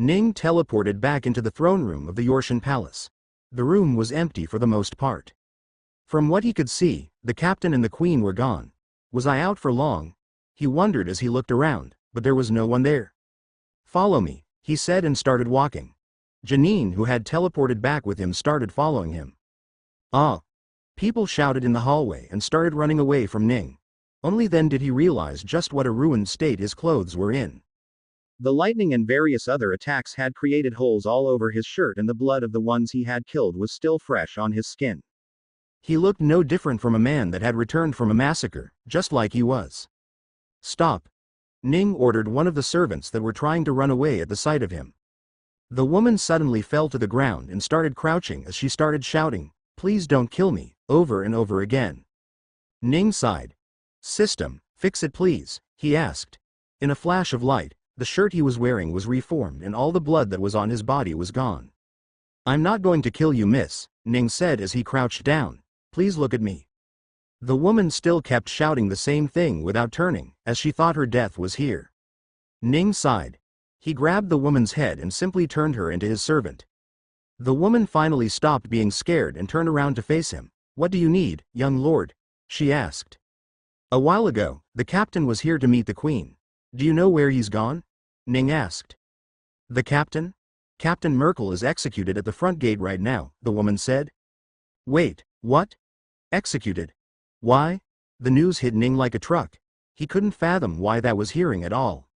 Ning teleported back into the throne room of the Yorshan Palace. The room was empty for the most part. From what he could see, the captain and the queen were gone. Was I out for long? He wondered as he looked around, but there was no one there. Follow me, he said and started walking. Janine, who had teleported back with him, started following him. Ah! People shouted in the hallway and started running away from Ning. Only then did he realize just what a ruined state his clothes were in. The lightning and various other attacks had created holes all over his shirt, and the blood of the ones he had killed was still fresh on his skin. He looked no different from a man that had returned from a massacre, just like he was. Stop! Ning ordered one of the servants that were trying to run away at the sight of him. The woman suddenly fell to the ground and started crouching as she started shouting, "Please don't kill me," over and over again. Ning sighed. "System, fix it please," he asked. In a flash of light, the shirt he was wearing was reformed and all the blood that was on his body was gone. "I'm not going to kill you, miss," Ning said as he crouched down. "Please look at me." The woman still kept shouting the same thing without turning, as she thought her death was here. Ning sighed. He grabbed the woman's head and simply turned her into his servant. The woman finally stopped being scared and turned around to face him. "What do you need, young lord?" she asked. "A while ago, the captain was here to meet the queen. Do you know where he's gone?" Ning asked. "The captain? Captain Merkel is executed at the front gate right now," the woman said. "Wait, what? Executed? Why?" The news hit Ning like a truck. He couldn't fathom why that was hearing at all.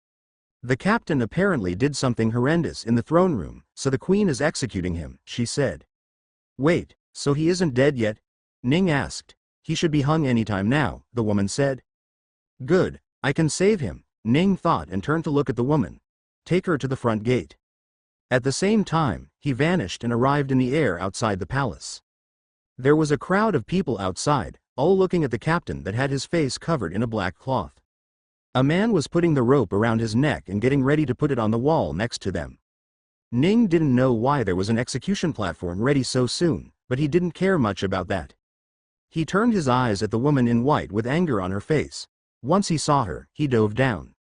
"The captain apparently did something horrendous in the throne room, so the queen is executing him," she said. "Wait, so he isn't dead yet?" Ning asked. "He should be hung anytime now," the woman said. "Good, I can save him," Ning thought and turned to look at the woman. "Take her to the front gate." At the same time, he vanished and arrived in the air outside the palace. There was a crowd of people outside, all looking at the captain that had his face covered in a black cloth. A man was putting the rope around his neck and getting ready to put it on the wall next to them. Ning didn't know why there was an execution platform ready so soon, but he didn't care much about that. He turned his eyes at the woman in white with anger on her face. Once he saw her, he dove down.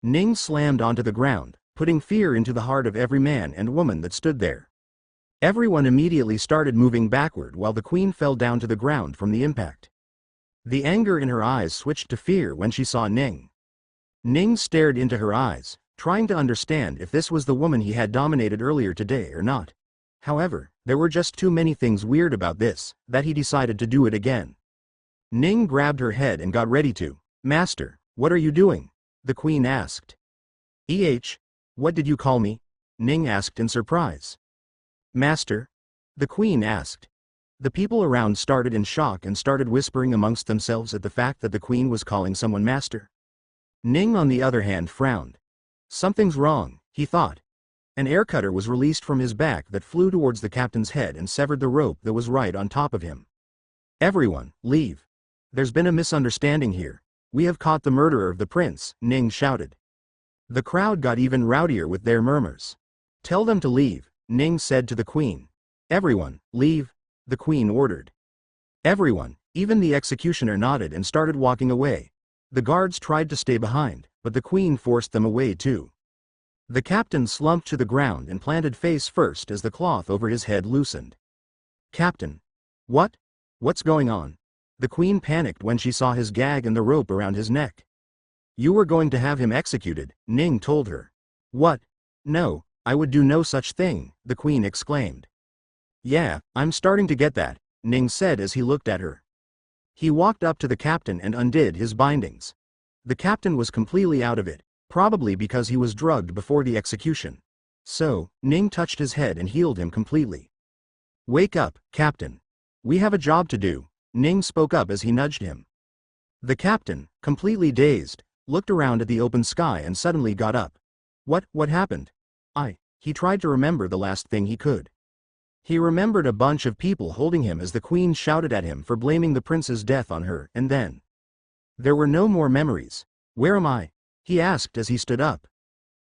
Ning slammed onto the ground, putting fear into the heart of every man and woman that stood there. Everyone immediately started moving backward while the queen fell down to the ground from the impact. The anger in her eyes switched to fear when she saw Ning. Ning stared into her eyes, trying to understand if this was the woman he had dominated earlier today or not. However, there were just too many things weird about this, that he decided to do it again. Ning grabbed her head and got ready to. "Master, what are you doing?" the queen asked. What did you call me?" Ning asked in surprise. "Master?" the queen asked. The people around started in shock and started whispering amongst themselves at the fact that the queen was calling someone master. Ning on the other hand frowned. Something's wrong, he thought. An air cutter was released from his back that flew towards the captain's head and severed the rope that was right on top of him. "Everyone, leave. There's been a misunderstanding here. We have caught the murderer of the prince," Ning shouted. The crowd got even rowdier with their murmurs. "Tell them to leave," Ning said to the queen. "Everyone, leave," the queen ordered. Everyone, even the executioner, nodded and started walking away. The guards tried to stay behind, but the queen forced them away too. The captain slumped to the ground and planted face first as the cloth over his head loosened. "Captain. What? What's going on?" The queen panicked when she saw his gag and the rope around his neck. "You were going to have him executed," Ning told her. "What? No, I would do no such thing," the queen exclaimed. "Yeah, I'm starting to get that," Ning said as he looked at her. He walked up to the captain and undid his bindings. The captain was completely out of it, probably because he was drugged before the execution. So, Ning touched his head and healed him completely. "Wake up, Captain. We have a job to do," Ning spoke up as he nudged him. The captain, completely dazed, looked around at the open sky and suddenly got up. What happened?" He tried to remember the last thing he could. He remembered a bunch of people holding him as the queen shouted at him for blaming the prince's death on her, and then there were no more memories. "Where am I?" he asked as he stood up.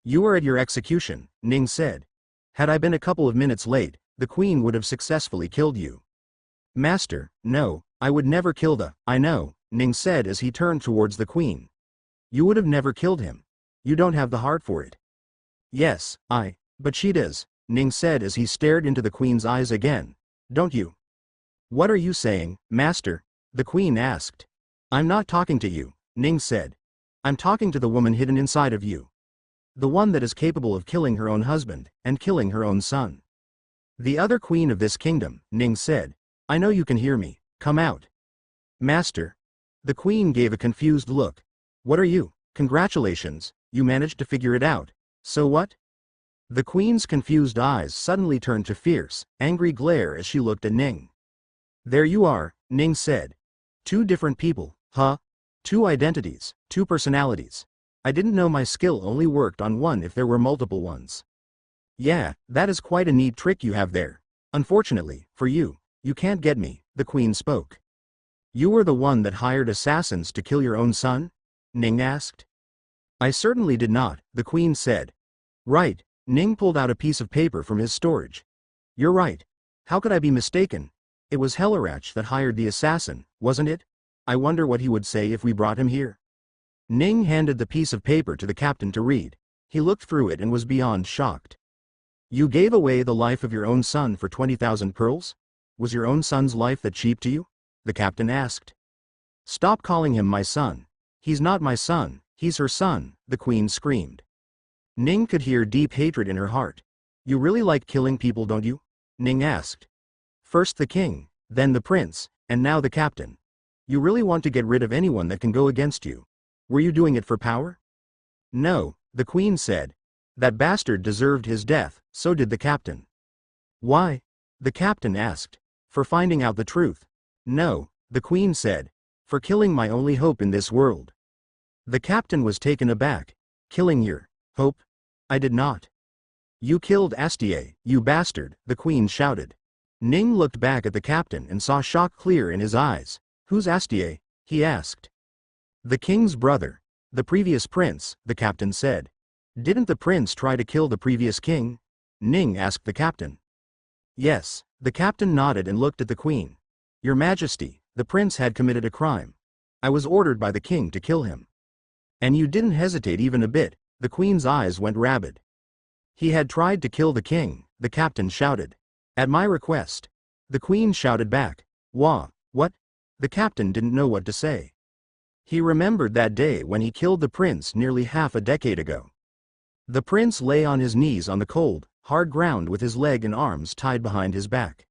"You were at your execution," Ning said. "Had I been a couple of minutes late, the queen would have successfully killed you." "Master, no, I would never kill the—" "I know," Ning said as he turned towards the queen. "You would have never killed him. You don't have the heart for it." "Yes, But she does, Ning said as he stared into the queen's eyes again. Don't you? What are you saying, master? The queen asked. I'm not talking to you, Ning said. I'm talking to the woman hidden inside of you. The one that is capable of killing her own husband, and killing her own son. The other queen of this kingdom, Ning said. I know you can hear me, come out. Master. The queen gave a confused look. What are you? Congratulations, you managed to figure it out. So what? The queen's confused eyes suddenly turned to fierce, angry glare as she looked at Ning. There you are, Ning said. Two different people, huh? Two identities, two personalities. I didn't know my skill only worked on one if there were multiple ones. Yeah, that is quite a neat trick you have there. Unfortunately, for you, you can't get me, the queen spoke. You were the one that hired assassins to kill your own son? Ning asked. I certainly did not, the queen said. Right, Ning pulled out a piece of paper from his storage. You're right. How could I be mistaken? It was Hellarach that hired the assassin, wasn't it? I wonder what he would say if we brought him here. Ning handed the piece of paper to the captain to read. He looked through it and was beyond shocked. You gave away the life of your own son for 20,000 pearls? Was your own son's life that cheap to you? The captain asked. Stop calling him my son. He's not my son, he's her son, the queen screamed. Ning could hear deep hatred in her heart. You really like killing people, don't you? Ning asked. First the king, then the prince, and now the captain. You really want to get rid of anyone that can go against you. Were you doing it for power? No, the queen said. That bastard deserved his death, so did the captain. Why? The captain asked. For finding out the truth. No, the queen said. For killing my only hope in this world. The captain was taken aback. Killing your hope? I did not. You killed Astier, you bastard, the queen shouted. Ning looked back at the captain and saw shock clear in his eyes. Who's Astier? He asked. The king's brother. The previous prince, the captain said. Didn't the prince try to kill the previous king? Ning asked the captain. Yes, the captain nodded and looked at the queen. Your Majesty, the prince had committed a crime. I was ordered by the king to kill him. And you didn't hesitate even a bit, the queen's eyes went rabid. He had tried to kill the king, the captain shouted. At my request. The queen shouted back. Wah, what? The captain didn't know what to say. He remembered that day when he killed the prince nearly half a decade ago. The prince lay on his knees on the cold, hard ground with his leg and arms tied behind his back.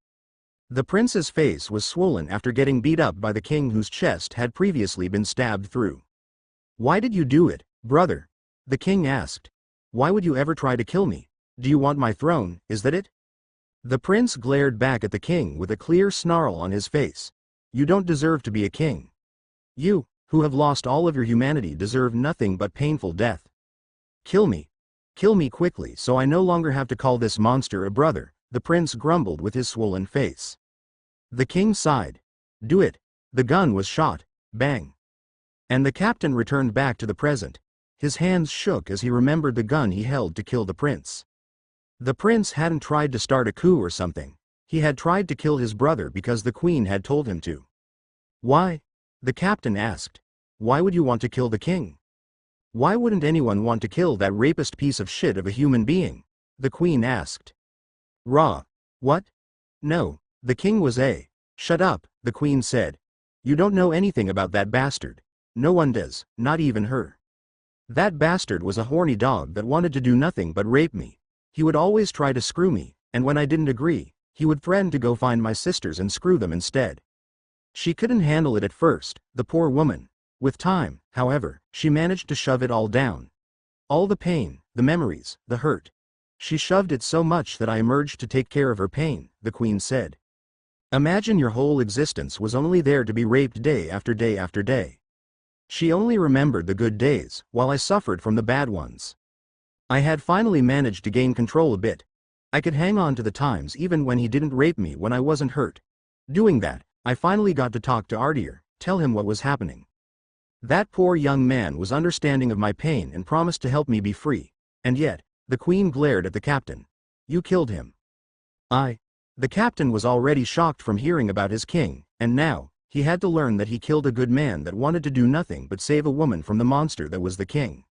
The prince's face was swollen after getting beat up by the king whose chest had previously been stabbed through. Why did you do it, brother? The king asked. Why would you ever try to kill me? Do you want my throne, is that it? The prince glared back at the king with a clear snarl on his face. You don't deserve to be a king. You, who have lost all of your humanity, deserve nothing but painful death. Kill me. Kill me quickly so I no longer have to call this monster a brother, the prince grumbled with his swollen face. The king sighed. Do it. The gun was shot. Bang. And the captain returned back to the present. His hands shook as he remembered the gun he held to kill the prince. The prince hadn't tried to start a coup or something. He had tried to kill his brother because the queen had told him to. Why? The captain asked. Why would you want to kill the king? Why wouldn't anyone want to kill that rapist piece of shit of a human being? The queen asked. Rah. What? No, the king was a. Shut up, the queen said. You don't know anything about that bastard. No one does, not even her. That bastard was a horny dog that wanted to do nothing but rape me. He would always try to screw me, and when I didn't agree, he would threaten to go find my sisters and screw them instead. She couldn't handle it at first, the poor woman. With time, however, she managed to shove it all down. All the pain, the memories, the hurt. She shoved it so much that I emerged to take care of her pain, the queen said. Imagine your whole existence was only there to be raped day after day after day. She only remembered the good days, while I suffered from the bad ones. I had finally managed to gain control a bit. I could hang on to the times even when he didn't rape me when I wasn't hurt. Doing that, I finally got to talk to Ardir, tell him what was happening. That poor young man was understanding of my pain and promised to help me be free. And yet, the queen glared at the captain. You killed him. The captain was already shocked from hearing about his king, and now, he had to learn that he killed a good man that wanted to do nothing but save a woman from the monster that was the king.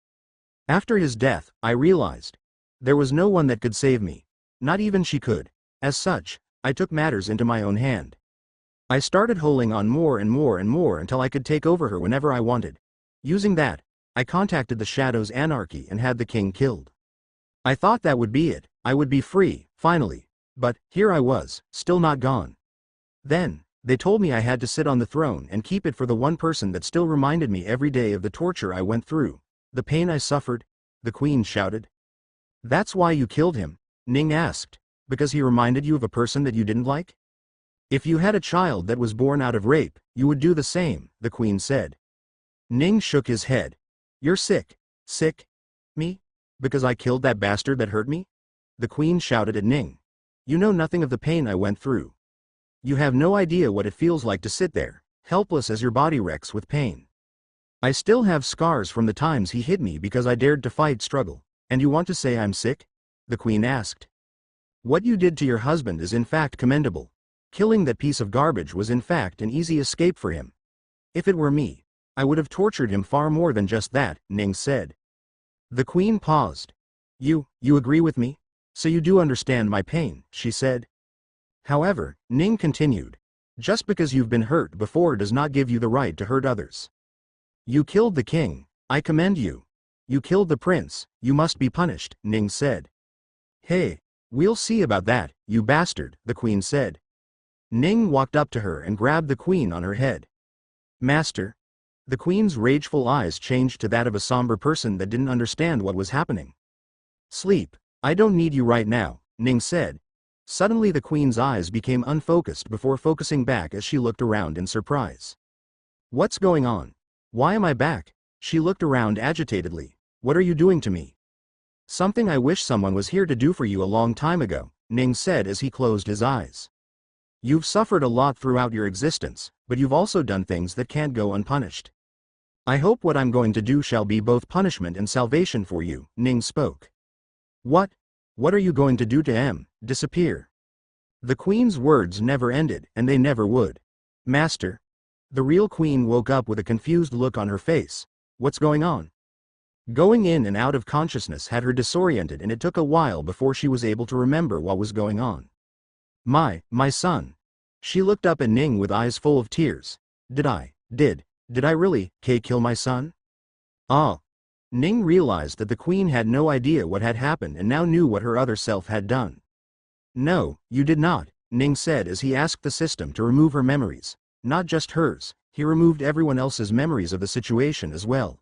After his death, I realized. There was no one that could save me. Not even she could. As such, I took matters into my own hand. I started holding on more and more and more until I could take over her whenever I wanted. Using that, I contacted the Shadow's anarchy and had the king killed. I thought that would be it, I would be free, finally. But, here I was, still not gone. Then, they told me I had to sit on the throne and keep it for the one person that still reminded me every day of the torture I went through, the pain I suffered, the queen shouted. That's why you killed him? Ning asked. Because he reminded you of a person that you didn't like? If you had a child that was born out of rape, you would do the same, the queen said. Ning shook his head. You're sick. Sick? Me? Because I killed that bastard that hurt me? The queen shouted at Ning. You know nothing of the pain I went through. You have no idea what it feels like to sit there, helpless as your body wrecks with pain. I still have scars from the times he hit me because I dared to fight struggle. And you want to say I'm sick? The queen asked. What you did to your husband is in fact commendable. Killing that piece of garbage was in fact an easy escape for him. If it were me, I would have tortured him far more than just that, Ning said. The queen paused. You agree with me? So you do understand my pain, she said. However, Ning continued. Just because you've been hurt before does not give you the right to hurt others. You killed the king, I commend you. You killed the prince, you must be punished, Ning said. Hey, we'll see about that, you bastard, the queen said. Ning walked up to her and grabbed the queen on her head. Master? The queen's rageful eyes changed to that of a somber person that didn't understand what was happening. Sleep, I don't need you right now, Ning said. Suddenly the queen's eyes became unfocused before focusing back as she looked around in surprise. What's going on? Why am I back? She looked around agitatedly. What are you doing to me? Something I wish someone was here to do for you a long time ago, Ning said as he closed his eyes. You've suffered a lot throughout your existence, but you've also done things that can't go unpunished. I hope what I'm going to do shall be both punishment and salvation for you, Ning spoke. What? What are you going to do to him? Disappear? The queen's words never ended, and they never would. Master? The real queen woke up with a confused look on her face. What's going on? Going in and out of consciousness had her disoriented, and it took a while before she was able to remember what was going on. My son. She looked up at Ning with eyes full of tears. Did I really, kill my son? Ah. Ning realized that the queen had no idea what had happened and now knew what her other self had done. No, you did not, Ning said as he asked the system to remove her memories. Not just hers, he removed everyone else's memories of the situation as well.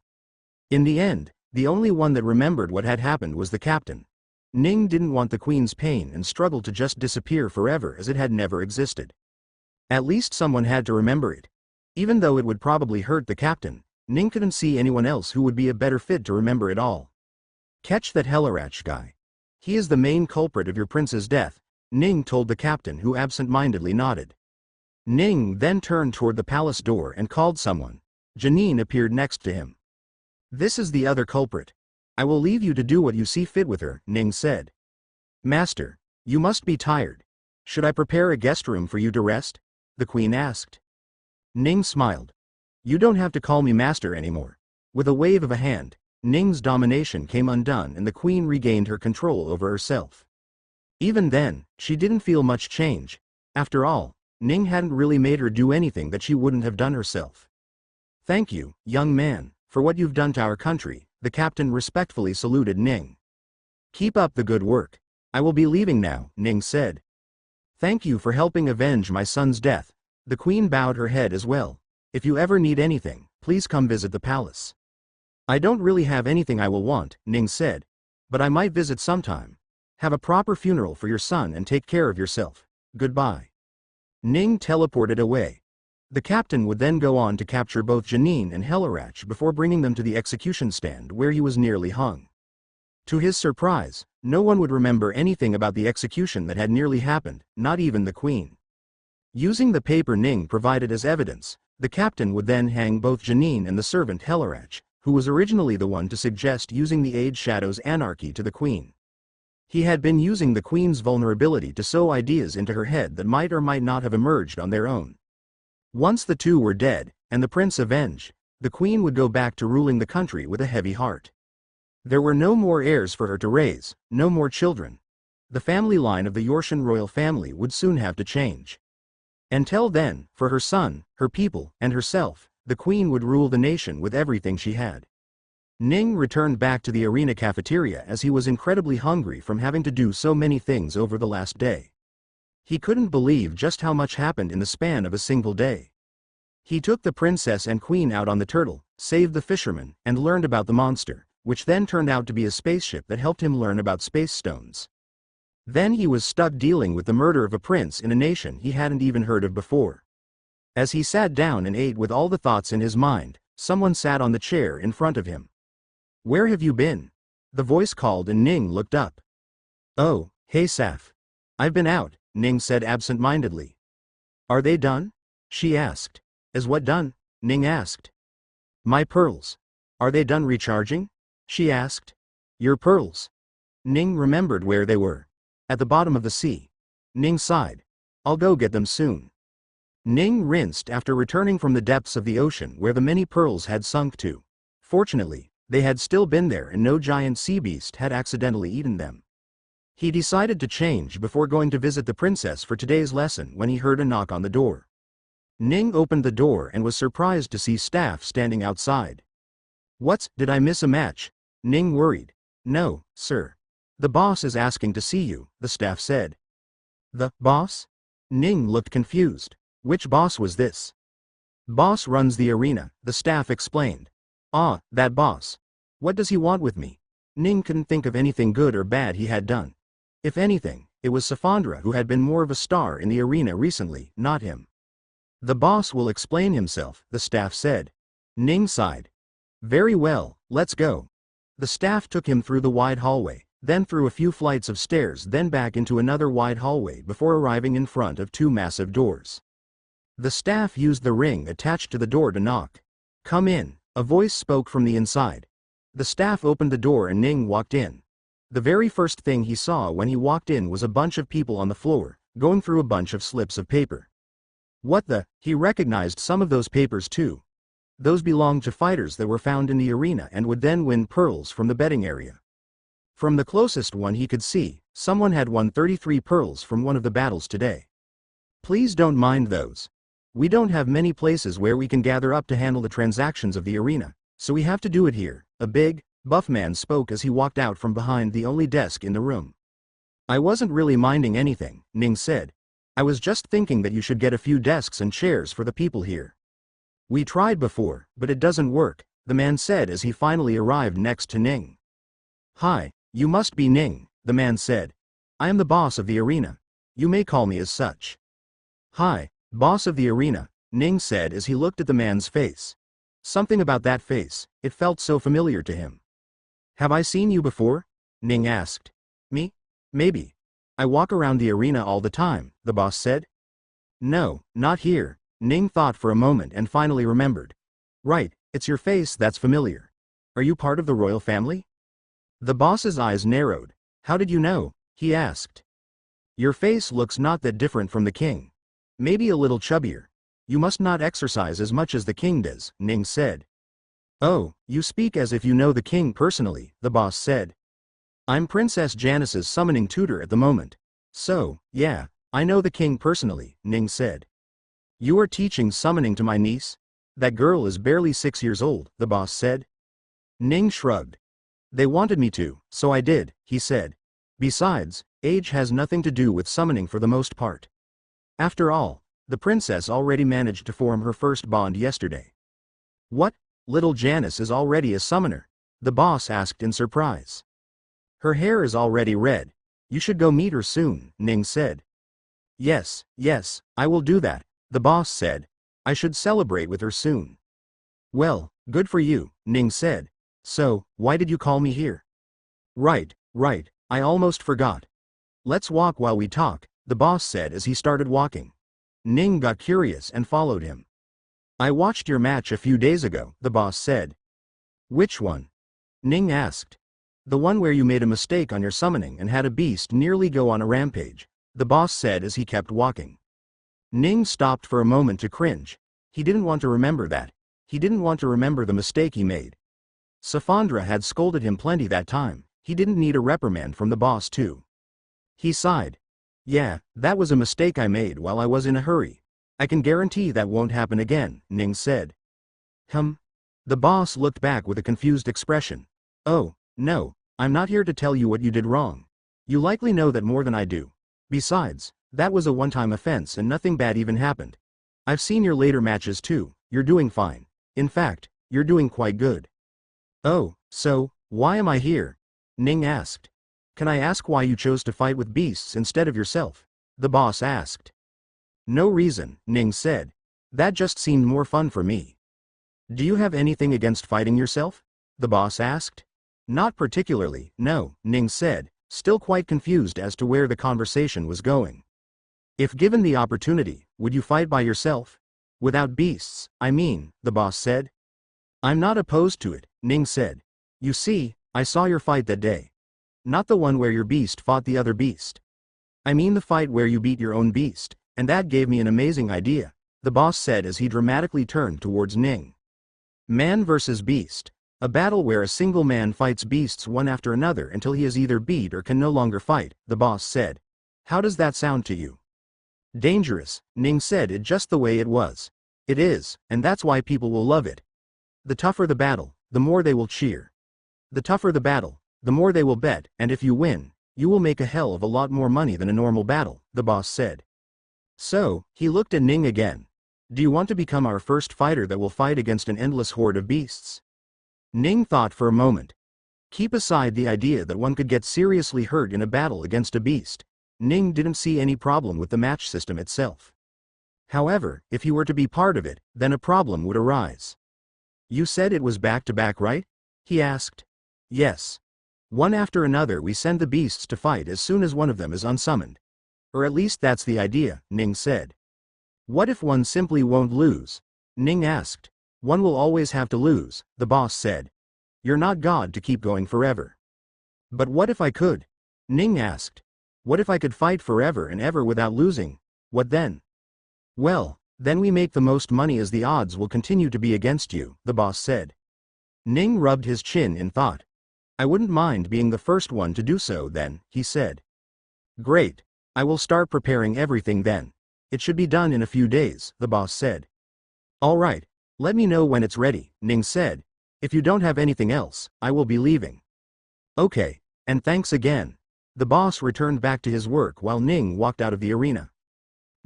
In the end, the only one that remembered what had happened was the captain. Ning didn't want the queen's pain and struggle to just disappear forever as it had never existed. At least someone had to remember it. Even though it would probably hurt the captain, Ning couldn't see anyone else who would be a better fit to remember it all. Catch that Hellarach guy. He is the main culprit of your prince's death, Ning told the captain, who absent-mindedly nodded. Ning then turned toward the palace door and called someone. Janine appeared next to him. This is the other culprit. I will leave you to do what you see fit with her, Ning said. Master, you must be tired. Should I prepare a guest room for you to rest? The queen asked. Ning smiled. You don't have to call me master anymore. With a wave of a hand, Ning's domination came undone and the queen regained her control over herself. Even then, she didn't feel much change. After all, Ning hadn't really made her do anything that she wouldn't have done herself. Thank you, young man, for what you've done to our country, the captain respectfully saluted Ning. Keep up the good work. I will be leaving now, Ning said. Thank you for helping avenge my son's death. The queen bowed her head as well. If you ever need anything, please come visit the palace. I don't really have anything I will want, Ning said. But I might visit sometime. Have a proper funeral for your son and take care of yourself. Goodbye. Ning teleported away. The captain would then go on to capture both Janine and Hellarach before bringing them to the execution stand where he was nearly hung. To his surprise, no one would remember anything about the execution that had nearly happened, not even the queen. Using the paper Ning provided as evidence, the captain would then hang both Janine and the servant Hellarach, who was originally the one to suggest using the Age Shadow's anarchy to the queen. He had been using the queen's vulnerability to sow ideas into her head that might or might not have emerged on their own. Once the two were dead, and the prince avenged, the queen would go back to ruling the country with a heavy heart. There were no more heirs for her to raise, no more children. The family line of the Yortian royal family would soon have to change. Until then, for her son, her people, and herself, the queen would rule the nation with everything she had. Ning returned back to the arena cafeteria as he was incredibly hungry from having to do so many things over the last day. He couldn't believe just how much happened in the span of a single day. He took the princess and queen out on the turtle, saved the fisherman, and learned about the monster, which then turned out to be a spaceship that helped him learn about space stones. Then he was stuck dealing with the murder of a prince in a nation he hadn't even heard of before. As he sat down and ate with all the thoughts in his mind, someone sat on the chair in front of him. "Where have you been?" the voice called, and Ning looked up. "Oh, hey Saf. I've been out," Ning said absent-mindedly. "Are they done?" she asked. "Is what done?" Ning asked. "My pearls. Are they done recharging?" she asked. "Your pearls?" Ning remembered where they were. At the bottom of the sea. Ning sighed. "I'll go get them soon." Ning rinsed after returning from the depths of the ocean where the many pearls had sunk to. Fortunately, they had still been there and no giant sea beast had accidentally eaten them. He decided to change before going to visit the princess for today's lesson when he heard a knock on the door. Ning opened the door and was surprised to see staff standing outside. Did I miss a match?" Ning worried. "No, sir. The boss is asking to see you," the staff said. "The boss?" Ning looked confused. Which boss was this? "Boss runs the arena," the staff explained. "Ah, that boss. What does he want with me?" Ning couldn't think of anything good or bad he had done. If anything, it was Safandra who had been more of a star in the arena recently, not him. "The boss will explain himself," the staff said. Ning sighed. "Very well, let's go." The staff took him through the wide hallway, then through a few flights of stairs, then back into another wide hallway before arriving in front of two massive doors. The staff used the ring attached to the door to knock. "Come in," a voice spoke from the inside. The staff opened the door and Ning walked in. The very first thing he saw when he walked in was a bunch of people on the floor, going through a bunch of slips of paper. He recognized some of those papers too. Those belonged to fighters that were found in the arena and would then win pearls from the betting area. From the closest one he could see, someone had won 33 pearls from one of the battles today. "Please don't mind those. We don't have many places where we can gather up to handle the transactions of the arena, so we have to do it here," a big, buff man spoke as he walked out from behind the only desk in the room. "I wasn't really minding anything," Ning said. "I was just thinking that you should get a few desks and chairs for the people here." "We tried before, but it doesn't work," the man said as he finally arrived next to Ning. "Hi, you must be Ning," the man said. "I am the boss of the arena. You may call me as such." "Hi, boss of the arena," Ning said as he looked at the man's face. Something about that face, it felt so familiar to him. "Have I seen you before?" Ning asked. "Me? Maybe. I walk around the arena all the time," the boss said. "No, not here," Ning thought for a moment and finally remembered. "Right, it's your face that's familiar. Are you part of the royal family?" The boss's eyes narrowed. "How did you know?" he asked. "Your face looks not that different from the king. Maybe a little chubbier. You must not exercise as much as the king does," Ning said. "Oh, you speak as if you know the king personally," the boss said. "I'm Princess Janice's summoning tutor at the moment. So, yeah, I know the king personally," Ning said. "You are teaching summoning to my niece? That girl is barely 6 years old," the boss said. Ning shrugged. "They wanted me to, so I did," he said. "Besides, age has nothing to do with summoning for the most part. After all, the princess already managed to form her first bond yesterday." "What? Little Janice is already a summoner?" the boss asked in surprise. "Her hair is already red. You should go meet her soon," Ning said. Yes, I will do that," the boss said. "I should celebrate with her soon." "Well, good for you," Ning said. "So, why did you call me here?" Right, I almost forgot. Let's walk while we talk," the boss said as he started walking. Ning got curious and followed him. "I watched your match a few days ago," the boss said. "Which one?" Ning asked. "The one where you made a mistake on your summoning and had a beast nearly go on a rampage," the boss said as he kept walking. Ning stopped for a moment to cringe. He didn't want to remember that. He didn't want to remember the mistake he made. Safandra had scolded him plenty that time, he didn't need a reprimand from the boss too. He sighed. Yeah, that was a mistake I made while I was in a hurry. I can guarantee that won't happen again, Ning said. The boss looked back with a confused expression. Oh, no, I'm not here to tell you what you did wrong. You likely know that more than I do. Besides, that was a one-time offense and nothing bad even happened. I've seen your later matches too, you're doing fine. In fact, you're doing quite good. Oh, so, why am I here? Ning asked. Can I ask why you chose to fight with beasts instead of yourself? The boss asked. No reason, Ning said. That just seemed more fun for me. Do you have anything against fighting yourself? The boss asked. Not particularly, no, Ning said, still quite confused as to where the conversation was going. If given the opportunity, would you fight by yourself? Without beasts, I mean, the boss said. I'm not opposed to it, Ning said. You see, I saw your fight that day. Not the one where your beast fought the other beast. I mean the fight where you beat your own beast, and that gave me an amazing idea, the boss said as he dramatically turned towards Ning. Man versus beast. A battle where a single man fights beasts one after another until he is either beat or can no longer fight, the boss said. How does that sound to you? Dangerous, Ning said it just the way it was. It is, and that's why people will love it. The tougher the battle, the more they will cheer. The tougher the battle, the more they will bet, and if you win, you will make a hell of a lot more money than a normal battle, the boss said. So, he looked at Ning again. Do you want to become our first fighter that will fight against an endless horde of beasts? Ning thought for a moment. Keep aside the idea that one could get seriously hurt in a battle against a beast. Ning didn't see any problem with the match system itself. However, if he were to be part of it, then a problem would arise. You said it was back-to-back, right? He asked. Yes. One after another we send the beasts to fight as soon as one of them is unsummoned. Or at least that's the idea, Ning said. What if one simply won't lose? Ning asked. One will always have to lose, the boss said. You're not God to keep going forever. But what if I could? Ning asked. What if I could fight forever and ever without losing? What then? Well, then we make the most money as the odds will continue to be against you, the boss said. Ning rubbed his chin in thought. I wouldn't mind being the first one to do so then, he said. Great. I will start preparing everything then. It should be done in a few days, the boss said. All right, let me know when it's ready, Ning said. If you don't have anything else, I will be leaving. Okay, and thanks again. The boss returned back to his work while Ning walked out of the arena.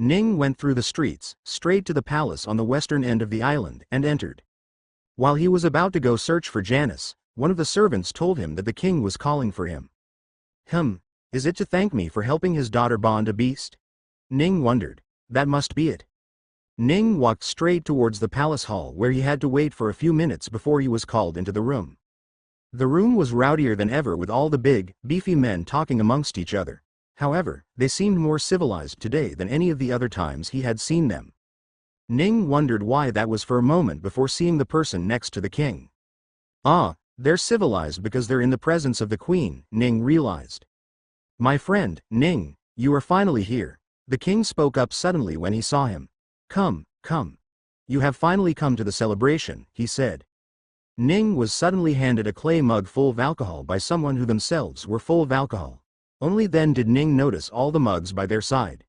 Ning went through the streets, straight to the palace on the western end of the island, and entered. While he was about to go search for Janice, one of the servants told him that the king was calling for him. Is it to thank me for helping his daughter bond a beast? Ning wondered. That must be it. Ning walked straight towards the palace hall where he had to wait for a few minutes before he was called into the room. The room was rowdier than ever with all the big, beefy men talking amongst each other. However, they seemed more civilized today than any of the other times he had seen them. Ning wondered why that was for a moment before seeing the person next to the king. Ah, they're civilized because they're in the presence of the queen, Ning realized. My friend, Ning, you are finally here. The king spoke up suddenly when he saw him. Come. You have finally come to the celebration, he said. Ning was suddenly handed a clay mug full of alcohol by someone who themselves were full of alcohol. Only then did Ning notice all the mugs by their side.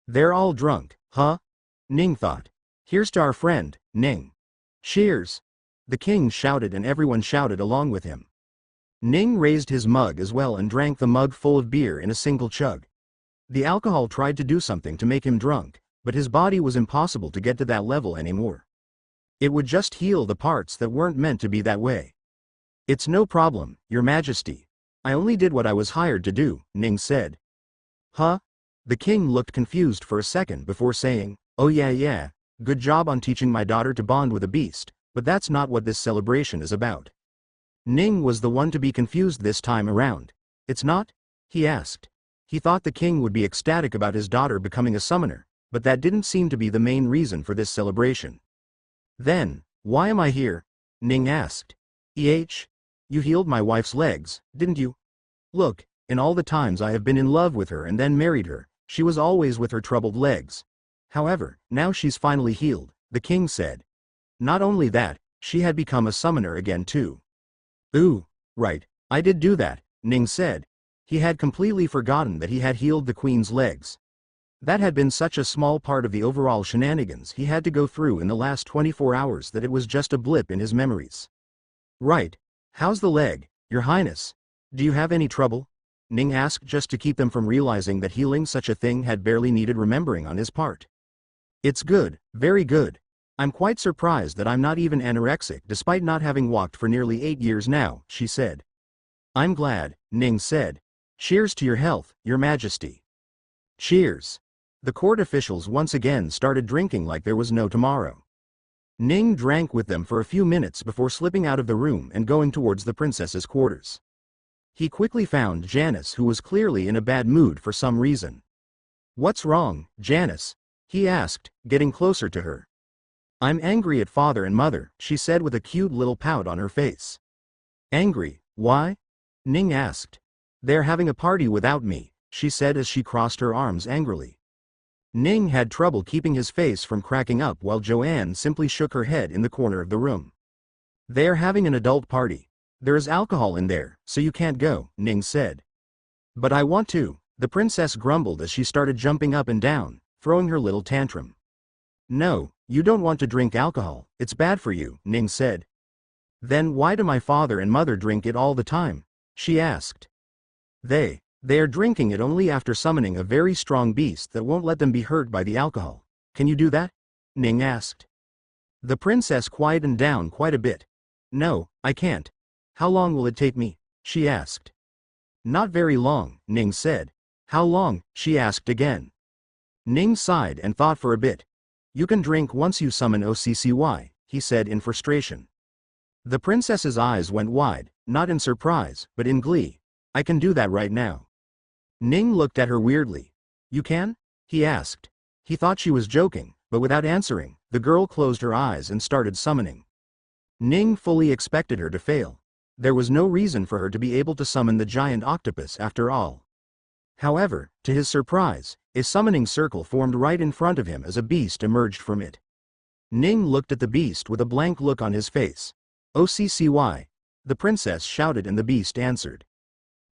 They're all drunk, huh? Ning thought. Here's to our friend, Ning. Cheers! The king shouted and everyone shouted along with him. Ning raised his mug as well and drank the mug full of beer in a single chug. The alcohol tried to do something to make him drunk, but his body was impossible to get to that level anymore. It would just heal the parts that weren't meant to be that way. It's no problem, Your Majesty. I only did what I was hired to do, Ning said. Huh? The king looked confused for a second before saying, oh yeah, good job on teaching my daughter to bond with a beast, but that's not what this celebration is about. Ning was the one to be confused this time around. It's not? He asked. He thought the king would be ecstatic about his daughter becoming a summoner, but that didn't seem to be the main reason for this celebration. Then, why am I here? Ning asked. You healed my wife's legs, didn't you? Look, in all the times I have been in love with her and then married her, she was always with her troubled legs. However, now she's finally healed, the king said. Not only that, she had become a summoner again too. Ooh, right, I did do that, Ning said. He had completely forgotten that he had healed the queen's legs. That had been such a small part of the overall shenanigans he had to go through in the last 24 hours that it was just a blip in his memories. Right. How's the leg, Your Highness? Do you have any trouble? Ning asked just to keep them from realizing that healing such a thing had barely needed remembering on his part. It's good, very good. I'm quite surprised that I'm not even anorexic despite not having walked for nearly 8 years now, she said. I'm glad, Ning said. Cheers to your health, Your Majesty. Cheers. The court officials once again started drinking like there was no tomorrow. Ning drank with them for a few minutes before slipping out of the room and going towards the princess's quarters. He quickly found Janice, who was clearly in a bad mood for some reason. What's wrong, Janice? He asked, getting closer to her. I'm angry at father and mother, she said with a cute little pout on her face. Angry, why? Ning asked. They're having a party without me, she said as she crossed her arms angrily. Ning had trouble keeping his face from cracking up while Joanne simply shook her head in the corner of the room. They're having an adult party. There is alcohol in there, so you can't go, Ning said. But I want to, the princess grumbled as she started jumping up and down, throwing her little tantrum. No, you don't want to drink alcohol, it's bad for you, Ning said. Then why do my father and mother drink it all the time? She asked. They are drinking it only after summoning a very strong beast that won't let them be hurt by the alcohol. Can you do that? Ning asked. The princess quietened down quite a bit. No, I can't. How long will it take me? She asked. Not very long, Ning said. How long? She asked again. Ning sighed and thought for a bit. You can drink once you summon OCCY, he said in frustration. The princess's eyes went wide, not in surprise, but in glee. I can do that right now. Ning looked at her weirdly. You can? He asked. He thought she was joking, but without answering, the girl closed her eyes and started summoning. Ning fully expected her to fail. There was no reason for her to be able to summon the giant octopus after all. However, to his surprise, a summoning circle formed right in front of him as a beast emerged from it. Ning looked at the beast with a blank look on his face. OCCY, the princess shouted and the beast answered.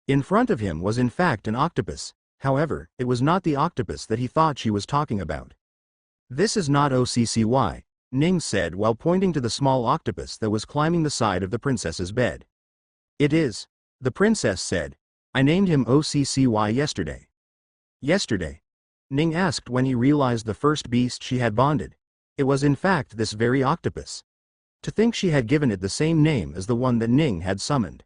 In front of him was in fact an octopus, however, it was not the octopus that he thought she was talking about. This is not OCCY, Ning said while pointing to the small octopus that was climbing the side of the princess's bed. It is, the princess said. I named him OCCY yesterday. Yesterday? Ning asked when he realized the first beast she had bonded. It was in fact this very octopus. To think she had given it the same name as the one that Ning had summoned.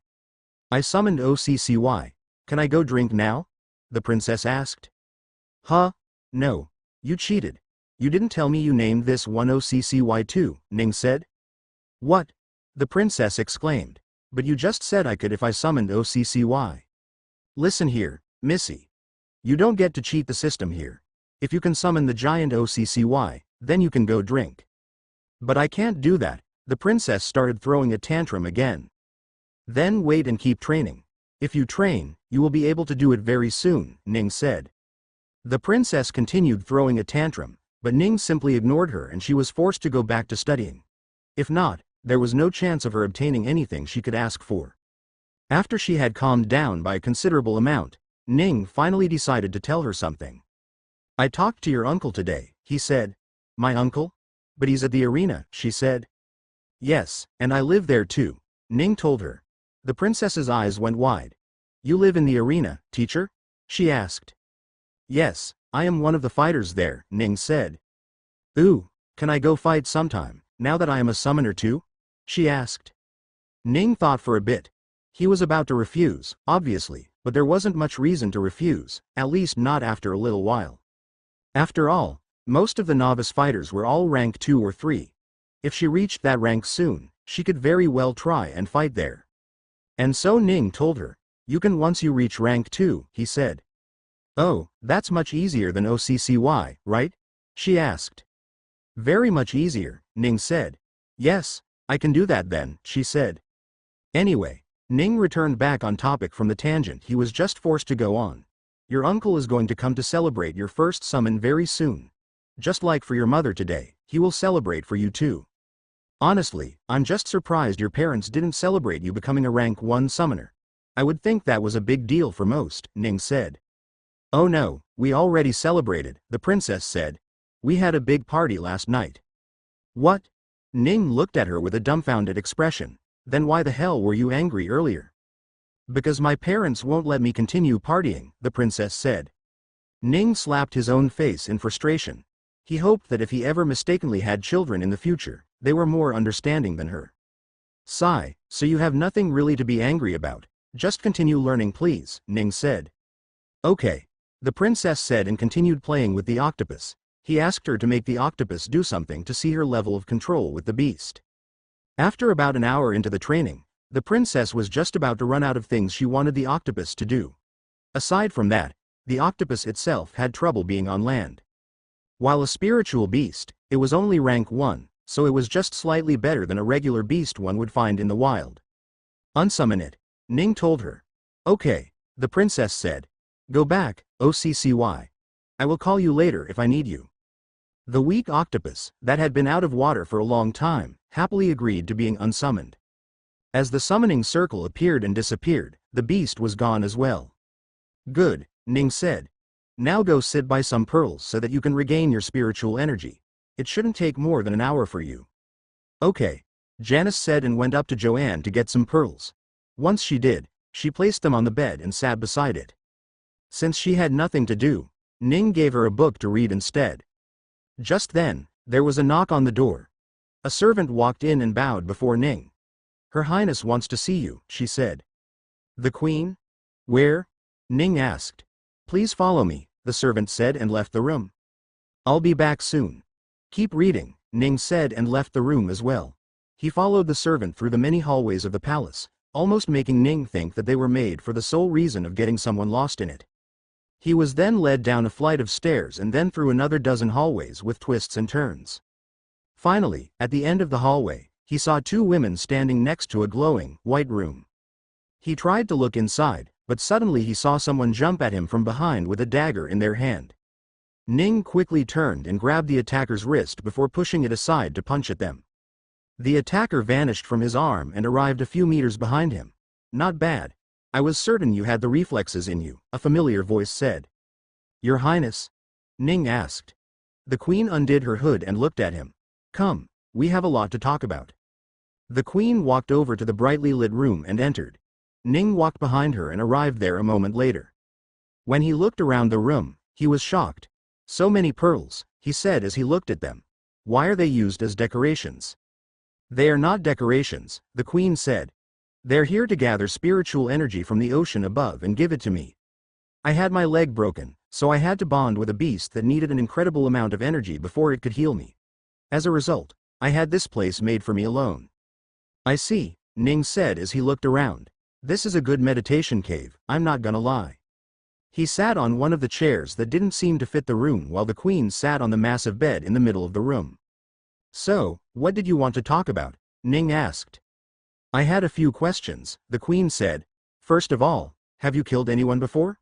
I summoned OCCY. Can I go drink now? The princess asked. Huh? No. You cheated. You didn't tell me you named this one OCCY too, Ning said. What? The princess exclaimed. But you just said I could if I summoned OCCY. Listen here, Missy. You don't get to cheat the system here. If you can summon the giant OCCY, then you can go drink. But I can't do that, the princess started throwing a tantrum again. Then wait and keep training. If you train, you will be able to do it very soon, Ning said. The princess continued throwing a tantrum, but Ning simply ignored her and she was forced to go back to studying. If not, there was no chance of her obtaining anything she could ask for. After she had calmed down by a considerable amount, Ning finally decided to tell her something. I talked to your uncle today, he said. My uncle? But he's at the arena, she said. Yes, and I live there too, Ning told her. The princess's eyes went wide. You live in the arena, teacher? She asked. Yes, I am one of the fighters there, Ning said. Ooh, can I go fight sometime, now that I am a summoner too? She asked. Ning thought for a bit. He was about to refuse, obviously, but there wasn't much reason to refuse, at least not after a little while. After all, most of the novice fighters were all rank 2 or 3. If she reached that rank soon, she could very well try and fight there. And so Ning told her, you can once you reach rank 2, he said. Oh, that's much easier than OCCY, right? She asked. Very much easier, Ning said. Yes, I can do that then, she said. Anyway, Ning returned back on topic from the tangent he was just forced to go on. Your uncle is going to come to celebrate your first summon very soon. Just like for your mother today, he will celebrate for you too. Honestly, I'm just surprised your parents didn't celebrate you becoming a rank 1 summoner. I would think that was a big deal for most, Ning said. Oh no, we already celebrated, the princess said. We had a big party last night. What? Ning looked at her with a dumbfounded expression. Then why the hell were you angry earlier? Because my parents won't let me continue partying, the princess said. Ning slapped his own face in frustration. He hoped that if he ever mistakenly had children in the future, they were more understanding than her. Sigh, so you have nothing really to be angry about. Just continue learning please, Ning said. Okay. The princess said and continued playing with the octopus. He asked her to make the octopus do something to see her level of control with the beast. After about an hour into the training, the princess was just about to run out of things she wanted the octopus to do. Aside from that, the octopus itself had trouble being on land. While a spiritual beast, it was only rank 1, so it was just slightly better than a regular beast one would find in the wild. Unsummon it, Ning told her. Okay, the princess said. Go back, OCCY. I will call you later if I need you. The weak octopus, that had been out of water for a long time, happily agreed to being unsummoned. As the summoning circle appeared and disappeared, the beast was gone as well. Good, Ning said. Now go sit by some pearls so that you can regain your spiritual energy. It shouldn't take more than an hour for you. Okay, Janice said and went up to Joanne to get some pearls. Once she did, she placed them on the bed and sat beside it. Since she had nothing to do, Ning gave her a book to read instead. Just then, there was a knock on the door. A servant walked in and bowed before Ning. Her Highness wants to see you, she said. The Queen? Where? Ning asked. Please follow me, the servant said and left the room. I'll be back soon. Keep reading, Ning said and left the room as well. He followed the servant through the many hallways of the palace, almost making Ning think that they were made for the sole reason of getting someone lost in it. He was then led down a flight of stairs and then through another dozen hallways with twists and turns. Finally, at the end of the hallway, he saw 2 women standing next to a glowing, white room. He tried to look inside, but suddenly he saw someone jump at him from behind with a dagger in their hand. Ning quickly turned and grabbed the attacker's wrist before pushing it aside to punch at them. The attacker vanished from his arm and arrived a few meters behind him. Not bad. I was certain you had the reflexes in you, a familiar voice said. Your Highness? Ning asked. The Queen undid her hood and looked at him. Come, we have a lot to talk about. The Queen walked over to the brightly lit room and entered. Ning walked behind her and arrived there a moment later. When he looked around the room, he was shocked. So many pearls, he said as he looked at them. Why are they used as decorations? They are not decorations, the Queen said. They're here to gather spiritual energy from the ocean above and give it to me. I had my leg broken, so I had to bond with a beast that needed an incredible amount of energy before it could heal me. As a result, I had this place made for me alone. I see, Ning said as he looked around. This is a good meditation cave, I'm not gonna lie. He sat on one of the chairs that didn't seem to fit the room while the Queen sat on the massive bed in the middle of the room. So, what did you want to talk about? Ning asked. I had a few questions, the Queen said. First of all, have you killed anyone before?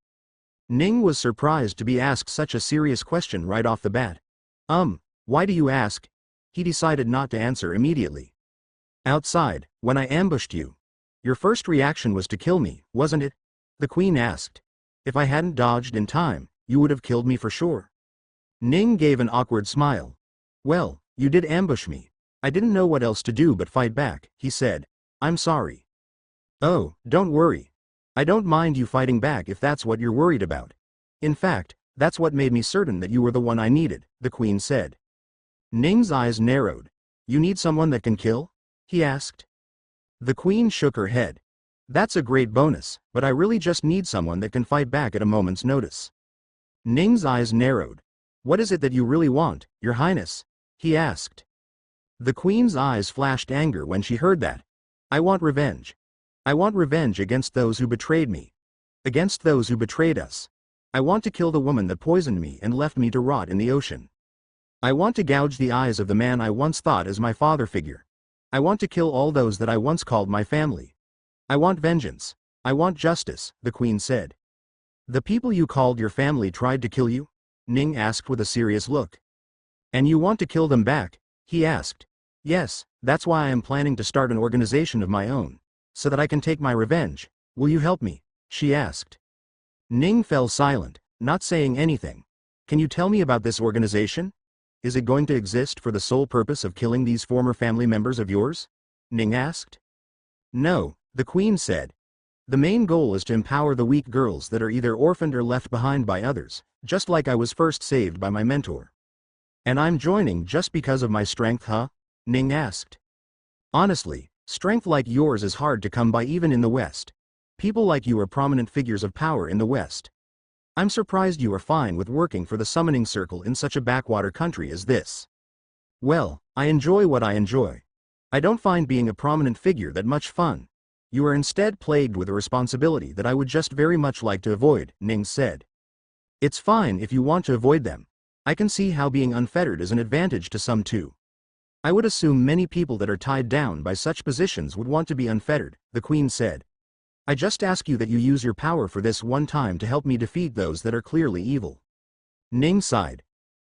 Ning was surprised to be asked such a serious question right off the bat. Why do you ask? He decided not to answer immediately. Outside, when I ambushed you. Your first reaction was to kill me, wasn't it? The Queen asked. If I hadn't dodged in time, you would have killed me for sure. Ning gave an awkward smile. Well, you did ambush me. I didn't know what else to do but fight back, he said. I'm sorry. Oh, don't worry. I don't mind you fighting back if that's what you're worried about. In fact, that's what made me certain that you were the one I needed, the Queen said. Ning's eyes narrowed. You need someone that can kill? He asked. The Queen shook her head. That's a great bonus, but I really just need someone that can fight back at a moment's notice. Ning's eyes narrowed. What is it that you really want, Your Highness? He asked. The Queen's eyes flashed anger when she heard that. I want revenge. I want revenge against those who betrayed me. Against those who betrayed us. I want to kill the woman that poisoned me and left me to rot in the ocean. I want to gouge the eyes of the man I once thought as my father figure. I want to kill all those that I once called my family. I want vengeance. I want justice, the Queen said. The people you called your family tried to kill you? Ning asked with a serious look. And you want to kill them back? He asked. Yes, that's why I am planning to start an organization of my own, so that I can take my revenge. Will you help me? She asked. Ning fell silent, not saying anything. Can you tell me about this organization? Is it going to exist for the sole purpose of killing these former family members of yours? Ning asked. No, the queen said. The main goal is to empower the weak girls that are either orphaned or left behind by others, just like I was first saved by my mentor. And I'm joining just because of my strength, huh? Ning asked. Honestly, strength like yours is hard to come by even in the West. People like you are prominent figures of power in the West. I'm surprised you are fine with working for the summoning circle in such a backwater country as this. Well, I enjoy what I enjoy. I don't find being a prominent figure that much fun. You are instead plagued with a responsibility that I would just very much like to avoid, Ning said. It's fine if you want to avoid them. I can see how being unfettered is an advantage to some too. I would assume many people that are tied down by such positions would want to be unfettered, the queen said. I just ask you that you use your power for this one time to help me defeat those that are clearly evil. Ning sighed.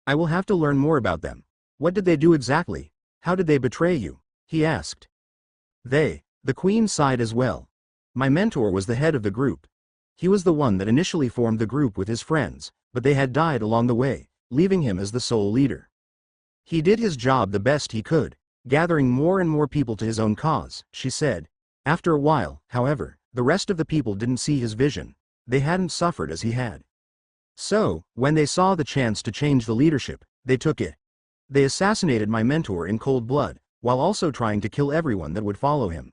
I will have to learn more about them. What did they do exactly? How did they betray you? He asked. The queen sighed as well. My mentor was the head of the group. He was the one that initially formed the group with his friends, but they had died along the way, leaving him as the sole leader. He did his job the best he could, gathering more and more people to his own cause, she said. After a while, however, the rest of the people didn't see his vision. They hadn't suffered as he had. So, when they saw the chance to change the leadership, they took it. They assassinated my mentor in cold blood, while also trying to kill everyone that would follow him.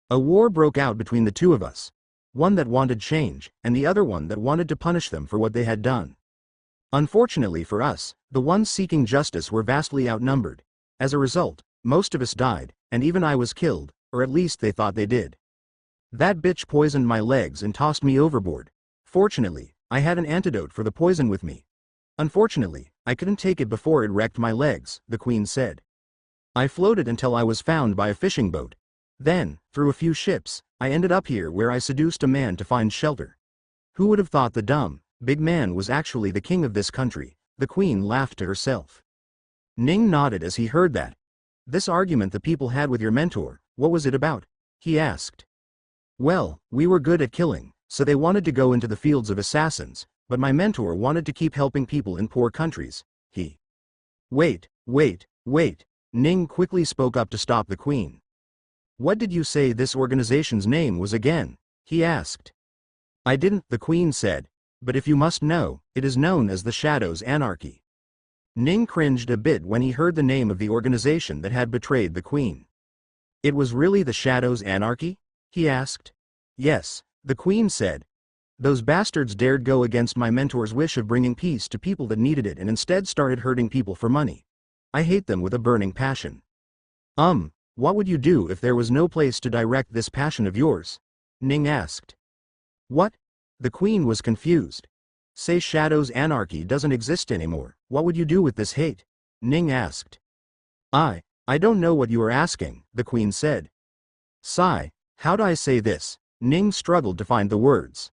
A war broke out between the two of us. One that wanted change, and the other one that wanted to punish them for what they had done. Unfortunately for us, the ones seeking justice were vastly outnumbered. As a result, most of us died, and even I was killed, or at least they thought they did. That bitch poisoned my legs and tossed me overboard. Fortunately, I had an antidote for the poison with me. Unfortunately, I couldn't take it before it wrecked my legs, the queen said. I floated until I was found by a fishing boat. Then, through a few ships, I ended up here where I seduced a man to find shelter. Who would have thought the dumb, big man was actually the king of this country? The queen laughed to herself. Ning nodded as he heard that. This argument the people had with your mentor, what was it about? He asked. Well, we were good at killing, so they wanted to go into the fields of assassins, but my mentor wanted to keep helping people in poor countries. Wait. Ning quickly spoke up to stop the queen. What did you say this organization's name was again? He asked. I didn't, the queen said, but if you must know, it is known as the Shadows Anarchy. Ning cringed a bit when he heard the name of the organization that had betrayed the queen. It was really the Shadows Anarchy? He asked. Yes, the queen said. Those bastards dared go against my mentor's wish of bringing peace to people that needed it and instead started hurting people for money. I hate them with a burning passion. What would you do if there was no place to direct this passion of yours? Ning asked. What? The queen was confused. Say Shadows Anarchy doesn't exist anymore, what would you do with this hate? Ning asked. I don't know what you are asking, the queen said. Sigh. How'd I say this? Ning struggled to find the words.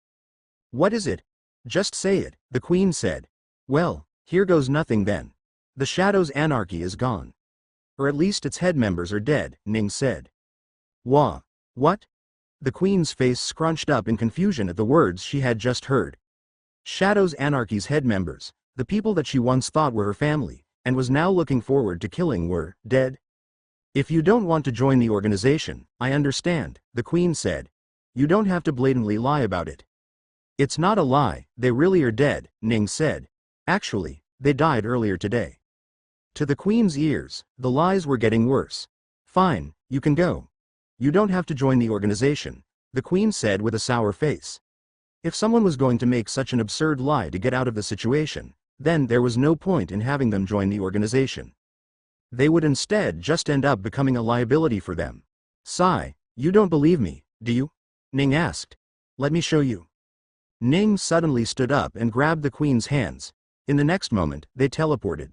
What is it? Just say it, the queen said. Well, here goes nothing then. The Shadows Anarchy is gone. Or at least its head members are dead, Ning said. What? The queen's face scrunched up in confusion at the words she had just heard. Shadows Anarchy's head members, the people that she once thought were her family, and was now looking forward to killing, were dead? If you don't want to join the organization, I understand, the queen said. You don't have to blatantly lie about it. It's not a lie, they really are dead, Ning said. Actually, they died earlier today. To the queen's ears, the lies were getting worse. Fine, you can go. You don't have to join the organization, the queen said with a sour face. If someone was going to make such an absurd lie to get out of the situation, then there was no point in having them join the organization. They would instead just end up becoming a liability for them. Sigh, you don't believe me, do you? Ning asked. Let me show you. Ning suddenly stood up and grabbed the queen's hands. In the next moment, they teleported.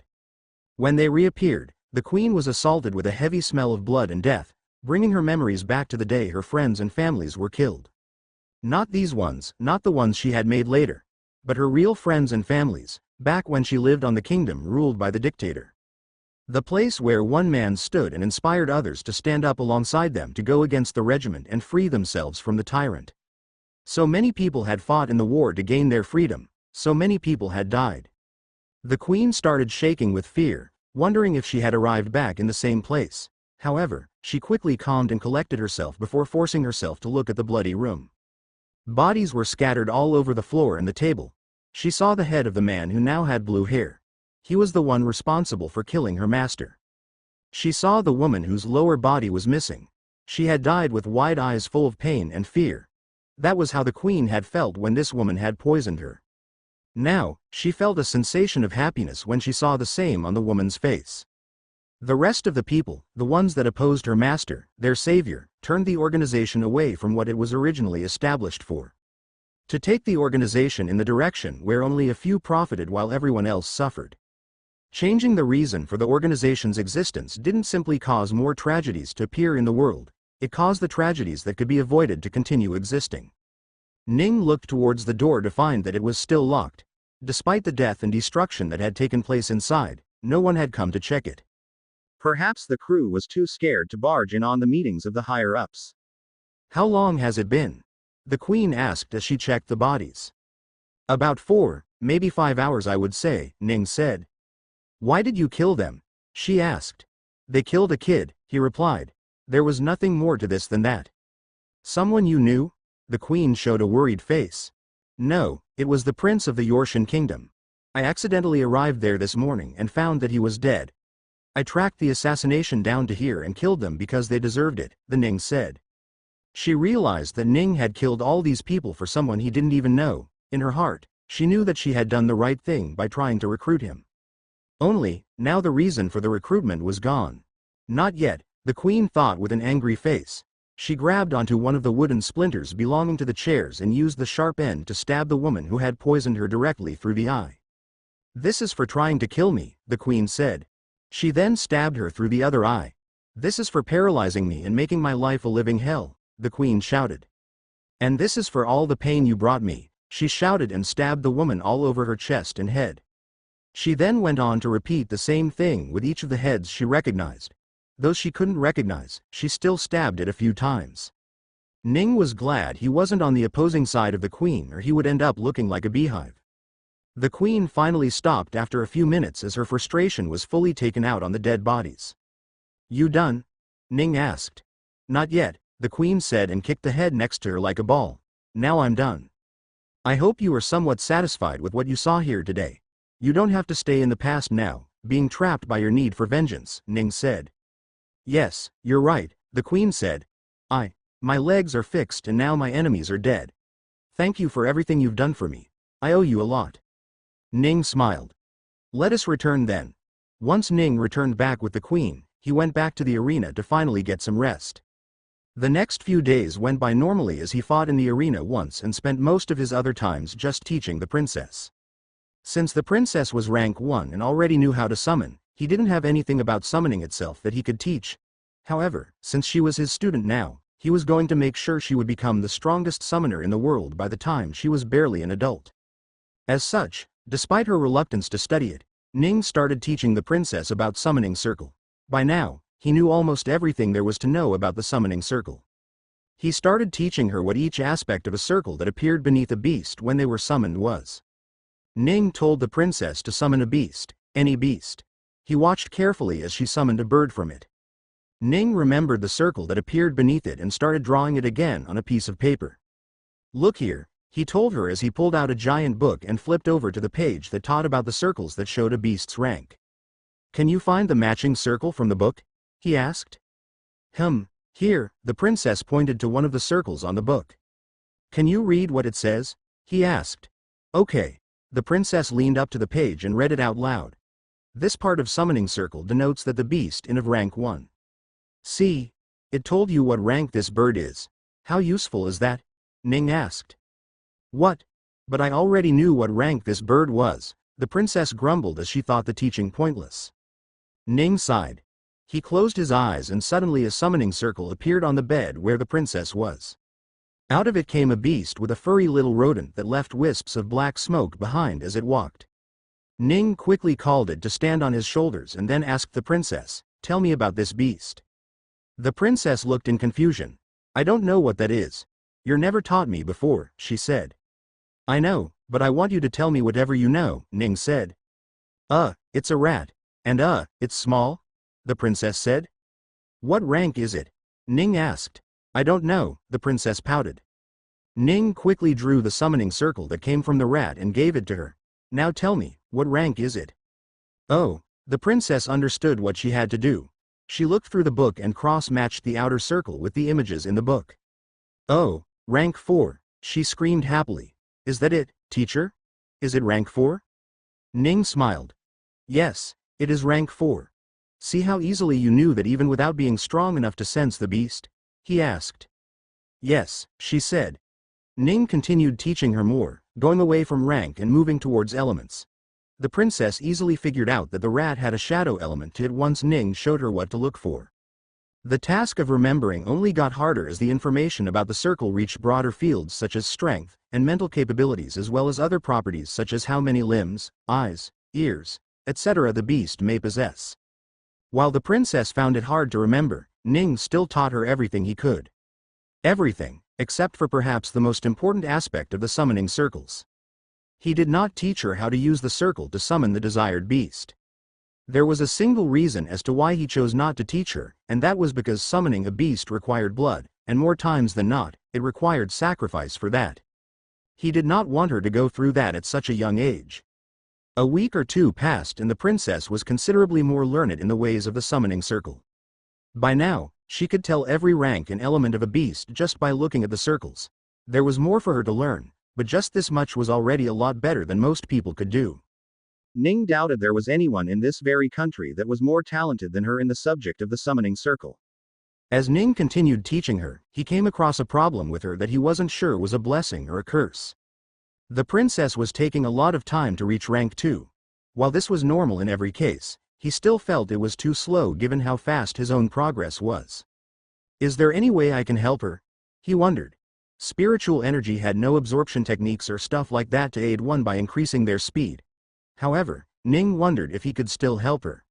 When they reappeared, the queen was assaulted with a heavy smell of blood and death, bringing her memories back to the day her friends and families were killed. Not these ones, not the ones she had made later, but her real friends and families, back when she lived on the kingdom ruled by the dictator. The place where one man stood and inspired others to stand up alongside them to go against the regiment and free themselves from the tyrant. So many people had fought in the war to gain their freedom, so many people had died. The queen started shaking with fear, wondering if she had arrived back in the same place. However, she quickly calmed and collected herself before forcing herself to look at the bloody room. Bodies were scattered all over the floor and the table. She saw the head of the man who now had blue hair. He was the one responsible for killing her master. She saw the woman whose lower body was missing. She had died with wide eyes full of pain and fear. That was how the queen had felt when this woman had poisoned her. Now, she felt a sensation of happiness when she saw the same on the woman's face. The rest of the people, the ones that opposed her master, their savior, turned the organization away from what it was originally established for. To take the organization in the direction where only a few profited while everyone else suffered. Changing the reason for the organization's existence didn't simply cause more tragedies to appear in the world, it caused the tragedies that could be avoided to continue existing. Ning looked towards the door to find that it was still locked. Despite the death and destruction that had taken place inside, no one had come to check it. Perhaps the crew was too scared to barge in on the meetings of the higher-ups. How long has it been? The queen asked as she checked the bodies. About 4, maybe 5 hours I would say, Ning said. Why did you kill them? She asked. They killed a kid, he replied. There was nothing more to this than that. Someone you knew? The queen showed a worried face. No, it was the prince of the Yortian kingdom. I accidentally arrived there this morning and found that he was dead. I tracked the assassination down to here and killed them because they deserved it, the Ning said. She realized that Ning had killed all these people for someone he didn't even know. In her heart, she knew that she had done the right thing by trying to recruit him. Only, now the reason for the recruitment was gone. Not yet, the queen thought with an angry face. She grabbed onto one of the wooden splinters belonging to the chairs and used the sharp end to stab the woman who had poisoned her directly through the eye. This is for trying to kill me, the queen said. She then stabbed her through the other eye. This is for paralyzing me and making my life a living hell, the queen shouted. And this is for all the pain you brought me, she shouted and stabbed the woman all over her chest and head. She then went on to repeat the same thing with each of the heads she recognized. Those she couldn't recognize, she still stabbed it a few times. Ning was glad he wasn't on the opposing side of the queen or he would end up looking like a beehive. The queen finally stopped after a few minutes as her frustration was fully taken out on the dead bodies. You done? Ning asked. Not yet, the queen said and kicked the head next to her like a ball. Now I'm done. I hope you are somewhat satisfied with what you saw here today. You don't have to stay in the past now, being trapped by your need for vengeance, Ning said. Yes, you're right, the queen said. My legs are fixed and now my enemies are dead. Thank you for everything you've done for me. I owe you a lot. Ning smiled. Let us return then. Once Ning returned back with the queen, he went back to the arena to finally get some rest. The next few days went by normally as he fought in the arena once and spent most of his other times just teaching the princess. Since the princess was rank 1 and already knew how to summon, he didn't have anything about summoning itself that he could teach. However, since she was his student now, he was going to make sure she would become the strongest summoner in the world by the time she was barely an adult. As such, despite her reluctance to study it, Ning started teaching the princess about summoning circle. By now, he knew almost everything there was to know about the summoning circle. He started teaching her what each aspect of a circle that appeared beneath a beast when they were summoned was. Ning told the princess to summon a beast, any beast. He watched carefully as she summoned a bird from it. Ning remembered the circle that appeared beneath it and started drawing it again on a piece of paper. Look here, he told her as he pulled out a giant book and flipped over to the page that taught about the circles that showed a beast's rank. Can you find the matching circle from the book? He asked. Here, the princess pointed to one of the circles on the book. Can you read what it says? He asked. Okay. The princess leaned up to the page and read it out loud. This part of summoning circle denotes that the beast is of rank 1. See? It told you what rank this bird is. How useful is that? Ning asked. What? But I already knew what rank this bird was, the princess grumbled as she thought the teaching pointless. Ning sighed. He closed his eyes and suddenly a summoning circle appeared on the bed where the princess was. Out of it came a beast with a furry little rodent that left wisps of black smoke behind as it walked. Ning quickly called it to stand on his shoulders and then asked the princess, "Tell me about this beast." The princess looked in confusion. "I don't know what that is. You're never taught me before," she said. "I know, but I want you to tell me whatever you know," Ning said. It's a rat. And it's small?" the princess said. "What rank is it?" Ning asked. "I don't know," the princess pouted. Ning quickly drew the summoning circle that came from the rat and gave it to her. "Now tell me, what rank is it?" Oh, the princess understood what she had to do. She looked through the book and cross-matched the outer circle with the images in the book. "Oh, rank 4, she screamed happily. "Is that it, teacher? Is it rank 4? Ning smiled. "Yes, it is rank 4. "See how easily you knew that even without being strong enough to sense the beast?" he asked. "Yes," she said. Ning continued teaching her more, going away from rank and moving towards elements. The princess easily figured out that the rat had a shadow element to it once Ning showed her what to look for. The task of remembering only got harder as the information about the circle reached broader fields such as strength and mental capabilities, as well as other properties such as how many limbs, eyes, ears, etc. the beast may possess. While the princess found it hard to remember, Ning still taught her everything he could. Everything, except for perhaps the most important aspect of the summoning circles. He did not teach her how to use the circle to summon the desired beast. There was a single reason as to why he chose not to teach her, and that was because summoning a beast required blood, and more times than not, it required sacrifice for that. He did not want her to go through that at such a young age. A week or two passed and the princess was considerably more learned in the ways of the summoning circle. By now, she could tell every rank and element of a beast just by looking at the circles. There was more for her to learn, but just this much was already a lot better than most people could do. Ning doubted there was anyone in this very country that was more talented than her in the subject of the summoning circle. As Ning continued teaching her, he came across a problem with her that he wasn't sure was a blessing or a curse. The princess was taking a lot of time to reach rank 2. While this was normal in every case, he still felt it was too slow given how fast his own progress was. Is there any way I can help her? He wondered. Spiritual energy had no absorption techniques or stuff like that to aid one by increasing their speed. However, Ning wondered if he could still help her.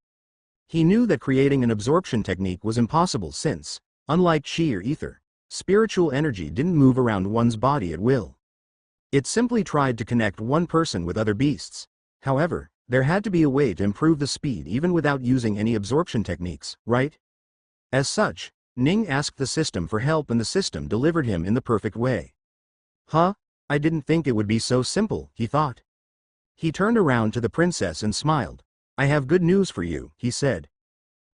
He knew that creating an absorption technique was impossible since, unlike chi or ether, spiritual energy didn't move around one's body at will. It simply tried to connect one person with other beasts. However, there had to be a way to improve the speed even without using any absorption techniques, right? As such, Ning asked the system for help and the system delivered him in the perfect way. Huh? I didn't think it would be so simple, he thought. He turned around to the princess and smiled. I have good news for you, he said.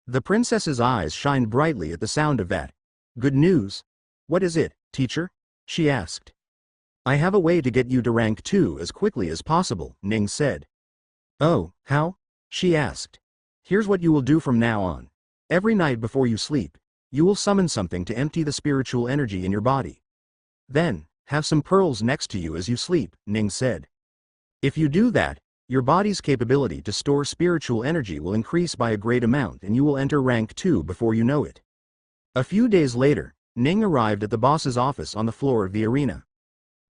The princess's eyes shined brightly at the sound of that. Good news? What is it, teacher? She asked. I have a way to get you to rank 2 as quickly as possible, Ning said. Oh, how? She asked. Here's what you will do from now on. Every night before you sleep, you will summon something to empty the spiritual energy in your body. Then, have some pearls next to you as you sleep, Ning said. If you do that, your body's capability to store spiritual energy will increase by a great amount and you will enter rank 2 before you know it. A few days later, Ning arrived at the boss's office on the floor of the arena.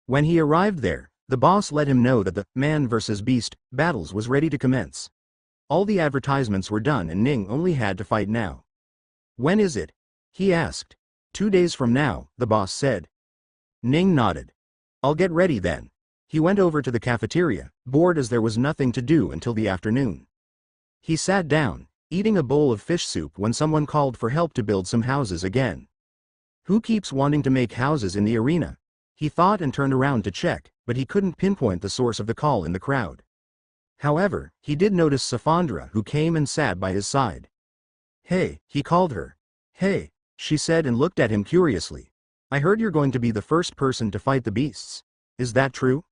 When he arrived there, the boss let him know that the man versus beast battles was ready to commence. All the advertisements were done and Ning only had to fight now. When is it? He asked. 2 days from now, the boss said. Ning nodded. I'll get ready then. He went over to the cafeteria, bored as there was nothing to do until the afternoon. He sat down, eating a bowl of fish soup when someone called for help to build some houses again. Who keeps wanting to make houses in the arena? He thought and turned around to check, but he couldn't pinpoint the source of the call in the crowd. However, he did notice Safandra, who came and sat by his side. Hey, he called her. Hey, she said and looked at him curiously. I heard you're going to be the first person to fight the beasts. Is that true?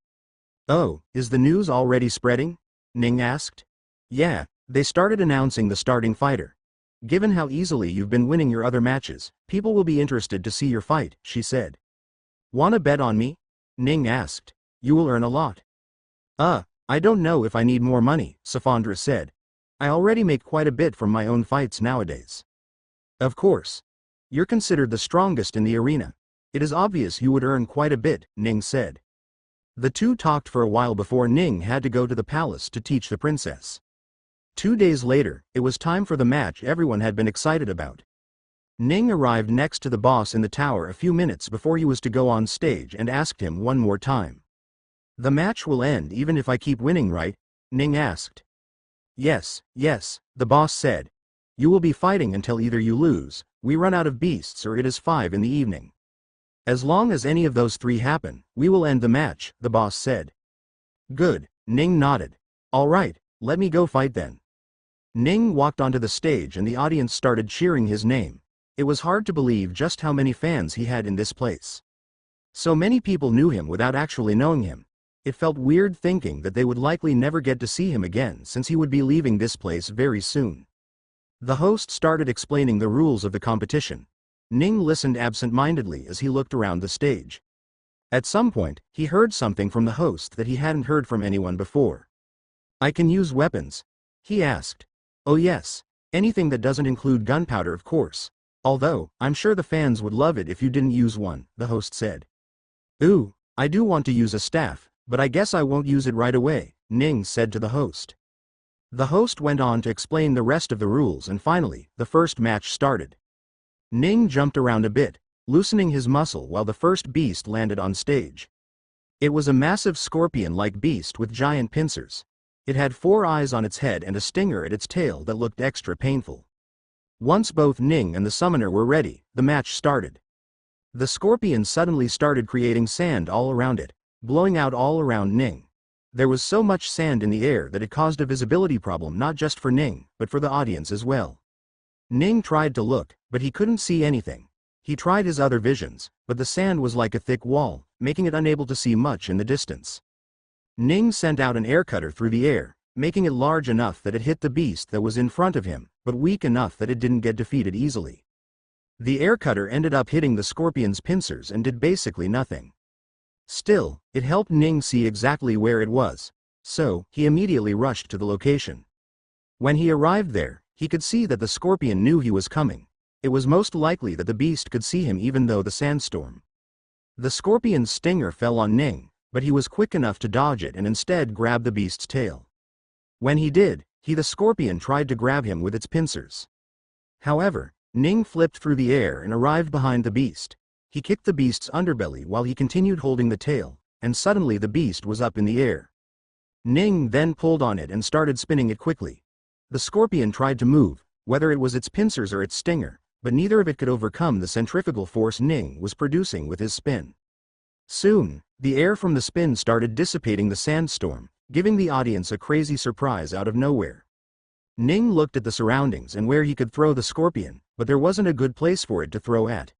Oh, is the news already spreading? Ning asked. Yeah, they started announcing the starting fighter. Given how easily you've been winning your other matches, people will be interested to see your fight, she said. Wanna bet on me? Ning asked. You will earn a lot. I don't know if I need more money, Safandra said. I already make quite a bit from my own fights nowadays. Of course. You're considered the strongest in the arena. It is obvious you would earn quite a bit, Ning said. The two talked for a while before Ning had to go to the palace to teach the princess. 2 days later, it was time for the match everyone had been excited about. Ning arrived next to the boss in the tower a few minutes before he was to go on stage and asked him one more time. "The match will end even if I keep winning, right?" Ning asked. Yes, the boss said. "You will be fighting until either you lose, we run out of beasts, or it is 5 in the evening. As long as any of those 3 happen, we will end the match," the boss said. "Good," Ning nodded. "All right, let me go fight then." Ning walked onto the stage and the audience started cheering his name. It was hard to believe just how many fans he had in this place. So many people knew him without actually knowing him. It felt weird thinking that they would likely never get to see him again since he would be leaving this place very soon. The host started explaining the rules of the competition. Ning listened absent-mindedly as he looked around the stage. At some point, he heard something from the host that he hadn't heard from anyone before. "I can use weapons?" he asked. "Oh yes, anything that doesn't include gunpowder, of course. Although, I'm sure the fans would love it if you didn't use one," the host said. "Ooh, I do want to use a staff, but I guess I won't use it right away," Ning said to the host. The host went on to explain the rest of the rules and finally, the first match started. Ning jumped around a bit, loosening his muscle while the first beast landed on stage. It was a massive scorpion-like beast with giant pincers. It had 4 eyes on its head and a stinger at its tail that looked extra painful. Once both Ning and the summoner were ready, the match started. The scorpion suddenly started creating sand all around it, blowing out all around Ning. There was so much sand in the air that it caused a visibility problem not just for Ning, but for the audience as well. Ning tried to look, but he couldn't see anything. He tried his other visions, but the sand was like a thick wall, making it unable to see much in the distance. Ning sent out an air cutter through the air, making it large enough that it hit the beast that was in front of him, but weak enough that it didn't get defeated easily. The air cutter ended up hitting the scorpion's pincers and did basically nothing. Still, it helped Ning see exactly where it was, so he immediately rushed to the location. When he arrived there, he could see that the scorpion knew he was coming. It was most likely that the beast could see him even though the sandstorm. The scorpion's stinger fell on Ning, but he was quick enough to dodge it and instead grab the beast's tail. When he did, the scorpion tried to grab him with its pincers. However, Ning flipped through the air and arrived behind the beast. He kicked the beast's underbelly while he continued holding the tail, and suddenly the beast was up in the air. Ning then pulled on it and started spinning it quickly. The scorpion tried to move, whether it was its pincers or its stinger, but neither of it could overcome the centrifugal force Ning was producing with his spin. Soon, the air from the spin started dissipating the sandstorm, giving the audience a crazy surprise out of nowhere. Ning looked at the surroundings and where he could throw the scorpion, but there wasn't a good place for it to throw at.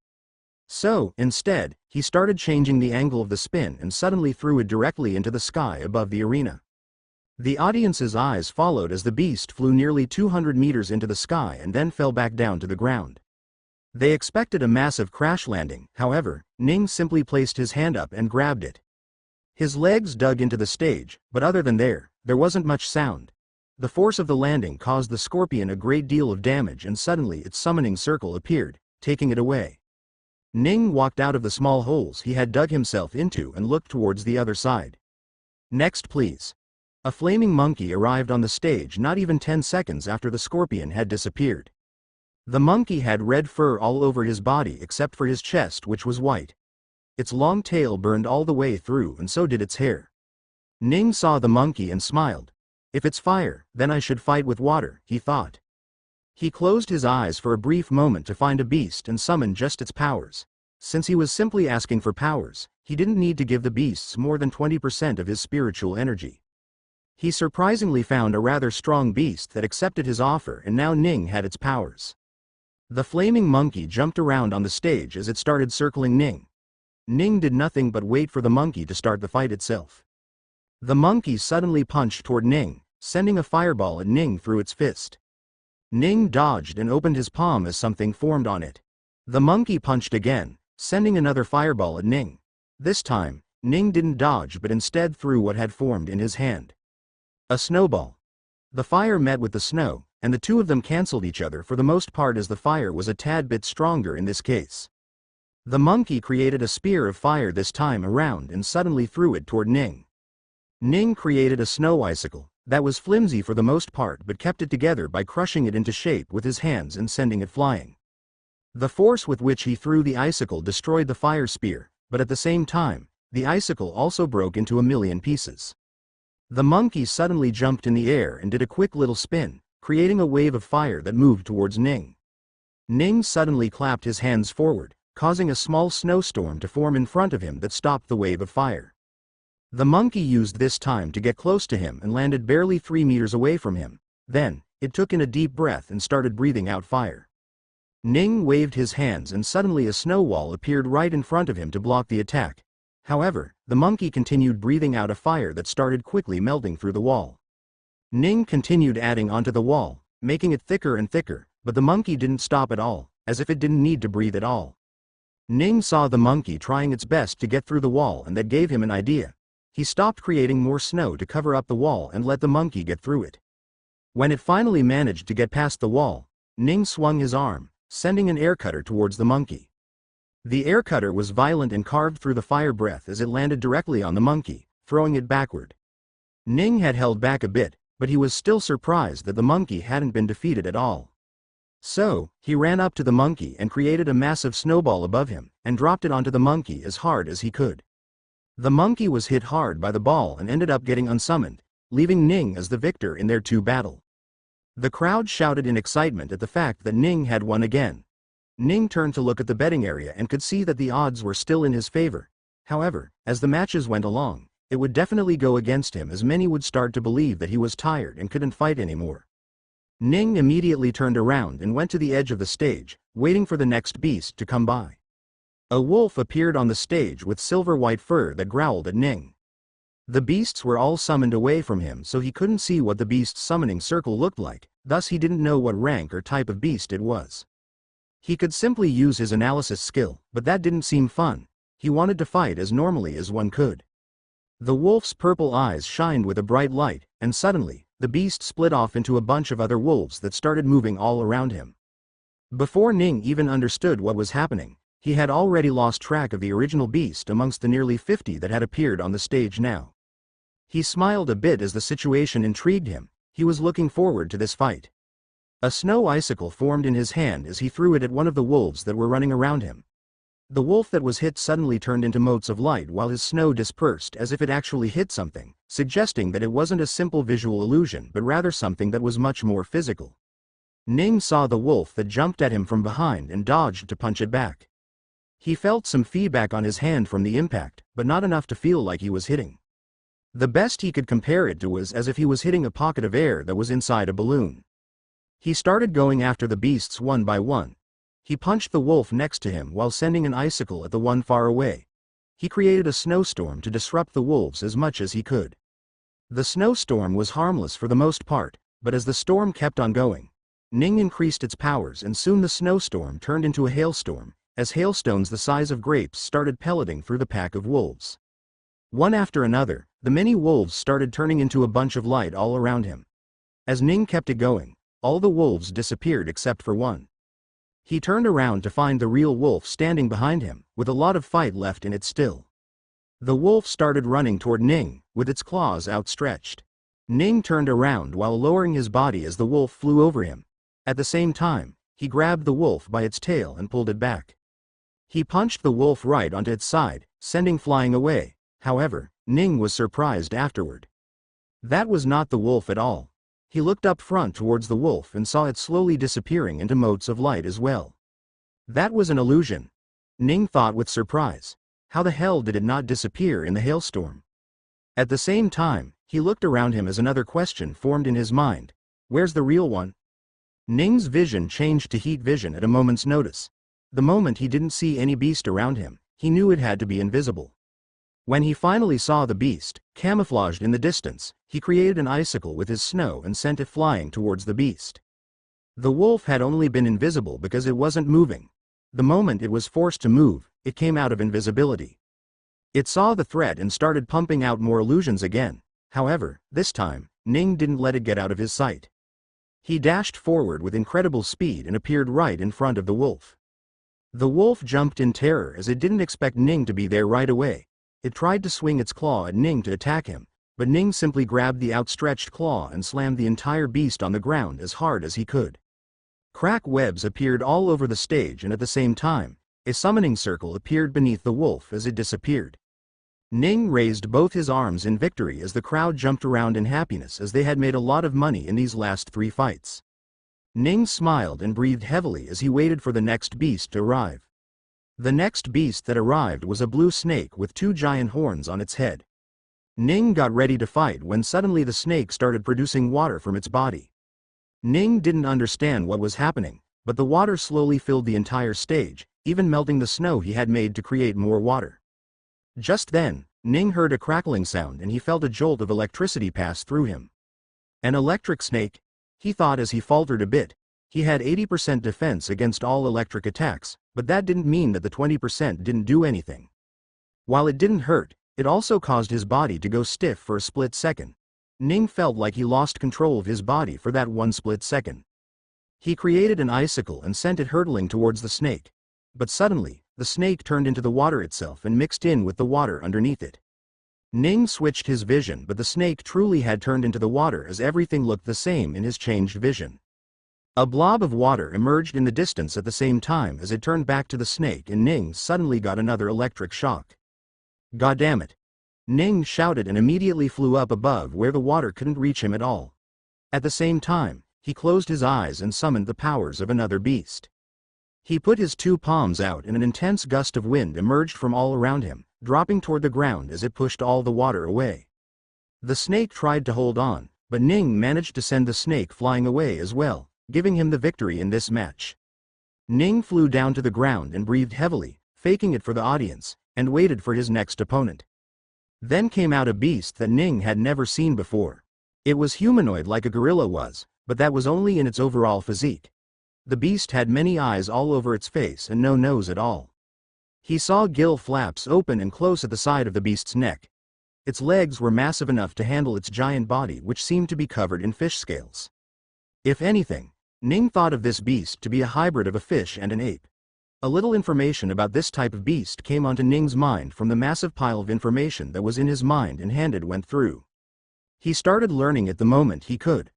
So, instead, he started changing the angle of the spin and suddenly threw it directly into the sky above the arena. The audience's eyes followed as the beast flew nearly 200 meters into the sky and then fell back down to the ground. They expected a massive crash landing, however, Ning simply placed his hand up and grabbed it. His legs dug into the stage, but other than there wasn't much sound. The force of the landing caused the scorpion a great deal of damage and suddenly its summoning circle appeared, taking it away. Ning walked out of the small holes he had dug himself into and looked towards the other side. "Next please." A flaming monkey arrived on the stage not even 10 seconds after the scorpion had disappeared. The monkey had red fur all over his body except for his chest, which was white. Its long tail burned all the way through and so did its hair. Ning saw the monkey and smiled. "If it's fire, then I should fight with water," he thought. He closed his eyes for a brief moment to find a beast and summon just its powers. Since he was simply asking for powers, he didn't need to give the beasts more than 20% of his spiritual energy. He surprisingly found a rather strong beast that accepted his offer, and now Ning had its powers. The flaming monkey jumped around on the stage as it started circling Ning. Ning did nothing but wait for the monkey to start the fight itself. The monkey suddenly punched toward Ning, sending a fireball at Ning through its fist. Ning dodged and opened his palm as something formed on it. The monkey punched again, sending another fireball at Ning. This time, Ning didn't dodge but instead threw what had formed in his hand. A snowball. The fire met with the snow, and the two of them cancelled each other for the most part as the fire was a tad bit stronger in this case. The monkey created a spear of fire this time around and suddenly threw it toward Ning. Ning created a snow icicle that was flimsy for the most part but kept it together by crushing it into shape with his hands and sending it flying. The force with which he threw the icicle destroyed the fire spear, but at the same time, the icicle also broke into a million pieces. The monkey suddenly jumped in the air and did a quick little spin, creating a wave of fire that moved towards Ning. Ning suddenly clapped his hands forward, causing a small snowstorm to form in front of him that stopped the wave of fire. The monkey used this time to get close to him and landed barely 3 meters away from him. Then, it took in a deep breath and started breathing out fire. Ning waved his hands and suddenly a snow wall appeared right in front of him to block the attack. However, the monkey continued breathing out a fire that started quickly melting through the wall. Ning continued adding onto the wall, making it thicker and thicker, but the monkey didn't stop at all, as if it didn't need to breathe at all. Ning saw the monkey trying its best to get through the wall and that gave him an idea. He stopped creating more snow to cover up the wall and let the monkey get through it. When it finally managed to get past the wall, Ning swung his arm, sending an air cutter towards the monkey. The air cutter was violent and carved through the fire breath as it landed directly on the monkey, throwing it backward. Ning had held back a bit, but he was still surprised that the monkey hadn't been defeated at all. So, he ran up to the monkey and created a massive snowball above him, and dropped it onto the monkey as hard as he could. The monkey was hit hard by the ball and ended up getting unsummoned, leaving Ning as the victor in their battle. The crowd shouted in excitement at the fact that Ning had won again. Ning turned to look at the betting area and could see that the odds were still in his favor. However, as the matches went along, it would definitely go against him as many would start to believe that he was tired and couldn't fight anymore. Ning immediately turned around and went to the edge of the stage, waiting for the next beast to come by. A wolf appeared on the stage with silver-white fur that growled at Ning. The beasts were all summoned away from him so he couldn't see what the beast's summoning circle looked like, thus he didn't know what rank or type of beast it was. He could simply use his analysis skill, but that didn't seem fun. He wanted to fight as normally as one could. The wolf's purple eyes shined with a bright light, and suddenly, the beast split off into a bunch of other wolves that started moving all around him. Before Ning even understood what was happening, he had already lost track of the original beast amongst the nearly 50 that had appeared on the stage now. He smiled a bit as the situation intrigued him. He was looking forward to this fight. A snow icicle formed in his hand as he threw it at one of the wolves that were running around him. The wolf that was hit suddenly turned into motes of light while his snow dispersed as if it actually hit something, suggesting that it wasn't a simple visual illusion but rather something that was much more physical. Ning saw the wolf that jumped at him from behind and dodged to punch it back. He felt some feedback on his hand from the impact, but not enough to feel like he was hitting. The best he could compare it to was as if he was hitting a pocket of air that was inside a balloon. He started going after the beasts one by one. He punched the wolf next to him while sending an icicle at the one far away. He created a snowstorm to disrupt the wolves as much as he could. The snowstorm was harmless for the most part, but as the storm kept on going, Ning increased its powers and soon the snowstorm turned into a hailstorm, as hailstones the size of grapes started pelleting through the pack of wolves. One after another, the many wolves started turning into a bunch of light all around him. As Ning kept it going, all the wolves disappeared except for one. He turned around to find the real wolf standing behind him, with a lot of fight left in it still. The wolf started running toward Ning, with its claws outstretched. Ning turned around while lowering his body as the wolf flew over him. At the same time, he grabbed the wolf by its tail and pulled it back. He punched the wolf right onto its side, sending flying away. However, Ning was surprised afterward. That was not the wolf at all. He looked up front towards the wolf and saw it slowly disappearing into motes of light as well. That was an illusion, Ning thought with surprise. How the hell did it not disappear in the hailstorm? At the same time, he looked around him as another question formed in his mind. Where's the real one? Ning's vision changed to heat vision at a moment's notice. The moment he didn't see any beast around him, he knew it had to be invisible. When he finally saw the beast, camouflaged in the distance, he created an icicle with his snow and sent it flying towards the beast. The wolf had only been invisible because it wasn't moving. The moment it was forced to move, it came out of invisibility. It saw the threat and started pumping out more illusions again. However, this time, Ning didn't let it get out of his sight. He dashed forward with incredible speed and appeared right in front of the wolf. The wolf jumped in terror as it didn't expect Ning to be there right away. It tried to swing its claw at Ning to attack him, but Ning simply grabbed the outstretched claw and slammed the entire beast on the ground as hard as he could. Crack webs appeared all over the stage, and at the same time, a summoning circle appeared beneath the wolf as it disappeared. Ning raised both his arms in victory as the crowd jumped around in happiness, as they had made a lot of money in these last 3 fights. Ning smiled and breathed heavily as he waited for the next beast to arrive. The next beast that arrived was a blue snake with 2 giant horns on its head. Ning got ready to fight when suddenly the snake started producing water from its body. Ning didn't understand what was happening, but the water slowly filled the entire stage, even melting the snow he had made to create more water. Just then, Ning heard a crackling sound and he felt a jolt of electricity pass through him. An electric snake? He thought as he faltered a bit. He had 80% defense against all electric attacks, but that didn't mean that the 20% didn't do anything. While it didn't hurt, it also caused his body to go stiff for a split second. Ning felt like he lost control of his body for that one split second. He created an icicle and sent it hurtling towards the snake. But suddenly, the snake turned into the water itself and mixed in with the water underneath it. Ning switched his vision, but the snake truly had turned into the water as everything looked the same in his changed vision. A blob of water emerged in the distance at the same time as it turned back to the snake, and Ning suddenly got another electric shock. God damn it! Ning shouted and immediately flew up above where the water couldn't reach him at all. At the same time, he closed his eyes and summoned the powers of another beast. He put his 2 palms out and an intense gust of wind emerged from all around him, dropping toward the ground as it pushed all the water away. The snake tried to hold on, but Ning managed to send the snake flying away as well, giving him the victory in this match. Ning flew down to the ground and breathed heavily, faking it for the audience, and waited for his next opponent. Then came out a beast that Ning had never seen before. It was humanoid like a gorilla was, but that was only in its overall physique. The beast had many eyes all over its face and no nose at all. He saw gill flaps open and close at the side of the beast's neck. Its legs were massive enough to handle its giant body, which seemed to be covered in fish scales. If anything, Ning thought of this beast to be a hybrid of a fish and an ape. A little information about this type of beast came onto Ning's mind from the massive pile of information that was in his mind and handed went through. He started learning it the moment he could.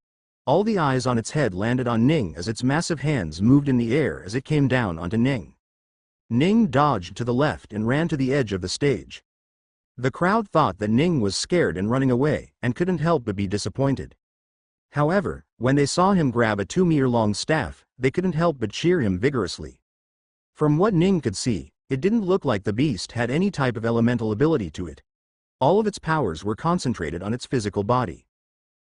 All the eyes on its head landed on Ning as its massive hands moved in the air as it came down onto Ning. Ning dodged to the left and ran to the edge of the stage. The crowd thought that Ning was scared and running away, and couldn't help but be disappointed. However, when they saw him grab a 2-meter-long staff, they couldn't help but cheer him vigorously. From what Ning could see, it didn't look like the beast had any type of elemental ability to it. All of its powers were concentrated on its physical body.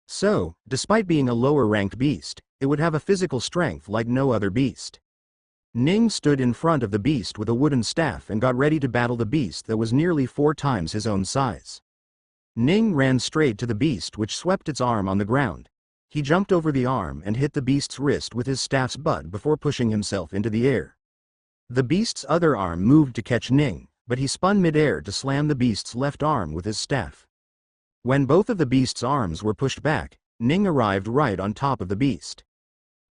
So, despite being a lower-ranked beast, it would have a physical strength like no other beast. Ning stood in front of the beast with a wooden staff and got ready to battle the beast that was nearly 4 times his own size. Ning ran straight to the beast, which swept its arm on the ground. He jumped over the arm and hit the beast's wrist with his staff's butt before pushing himself into the air. The beast's other arm moved to catch Ning, but he spun mid-air to slam the beast's left arm with his staff. When both of the beast's arms were pushed back, Ning arrived right on top of the beast.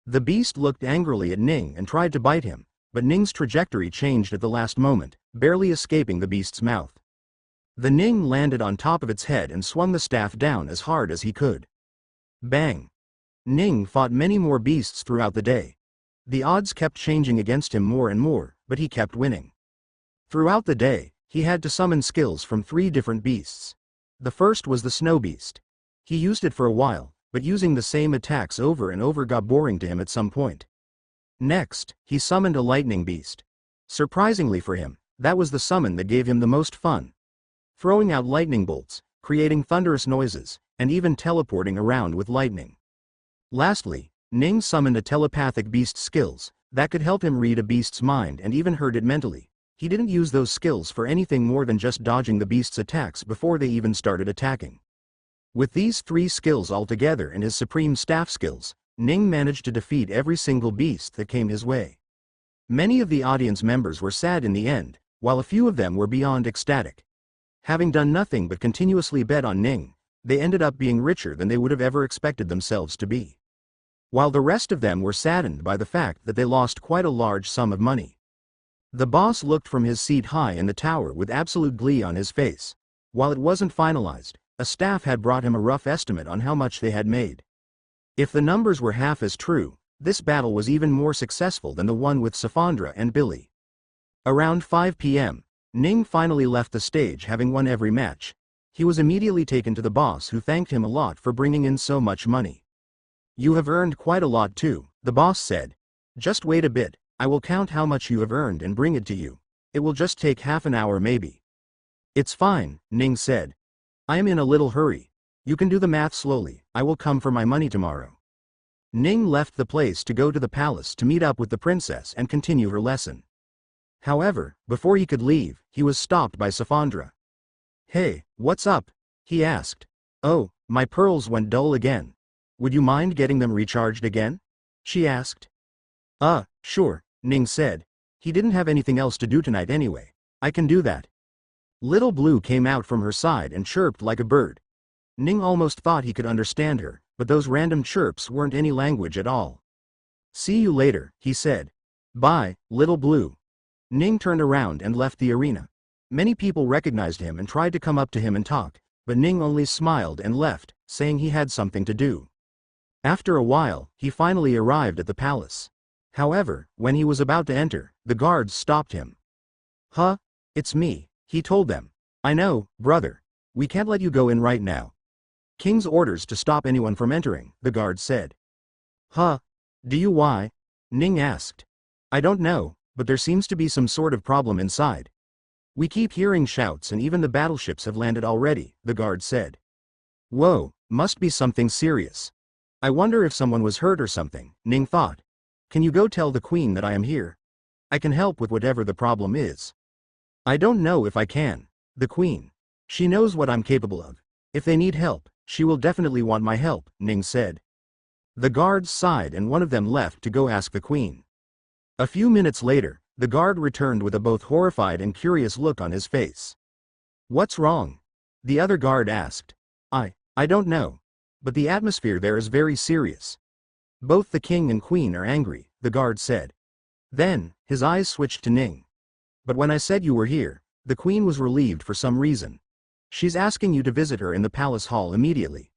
The beast looked angrily at Ning and tried to bite him, but Ning's trajectory changed at the last moment, barely escaping the beast's mouth. The Ning landed on top of its head and swung the staff down as hard as he could. Bang! Ning fought many more beasts throughout the day. The odds kept changing against him more and more, but he kept winning. Throughout the day, he had to summon skills from 3 different beasts. The first was the snow beast. He used it for a while, but using the same attacks over and over got boring to him at some point. Next, he summoned a lightning beast. Surprisingly for him, that was the summon that gave him the most fun. Throwing out lightning bolts, creating thunderous noises, and even teleporting around with lightning. Lastly, Ning summoned a telepathic beast skills that could help him read a beast's mind and even hurt it mentally. He didn't use those skills for anything more than just dodging the beast's attacks before they even started attacking. With these 3 skills altogether and his supreme staff skills, Ning managed to defeat every single beast that came his way. Many of the audience members were sad in the end, while a few of them were beyond ecstatic. Having done nothing but continuously bet on Ning, they ended up being richer than they would have ever expected themselves to be. While the rest of them were saddened by the fact that they lost quite a large sum of money. The boss looked from his seat high in the tower with absolute glee on his face. While it wasn't finalized, a staff had brought him a rough estimate on how much they had made. If the numbers were half as true, this battle was even more successful than the one with Safandra and Billy. Around 5 p.m., Ning finally left the stage, having won every match. He was immediately taken to the boss, who thanked him a lot for bringing in so much money. "You have earned quite a lot too," the boss said. "Just wait a bit, I will count how much you have earned and bring it to you. It will just take half an hour maybe." "It's fine," Ning said. "I am in a little hurry. You can do the math slowly, I will come for my money tomorrow." Ning left the place to go to the palace to meet up with the princess and continue her lesson. However, before he could leave, he was stopped by Safandra. "Hey, what's up?" he asked. "Oh, my pearls went dull again. Would you mind getting them recharged again?" she asked. Sure," Ning said. He didn't have anything else to do tonight anyway. "I can do that." Little Blue came out from her side and chirped like a bird. Ning almost thought he could understand her, but those random chirps weren't any language at all. "See you later," he said. "Bye, Little Blue." Ning turned around and left the arena. Many people recognized him and tried to come up to him and talk, but Ning only smiled and left, saying he had something to do. After a while, he finally arrived at the palace. However, when he was about to enter, the guards stopped him. "Huh? It's me," he told them. "I know, brother. We can't let you go in right now. King's orders to stop anyone from entering," the guard said. "Huh? Do you why?" Ning asked. "I don't know, but there seems to be some sort of problem inside. We keep hearing shouts and even the battleships have landed already," the guard said. "Whoa, must be something serious. I wonder if someone was hurt or something," Ning thought. "Can you go tell the queen that I am here? I can help with whatever the problem is." "I don't know if I can. The queen. She knows what I'm capable of. If they need help, she will definitely want my help," Ning said. The guards sighed and one of them left to go ask the queen. A few minutes later, the guard returned with a both horrified and curious look on his face. "What's wrong?" the other guard asked. I don't know. But the atmosphere there is very serious. Both the king and queen are angry," the guard said. Then, his eyes switched to Ning. "But when I said you were here, the queen was relieved for some reason. She's asking you to visit her in the palace hall immediately."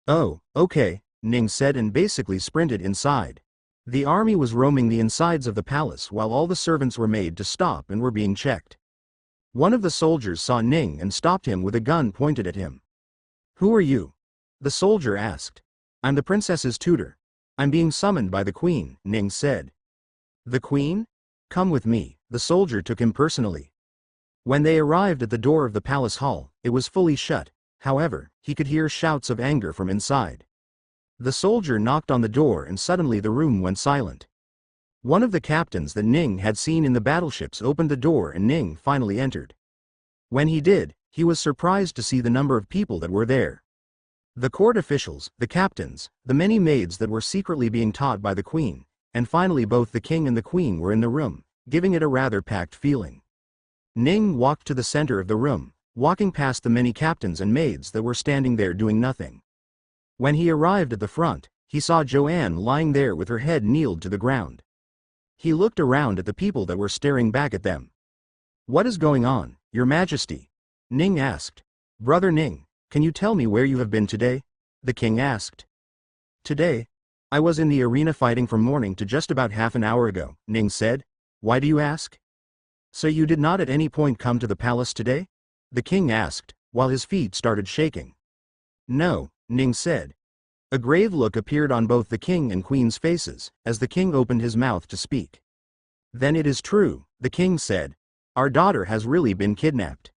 "Oh, okay," Ning said and basically sprinted inside. The army was roaming the insides of the palace while all the servants were made to stop and were being checked. One of the soldiers saw Ning and stopped him with a gun pointed at him. "Who are you?" the soldier asked. "I'm the princess's tutor. I'm being summoned by the queen," Ning said. "The queen? Come with me," the soldier took him personally. When they arrived at the door of the palace hall, it was fully shut. However, he could hear shouts of anger from inside. The soldier knocked on the door and suddenly the room went silent. One of the captains that Ning had seen in the battleships opened the door and Ning finally entered. When he did, he was surprised to see the number of people that were there. The court officials, the captains, the many maids that were secretly being taught by the queen, and finally both the king and the queen were in the room, giving it a rather packed feeling. Ning walked to the center of the room, walking past the many captains and maids that were standing there doing nothing. When he arrived at the front, he saw Joanne lying there with her head kneeled to the ground. He looked around at the people that were staring back at them. "What is going on, Your Majesty?" Ning asked. "Brother Ning, can you tell me where you have been today?" the king asked. "Today? I was in the arena fighting from morning to just about half an hour ago," Ning said. "Why do you ask?" "So you did not at any point come to the palace today?" the king asked, while his feet started shaking. "No," Ning said. A grave look appeared on both the king and queen's faces, as the king opened his mouth to speak. "Then it is true," the king said. "Our daughter has really been kidnapped."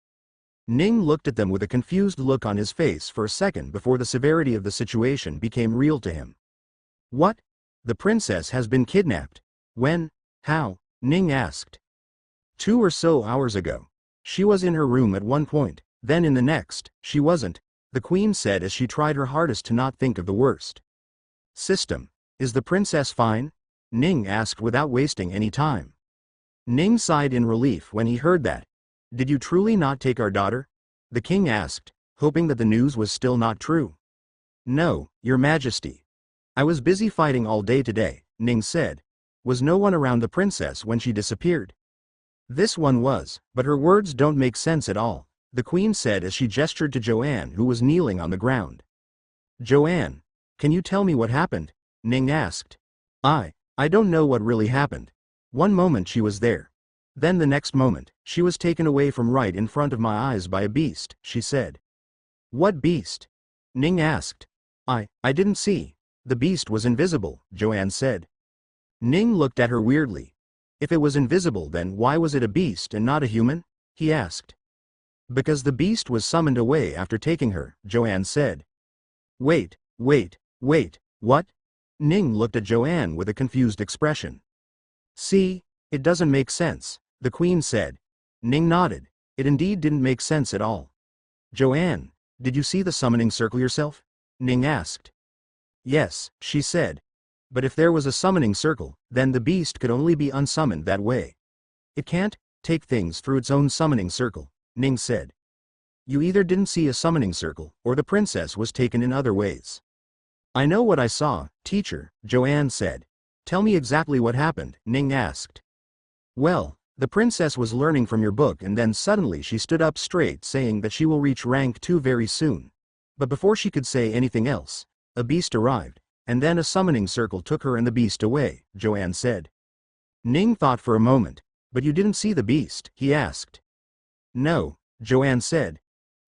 Ning looked at them with a confused look on his face for a second before the severity of the situation became real to him. "What? The princess has been kidnapped? When? How?" Ning asked. 2 or so hours ago. She was in her room at one point, then in the next, she wasn't, the queen said as she tried her hardest to not think of the worst. "System. Is the princess fine?" Ning asked without wasting any time. Ning sighed in relief when he heard that. "Did you truly not take our daughter?" the king asked, hoping that the news was still not true. "No, Your Majesty. I was busy fighting all day today," Ning said. "Was no one around the princess when she disappeared?" This one was, but her words don't make sense at all, the queen said as she gestured to Joanne, who was kneeling on the ground. Joanne, can you tell me what happened? Ning asked. I don't know what really happened. One moment she was there. Then the next moment, she was taken away from right in front of my eyes by a beast, she said. What beast? Ning asked. I didn't see. The beast was invisible, Joanne said. Ning looked at her weirdly. If it was invisible, then why was it a beast and not a human? He asked. Because the beast was summoned away after taking her, Joanne said. Wait, what? Ning looked at Joanne with a confused expression. See, it doesn't make sense, the queen said. Ning nodded. It indeed didn't make sense at all. Joanne, did you see the summoning circle yourself? Ning asked. Yes, she said. But if there was a summoning circle, then the beast could only be unsummoned that way. It can't take things through its own summoning circle, Ning said. You either didn't see a summoning circle, or the princess was taken in other ways. I know what I saw, teacher, Joanne said. Tell me exactly what happened, Ning asked. Well, the princess was learning from your book and then suddenly she stood up straight saying that she will reach rank 2 very soon. But before she could say anything else, a beast arrived, and then a summoning circle took her and the beast away, Joanne said. Ning thought for a moment. But you didn't see the beast, he asked. No, Joanne said.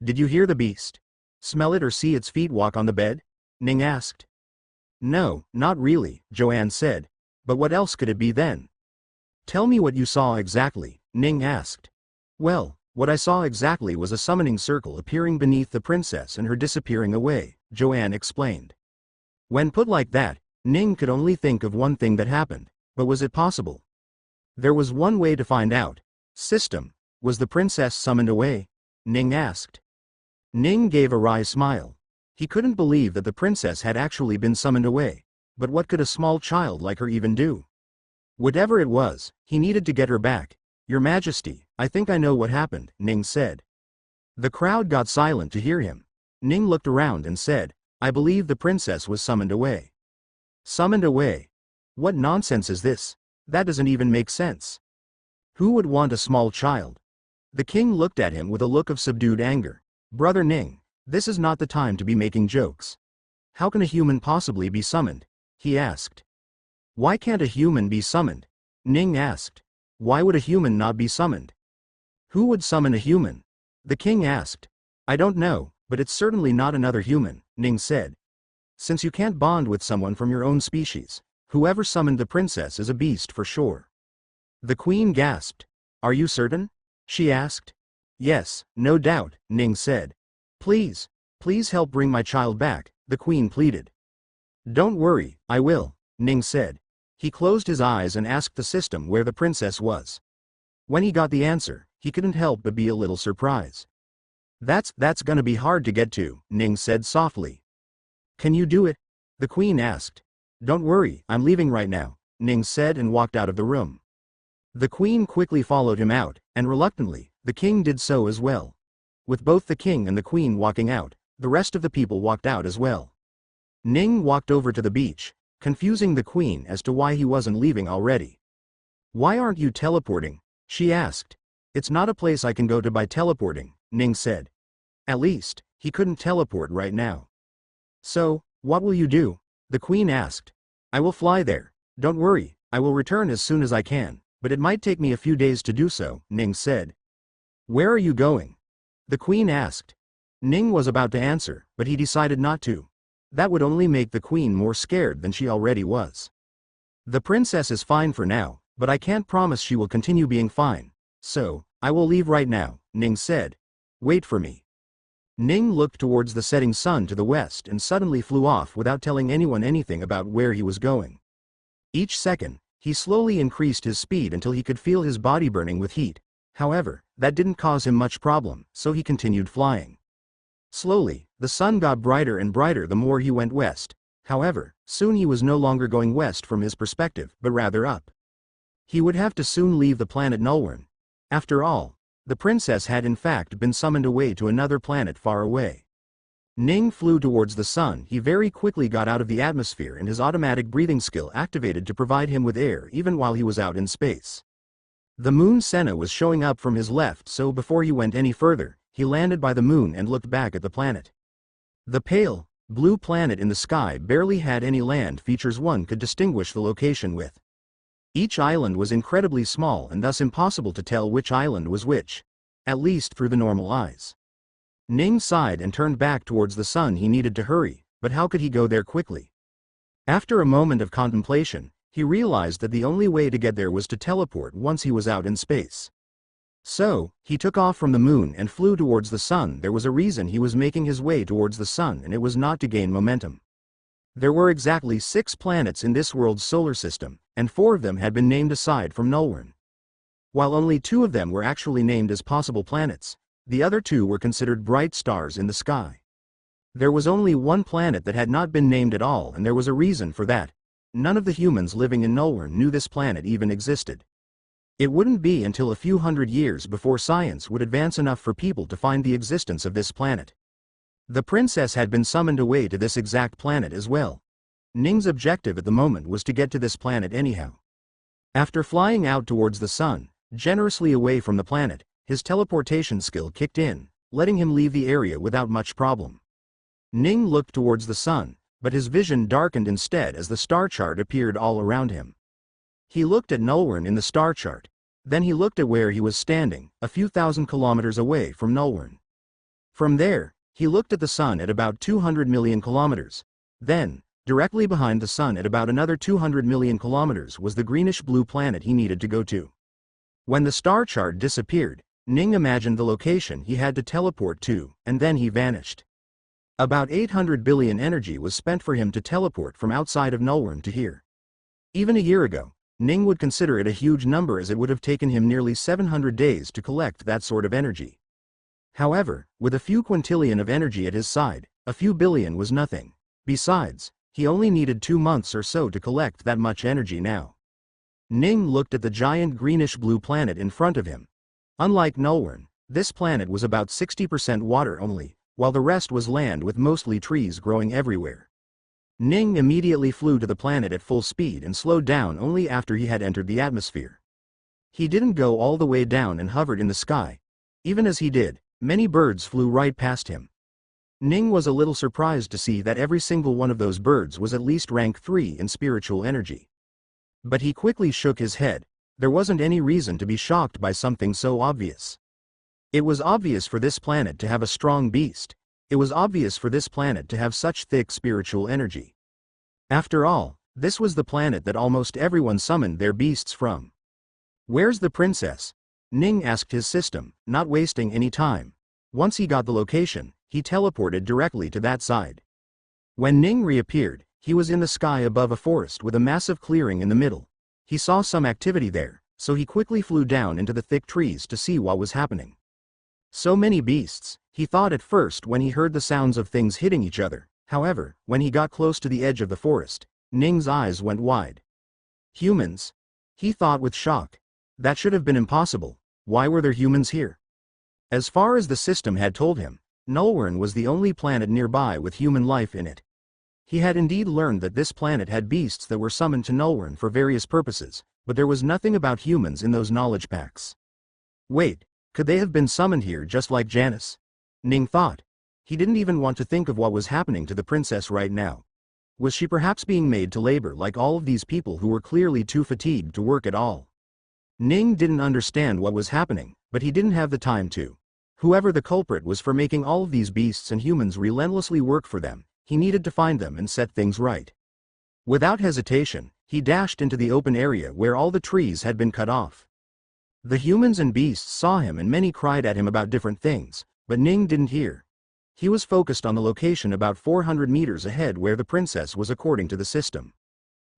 Did you hear the beast? Smell it or see its feet walk on the bed? Ning asked. No, not really, Joanne said. But what else could it be then? Tell me what you saw exactly, Ning asked. Well, what I saw exactly was a summoning circle appearing beneath the princess and her disappearing away, Joanne explained. When put like that, Ning could only think of one thing that happened, but was it possible? There was one way to find out. System, was the princess summoned away? Ning asked. Ning gave a wry smile. He couldn't believe that the princess had actually been summoned away, but what could a small child like her even do? Whatever it was, he needed to get her back. Your Majesty, I think I know what happened, Ning said. The crowd got silent to hear him. Ning looked around and said, I believe the princess was summoned away. Summoned away? What nonsense is this? That doesn't even make sense. Who would want a small child? The king looked at him with a look of subdued anger. Brother Ning, this is not the time to be making jokes. How can a human possibly be summoned? He asked. Why can't a human be summoned? Ning asked. Why would a human not be summoned? Who would summon a human? The king asked. I don't know, but it's certainly not another human, Ning said. Since you can't bond with someone from your own species, whoever summoned the princess is a beast for sure. The queen gasped. Are you certain? She asked. Yes, no doubt, Ning said. Please help bring my child back, the queen pleaded. Don't worry, I will, Ning said. He closed his eyes and asked the system where the princess was. When he got the answer, he couldn't help but be a little surprised. That's gonna be hard to get to, Ning said softly. Can you do it? The queen asked. Don't worry, I'm leaving right now, Ning said and walked out of the room. The queen quickly followed him out, and reluctantly, the king did so as well. With both the king and the queen walking out, the rest of the people walked out as well. Ning walked over to the beach, confusing the queen as to why he wasn't leaving already. Why aren't you teleporting? She asked. It's not a place I can go to by teleporting, Ning said. At least, he couldn't teleport right now. So, what will you do? The queen asked. I will fly there. Don't worry, I will return as soon as I can, but it might take me a few days to do so, Ning said. Where are you going? The queen asked. Ning was about to answer, but he decided not to. That would only make the queen more scared than she already was. The princess is fine for now, but I can't promise she will continue being fine. So, I will leave right now, Ning said. Wait for me. Ning looked towards the setting sun to the west and suddenly flew off without telling anyone anything about where he was going. Each second, he slowly increased his speed until he could feel his body burning with heat. However, that didn't cause him much problem, so he continued flying. Slowly, the sun got brighter and brighter the more he went west. However, soon he was no longer going west from his perspective, but rather up. He would have to soon leave the planet Nulwarn. After all, the princess had in fact been summoned away to another planet far away. Ning flew towards the sun. He very quickly got out of the atmosphere and his automatic breathing skill activated to provide him with air even while he was out in space. The moon Senna was showing up from his left, so before he went any further, he landed by the moon and looked back at the planet. The pale, blue planet in the sky barely had any land features one could distinguish the location with. Each island was incredibly small and thus impossible to tell which island was which, at least through the normal eyes. Ning sighed and turned back towards the sun. He needed to hurry, but how could he go there quickly? After a moment of contemplation, he realized that the only way to get there was to teleport once he was out in space. So, he took off from the moon and flew towards the sun. There was a reason he was making his way towards the sun, and it was not to gain momentum. There were exactly 6 planets in this world's solar system, and 4 of them had been named aside from Nulwern. While only 2 of them were actually named as possible planets, the other 2 were considered bright stars in the sky. There was only one planet that had not been named at all, and there was a reason for that. None of the humans living in Nulwern knew this planet even existed. It wouldn't be until a few hundred years before science would advance enough for people to find the existence of this planet. The princess had been summoned away to this exact planet as well. Ning's objective at the moment was to get to this planet anyhow. After flying out towards the sun, generously away from the planet, his teleportation skill kicked in, letting him leave the area without much problem. Ning looked towards the sun, but his vision darkened instead as the star chart appeared all around him. He looked at Nulwern in the star chart. Then he looked at where he was standing, a few thousand kilometers away from Nulwern. From there, he looked at the sun at about 200 million kilometers. Then, directly behind the sun at about another 200 million kilometers was the greenish-blue planet he needed to go to. When the star chart disappeared, Ning imagined the location he had to teleport to, and then he vanished. About 800 billion energy was spent for him to teleport from outside of Nulwern to here. Even a year ago, Ning would consider it a huge number, as it would have taken him nearly 700 days to collect that sort of energy. However, with a few quintillion of energy at his side, a few billion was nothing. Besides, he only needed 2 months or so to collect that much energy now. Ning looked at the giant greenish-blue planet in front of him. Unlike Nulwern, this planet was about 60% water only, while the rest was land with mostly trees growing everywhere. Ning immediately flew to the planet at full speed and slowed down only after he had entered the atmosphere. He didn't go all the way down and hovered in the sky. Even as he did, many birds flew right past him. Ning was a little surprised to see that every single one of those birds was at least rank 3 in spiritual energy. But he quickly shook his head. There wasn't any reason to be shocked by something so obvious. It was obvious for this planet to have a strong beast. It was obvious for this planet to have such thick spiritual energy. After all, this was the planet that almost everyone summoned their beasts from. "Where's the princess?" Ning asked his system, not wasting any time. Once he got the location, he teleported directly to that side. When Ning reappeared, he was in the sky above a forest with a massive clearing in the middle. He saw some activity there, so he quickly flew down into the thick trees to see what was happening. So many beasts, he thought at first when he heard the sounds of things hitting each other. However, when he got close to the edge of the forest, Ning's eyes went wide. Humans? He thought with shock. That should have been impossible. Why were there humans here? As far as the system had told him, Nulwern was the only planet nearby with human life in it. He had indeed learned that this planet had beasts that were summoned to Nulwern for various purposes, but there was nothing about humans in those knowledge packs. Wait, could they have been summoned here just like Janice? Ning thought. He didn't even want to think of what was happening to the princess right now. Was she perhaps being made to labor like all of these people who were clearly too fatigued to work at all? Ning didn't understand what was happening, but he didn't have the time to. Whoever the culprit was for making all of these beasts and humans relentlessly work for them, he needed to find them and set things right. Without hesitation, he dashed into the open area where all the trees had been cut off. The humans and beasts saw him and many cried at him about different things, but Ning didn't hear. He was focused on the location about 400 meters ahead where the princess was according to the system.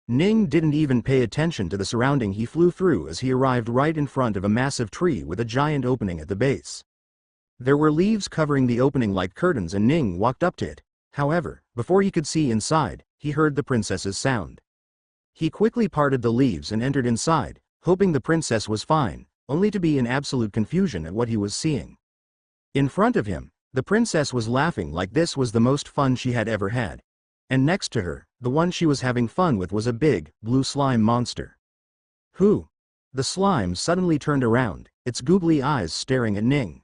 Ning didn't even pay attention to the surrounding he flew through as he arrived right in front of a massive tree with a giant opening at the base. There were leaves covering the opening like curtains and Ning walked up to it. However, before he could see inside, he heard the princess's sound. He quickly parted the leaves and entered inside, hoping the princess was fine, only to be in absolute confusion at what he was seeing. In front of him, the princess was laughing like this was the most fun she had ever had. And next to her, the one she was having fun with was a big, blue slime monster. "Who? The slime suddenly turned around, its googly eyes staring at Ning.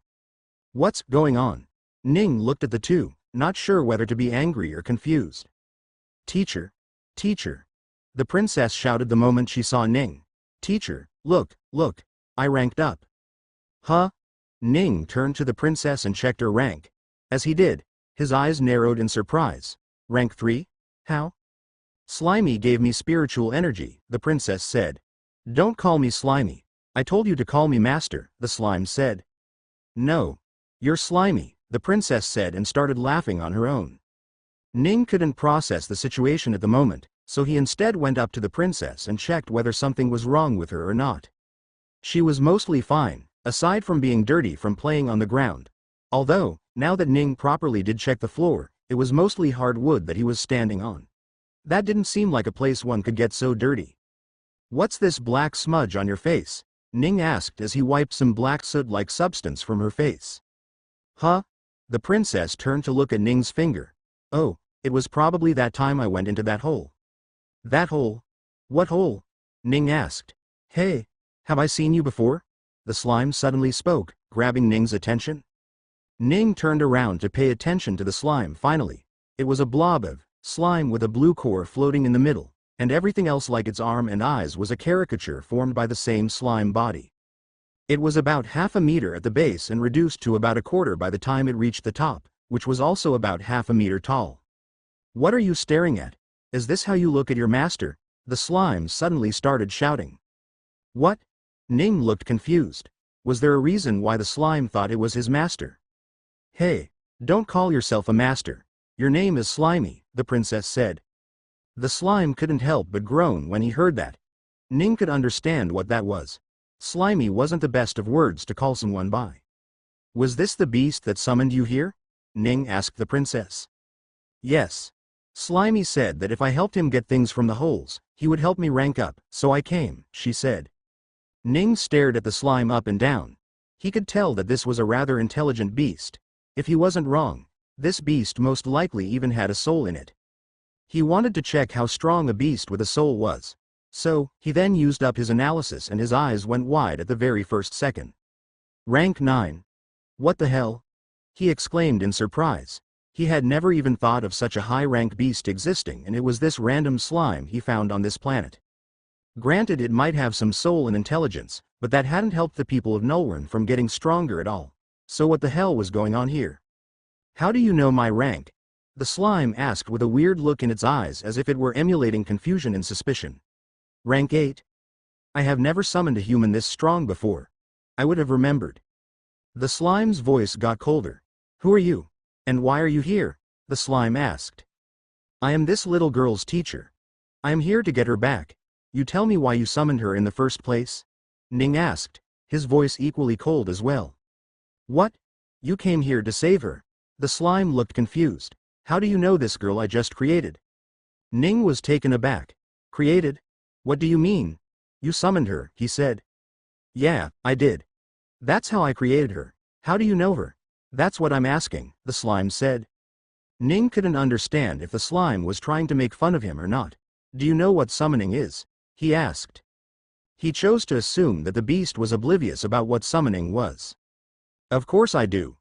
What's going on? Ning looked at the two, not sure whether to be angry or confused. Teacher! Teacher! The princess shouted the moment she saw Ning. Teacher, look, look! I ranked up. Huh? Ning turned to the princess and checked her rank. As he did, his eyes narrowed in surprise. Rank 3? How? Slimy gave me spiritual energy, the princess said. Don't call me Slimy. I told you to call me Master, the slime said. No. You're Slimy, the princess said and started laughing on her own. Ning couldn't process the situation at the moment, so he instead went up to the princess and checked whether something was wrong with her or not. She was mostly fine, aside from being dirty from playing on the ground. Although, now that Ning properly did check the floor, it was mostly hard wood that he was standing on. That didn't seem like a place one could get so dirty. What's this black smudge on your face? Ning asked as he wiped some black soot-like substance from her face. Huh? The princess turned to look at Ning's finger. Oh, it was probably that time I went into that hole. That hole? What hole? Ning asked. Hey, have I seen you before? The slime suddenly spoke, grabbing Ning's attention. Ning turned around to pay attention to the slime finally. It was a blob of slime with a blue core floating in the middle, and everything else like its arm and eyes was a caricature formed by the same slime body. It was about half a meter at the base and reduced to about a quarter by the time it reached the top, which was also about half a meter tall. What are you staring at? Is this how you look at your master? The slime suddenly started shouting. What? Ning looked confused. Was there a reason why the slime thought it was his master? Hey, don't call yourself a master. Your name is Slimy, the princess said. The slime couldn't help but groan when he heard that. Ning could understand what that was. Slimy wasn't the best of words to call someone by. Was this the beast that summoned you here? Ning asked the princess. Yes. Slimy said that if I helped him get things from the holes, he would help me rank up, so I came, she said. Ning stared at the slime up and down. He could tell that this was a rather intelligent beast. If he wasn't wrong, this beast most likely even had a soul in it. He wanted to check how strong a beast with a soul was. So, he then used up his analysis and his eyes went wide at the very first second. Rank 9. What the hell? He exclaimed in surprise. He had never even thought of such a high-rank beast existing, and it was this random slime he found on this planet. Granted, it might have some soul and intelligence, but that hadn't helped the people of Nulran from getting stronger at all. So what the hell was going on here? How do you know my rank? The slime asked with a weird look in its eyes as if it were emulating confusion and suspicion. Rank 8. I have never summoned a human this strong before. I would have remembered. The slime's voice got colder. Who are you? And why are you here? The slime asked. I am this little girl's teacher. I am here to get her back. You tell me why you summoned her in the first place? Ning asked, his voice equally cold as well. What? You came here to save her? The slime looked confused. How do you know this girl I just created? Ning was taken aback. Created? What do you mean? You summoned her, he said. Yeah, I did. That's how I created her. How do you know her? That's what I'm asking, the slime said. Ning couldn't understand if the slime was trying to make fun of him or not. Do you know what summoning is? He asked. He chose to assume that the beast was oblivious about what summoning was. Of course I do.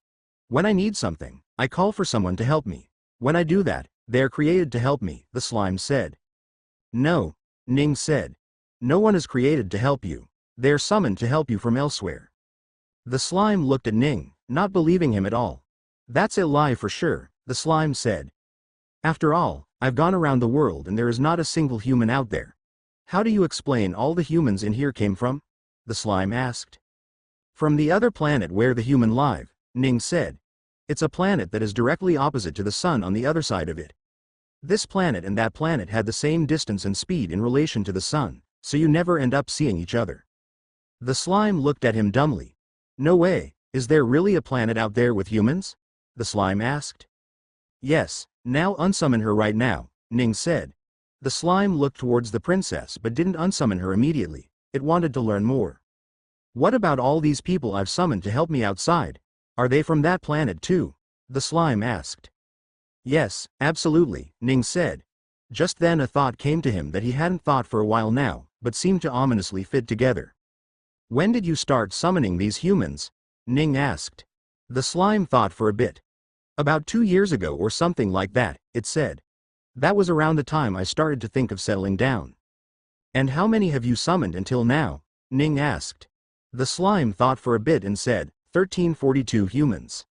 When I need something, I call for someone to help me. When I do that, they are created to help me, the slime said. No, Ning said. No one is created to help you. They are summoned to help you from elsewhere. The slime looked at Ning, not believing him at all. That's a lie for sure, the slime said. After all, I've gone around the world and there is not a single human out there. How do you explain all the humans in here came from? The slime asked. From the other planet where the human live, Ning said. It's a planet that is directly opposite to the sun on the other side of it. This planet and that planet had the same distance and speed in relation to the sun, so you never end up seeing each other. The slime looked at him dumbly. No way, is there really a planet out there with humans? The slime asked. Yes, now unsummon her right now, Ning said. The slime looked towards the princess but didn't unsummon her immediately. It wanted to learn more. What about all these people I've summoned to help me outside? Are they from that planet too? The slime asked. Yes, absolutely, Ning said. Just then a thought came to him that he hadn't thought for a while now, but seemed to ominously fit together. When did you start summoning these humans? Ning asked. The slime thought for a bit. About 2 years ago or something like that, it said. That was around the time I started to think of settling down. And how many have you summoned until now? Ning asked. The slime thought for a bit and said, 1342 humans.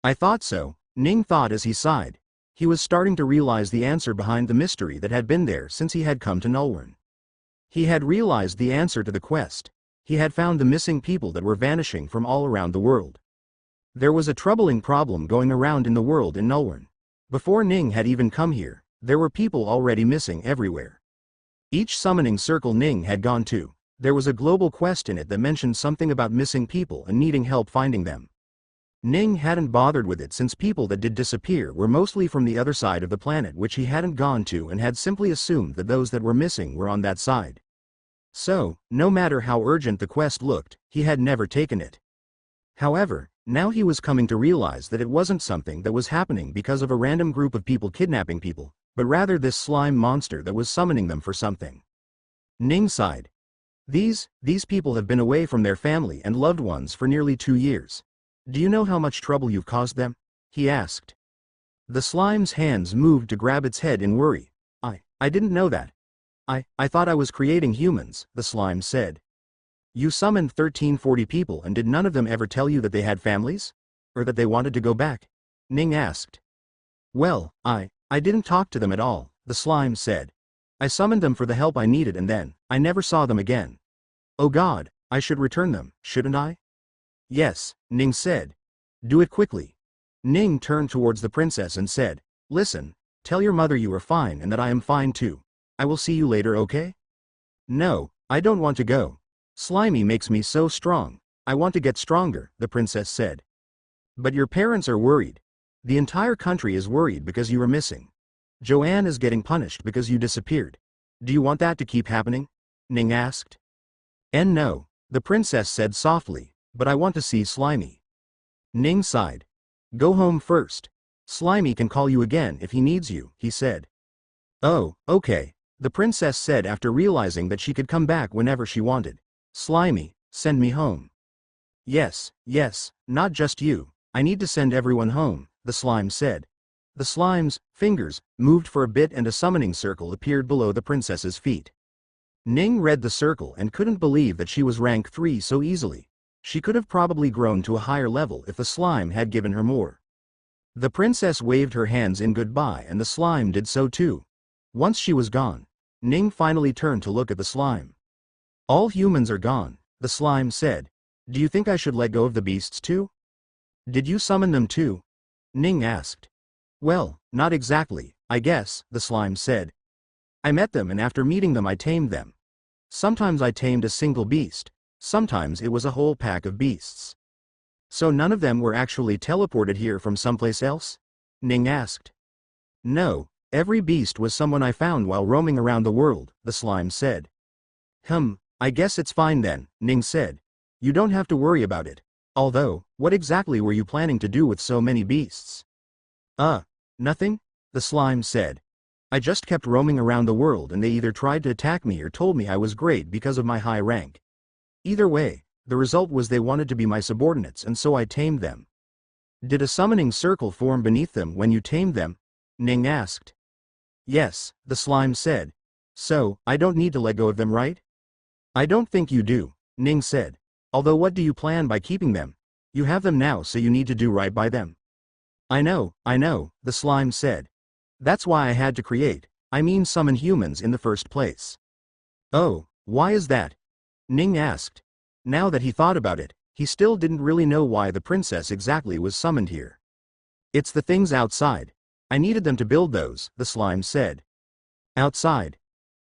I thought so, Ning thought as he sighed. He was starting to realize the answer behind the mystery that had been there since he had come to Nulwern. He had realized the answer to the quest. He had found the missing people that were vanishing from all around the world. There was a troubling problem going around in the world in Nulwern. Before Ning had even come here, there were people already missing everywhere. Each summoning circle Ning had gone to, there was a global quest in it that mentioned something about missing people and needing help finding them. Ning hadn't bothered with it since people that did disappear were mostly from the other side of the planet which he hadn't gone to and had simply assumed that those that were missing were on that side. So, no matter how urgent the quest looked, he had never taken it. However, now he was coming to realize that it wasn't something that was happening because of a random group of people kidnapping people, but rather this slime monster that was summoning them for something. Ning sighed. These people have been away from their family and loved ones for nearly 2 years. Do you know how much trouble you've caused them? He asked. The slime's hands moved to grab its head in worry. I didn't know that. I thought I was creating humans, the slime said. You summoned 1340 people and did none of them ever tell you that they had families? Or that they wanted to go back? Ning asked. Well, I didn't talk to them at all, the slime said. I summoned them for the help I needed and then, I never saw them again. Oh God, I should return them, shouldn't I? Yes, Ning said. Do it quickly. Ning turned towards the princess and said, Listen, tell your mother you are fine and that I am fine too. I will see you later, okay? No, I don't want to go. Slimy makes me so strong. I want to get stronger, the princess said. But your parents are worried. The entire country is worried because you are missing. Joanne is getting punished because you disappeared. Do you want that to keep happening? Ning asked. And no, the princess said softly, but I want to see Slimy. Ning sighed. Go home first. Slimy can call you again if he needs you, he said. Oh, okay, the princess said after realizing that she could come back whenever she wanted. Slimy, send me home. Yes, not just you. I need to send everyone home, the slime said. The slime's fingers moved for a bit and a summoning circle appeared below the princess's feet. Ning read the circle and couldn't believe that she was rank 3 so easily. She could have probably grown to a higher level if the slime had given her more. The princess waved her hands in goodbye and the slime did so too. Once she was gone, Ning finally turned to look at the slime. All humans are gone, the slime said. Do you think I should let go of the beasts too? Did you summon them too? Ning asked. Well, not exactly, I guess, the slime said. I met them and after meeting them I tamed them. Sometimes I tamed a single beast, sometimes it was a whole pack of beasts. So none of them were actually teleported here from someplace else? Ning asked. No, every beast was someone I found while roaming around the world, the slime said. I guess it's fine then, Ning said. You don't have to worry about it. Although, what exactly were you planning to do with so many beasts? Nothing, the slime said. I just kept roaming around the world and they either tried to attack me or told me I was great because of my high rank. Either way, the result was they wanted to be my subordinates and so I tamed them. Did a summoning circle form beneath them when you tamed them? Ning asked. Yes, the slime said. So, I don't need to let go of them, right? I don't think you do, Ning said. Although what do you plan by keeping them? You have them now so you need to do right by them. I know, the slime said. That's why I had to summon humans in the first place. Oh, why is that? Ning asked. Now that he thought about it, he still didn't really know why the princess exactly was summoned here. It's the things outside. I needed them to build those, the slime said. Outside.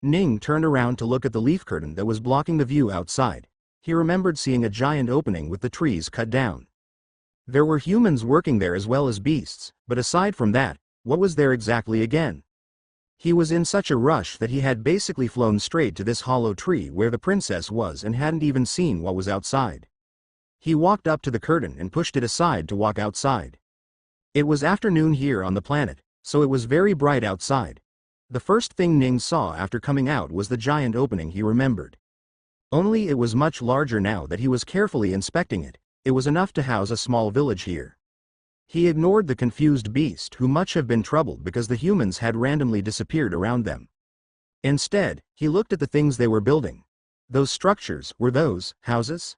Ning turned around to look at the leaf curtain that was blocking the view outside. He remembered seeing a giant opening with the trees cut down. There were humans working there as well as beasts, but aside from that, what was there exactly again? He was in such a rush that he had basically flown straight to this hollow tree where the princess was and hadn't even seen what was outside. He walked up to the curtain and pushed it aside to walk outside. It was afternoon here on the planet, so it was very bright outside. The first thing Ning saw after coming out was the giant opening he remembered. Only it was much larger now that he was carefully inspecting it. It was enough to house a small village here. He ignored the confused beast who must have been troubled because the humans had randomly disappeared around them. Instead, he looked at the things they were building. Those structures, were those houses?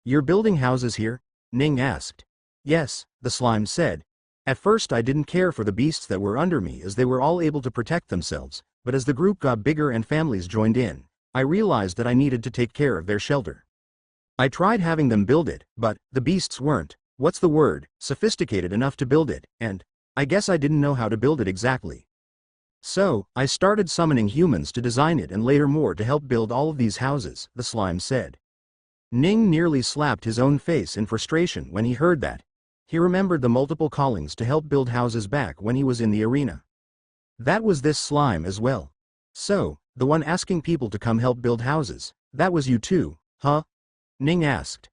You're building houses here? Ning asked. Yes, the slime said. At first I didn't care for the beasts that were under me as they were all able to protect themselves, but as the group got bigger and families joined in, I realized that I needed to take care of their shelter. I tried having them build it, but the beasts weren't, what's the word, sophisticated enough to build it, and I guess I didn't know how to build it exactly. So, I started summoning humans to design it and later more to help build all of these houses, the slime said. Ning nearly slapped his own face in frustration when he heard that. He remembered the multiple callings to help build houses back when he was in the arena. That was this slime as well. So, the one asking people to come help build houses, that was you too, huh? Ning asked.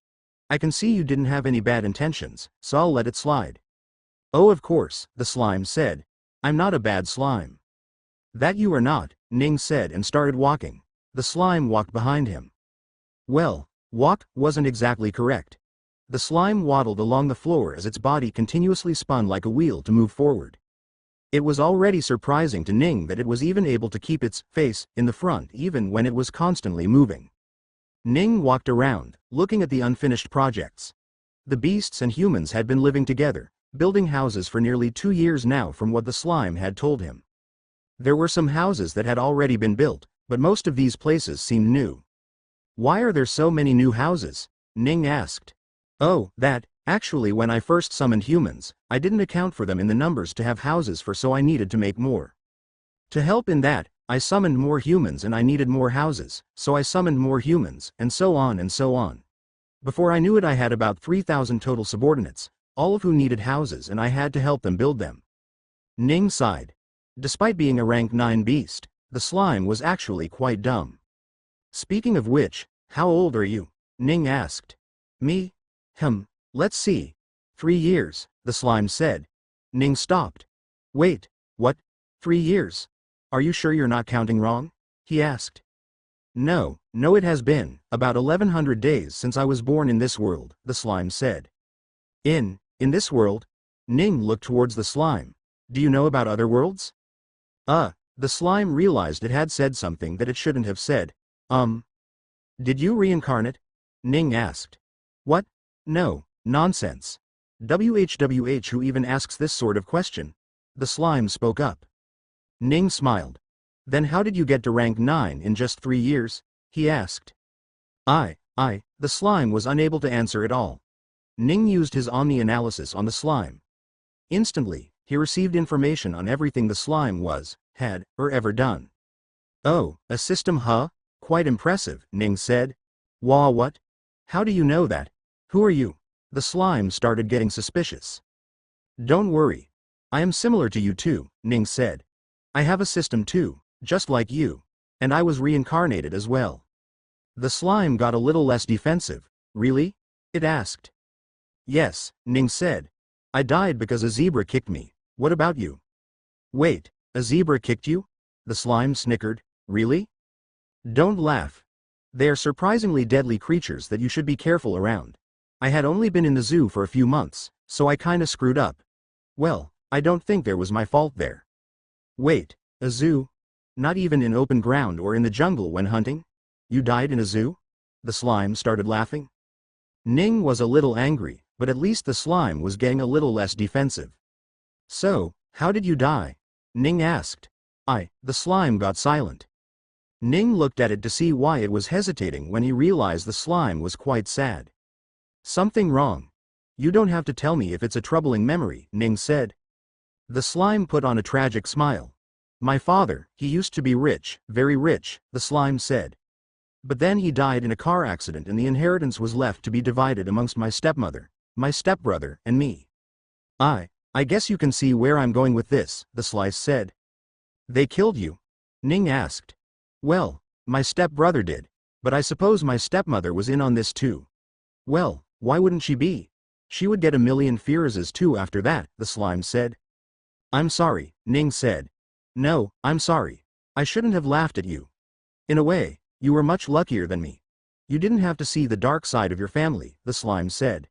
I can see you didn't have any bad intentions, so I'll let it slide. Oh, of course, the slime said. I'm not a bad slime. That you are not, Ning said and started walking. The slime walked behind him. Well, walk wasn't exactly correct. The slime waddled along the floor as its body continuously spun like a wheel to move forward. It was already surprising to Ning that it was even able to keep its face in the front even when it was constantly moving. Ning walked around, looking at the unfinished projects. The beasts and humans had been living together, building houses for nearly 2 years now from what the slime had told him. There were some houses that had already been built, but most of these places seemed new. Why are there so many new houses? Ning asked. Oh, actually when I first summoned humans, I didn't account for them in the numbers to have houses for, so I needed to make more. To help in that, I summoned more humans and I needed more houses, so I summoned more humans, and so on and so on. Before I knew it I had about 3,000 total subordinates, all of who needed houses and I had to help them build them. Ning sighed. Despite being a rank 9 beast, the slime was actually quite dumb. Speaking of which, how old are you? Ning asked. Me? Let's see. 3 years, the slime said. Ning stopped. Wait, what? 3 years? Are you sure you're not counting wrong? He asked. No, it has been about 1100 days since I was born in this world, the slime said. In this world? Ning looked towards the slime. Do you know about other worlds? The slime realized it had said something that it shouldn't have said. Did you reincarnate? Ning asked. What? No, nonsense. WHWH, who even asks this sort of question? The slime spoke up. Ning smiled. Then how did you get to rank 9 in just 3 years? He asked. The slime was unable to answer at all. Ning used his omni analysis on the slime. Instantly, he received information on everything the slime had, or ever done. Oh, a system, huh? Quite impressive, Ning said. Wah, what? How do you know that? Who are you? The slime started getting suspicious. Don't worry. I am similar to you too, Ning said. I have a system too, just like you. And I was reincarnated as well. The slime got a little less defensive. Really? It asked. Yes, Ning said. I died because a zebra kicked me. What about you? Wait, a zebra kicked you? The slime snickered. Really? Don't laugh. They are surprisingly deadly creatures that you should be careful around. I had only been in the zoo for a few months, so I kinda screwed up. Well, I don't think there was my fault there. Wait, a zoo? Not even in open ground or in the jungle when hunting? You died in a zoo? The slime started laughing. Ning was a little angry, but at least the slime was getting a little less defensive. So, how did you die? Ning asked. The slime got silent. Ning looked at it to see why it was hesitating when he realized the slime was quite sad. Something wrong. You don't have to tell me if it's a troubling memory, Ning said. The slime put on a tragic smile. My father, he used to be rich, very rich, the slime said. But then he died in a car accident and the inheritance was left to be divided amongst my stepmother, my stepbrother, and me. I guess you can see where I'm going with this, the slime said. They killed you? Ning asked. Well, my stepbrother did, but I suppose my stepmother was in on this too. Well, why wouldn't she be? She would get a million Firazes too after that, the slime said. I'm sorry, Ning said. No, I'm sorry. I shouldn't have laughed at you. In a way, you were much luckier than me. You didn't have to see the dark side of your family, the slime said.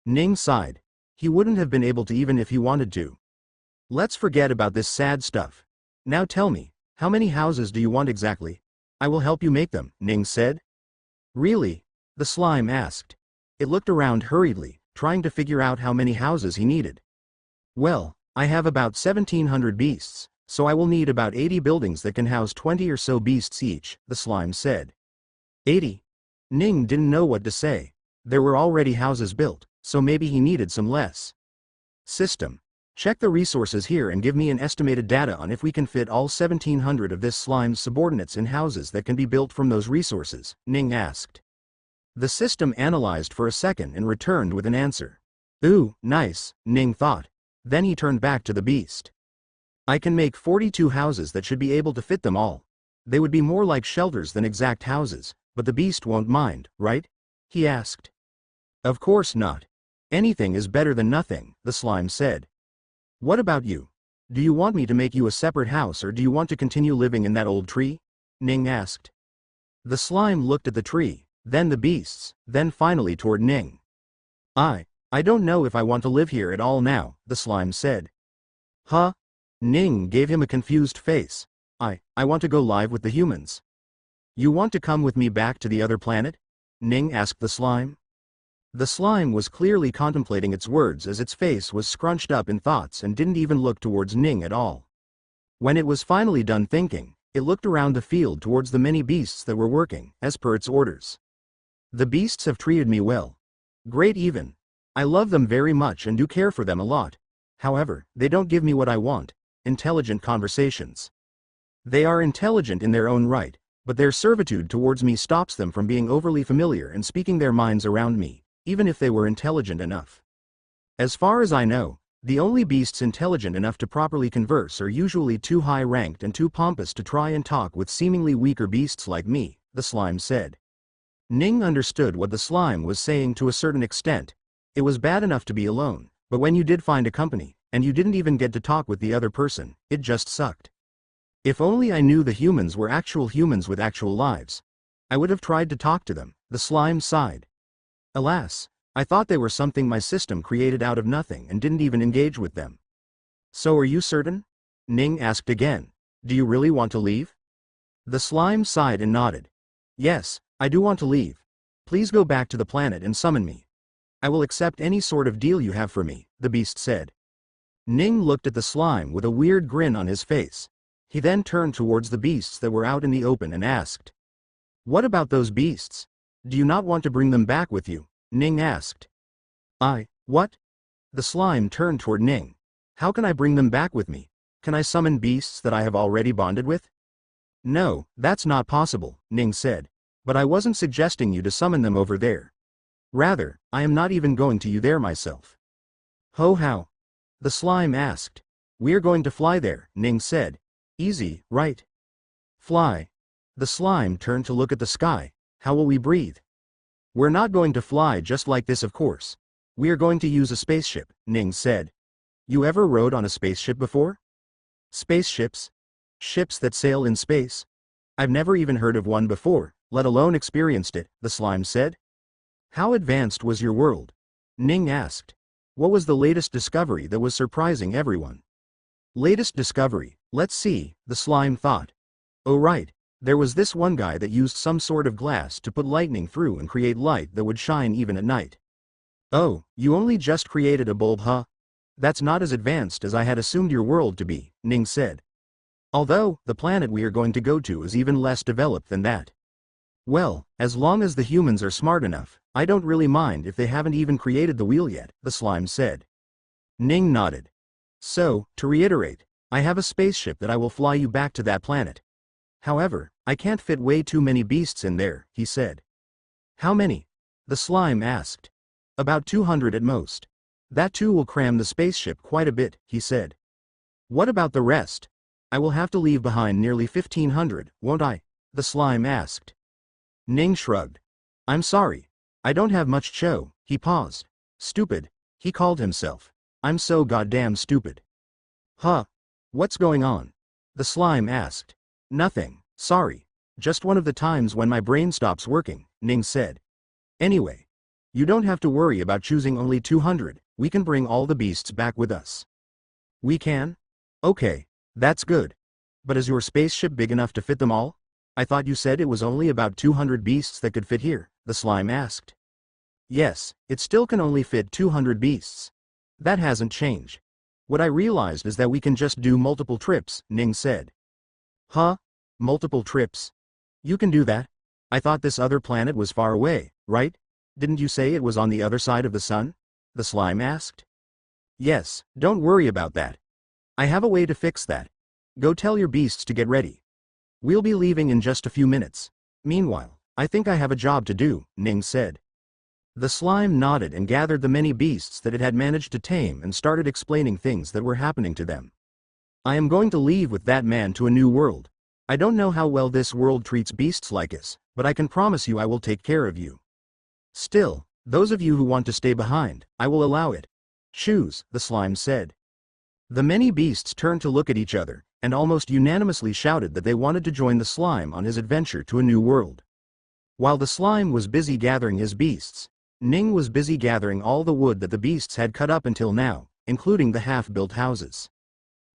Ning sighed. He wouldn't have been able to even if he wanted to. Let's forget about this sad stuff. Now tell me, how many houses do you want exactly? I will help you make them, Ning said. Really? The slime asked. It looked around hurriedly, trying to figure out how many houses he needed. Well, I have about 1,700 beasts, so I will need about 80 buildings that can house 20 or so beasts each, the slime said. 80? Ning didn't know what to say. There were already houses built, so maybe he needed some less. System. Check the resources here and give me an estimated data on if we can fit all 1,700 of this slime's subordinates in houses that can be built from those resources, Ning asked. The system analyzed for a second and returned with an answer. Ooh, nice, Ning thought. Then he turned back to the beast. I can make 42 houses that should be able to fit them all. They would be more like shelters than exact houses, but the beast won't mind, right? He asked. Of course not. Anything is better than nothing, the slime said. What about you? Do you want me to make you a separate house or do you want to continue living in that old tree? Ning asked. The slime looked at the tree, then the beasts, then finally toward Ning. I don't know if I want to live here at all now, the slime said. Huh? Ning gave him a confused face. I want to go live with the humans. You want to come with me back to the other planet? Ning asked the slime. The slime was clearly contemplating its words as its face was scrunched up in thoughts and didn't even look towards Ning at all. When it was finally done thinking, it looked around the field towards the many beasts that were working, as per its orders. The beasts have treated me well. Great even. I love them very much and do care for them a lot. However, they don't give me what I want, intelligent conversations. They are intelligent in their own right, but their servitude towards me stops them from being overly familiar and speaking their minds around me, even if they were intelligent enough. As far as I know, the only beasts intelligent enough to properly converse are usually too high-ranked and too pompous to try and talk with seemingly weaker beasts like me, the slime said. Ning understood what the slime was saying to a certain extent. It was bad enough to be alone, but when you did find a company, and you didn't even get to talk with the other person, it just sucked. If only I knew the humans were actual humans with actual lives. I would have tried to talk to them, the slime sighed. Alas, I thought they were something my system created out of nothing and didn't even engage with them. So are you certain? Ning asked again. Do you really want to leave? The slime sighed and nodded. Yes, I do want to leave. Please go back to the planet and summon me. I will accept any sort of deal you have for me, the beast said. Ning looked at the slime with a weird grin on his face. He then turned towards the beasts that were out in the open and asked. What about those beasts? Do you not want to bring them back with you? Ning asked. What? The slime turned toward Ning. How can I bring them back with me? Can I summon beasts that I have already bonded with? No, that's not possible, Ning said. But I wasn't suggesting you to summon them over there. Rather, I am not even going to you there myself. How? The slime asked. We're going to fly there, Ning said. Easy, right? Fly. The slime turned to look at the sky. How will we breathe? We're not going to fly just like this, of course. We are going to use a spaceship, Ning said. You ever rode on a spaceship before? Spaceships? Ships that sail in space? I've never even heard of one before, let alone experienced it, the slime said. How advanced was your world? Ning asked. What was the latest discovery that was surprising everyone? Latest discovery, let's see, the slime thought. Oh right, there was this one guy that used some sort of glass to put lightning through and create light that would shine even at night. Oh, you only just created a bulb, huh? That's not as advanced as I had assumed your world to be, Ning said. Although, the planet we are going to go to is even less developed than that. Well, as long as the humans are smart enough, I don't really mind if they haven't even created the wheel yet, the slime said. Ning nodded. So, to reiterate, I have a spaceship that I will fly you back to that planet. However, I can't fit way too many beasts in there, he said. How many? The slime asked. About 200 at most. That too will cram the spaceship quite a bit, he said. What about the rest? I will have to leave behind nearly 1,500, won't I? The slime asked. Ning shrugged. I'm sorry. I don't have much show, he paused. Stupid, he called himself. I'm so goddamn stupid. Huh? What's going on? The slime asked. Nothing, sorry. Just one of the times when my brain stops working, Ning said. Anyway, you don't have to worry about choosing only 200, we can bring all the beasts back with us. We can? Okay, that's good. But is your spaceship big enough to fit them all? I thought you said it was only about 200 beasts that could fit here, the slime asked. Yes, it still can only fit 200 beasts. That hasn't changed. What I realized is that we can just do multiple trips, Ning said. Huh? Multiple trips? You can do that? I thought this other planet was far away, right? Didn't you say it was on the other side of the sun? The slime asked. Yes, don't worry about that. I have a way to fix that. Go tell your beasts to get ready. We'll be leaving in just a few minutes. Meanwhile, I think I have a job to do, Ning said. The slime nodded and gathered the many beasts that it had managed to tame and started explaining things that were happening to them. I am going to leave with that man to a new world. I don't know how well this world treats beasts like us, but I can promise you I will take care of you. Still, those of you who want to stay behind, I will allow it. Choose, the slime said. The many beasts turned to look at each other, and almost unanimously shouted that they wanted to join the slime on his adventure to a new world. While the slime was busy gathering his beasts, Ning was busy gathering all the wood that the beasts had cut up until now, including the half-built houses.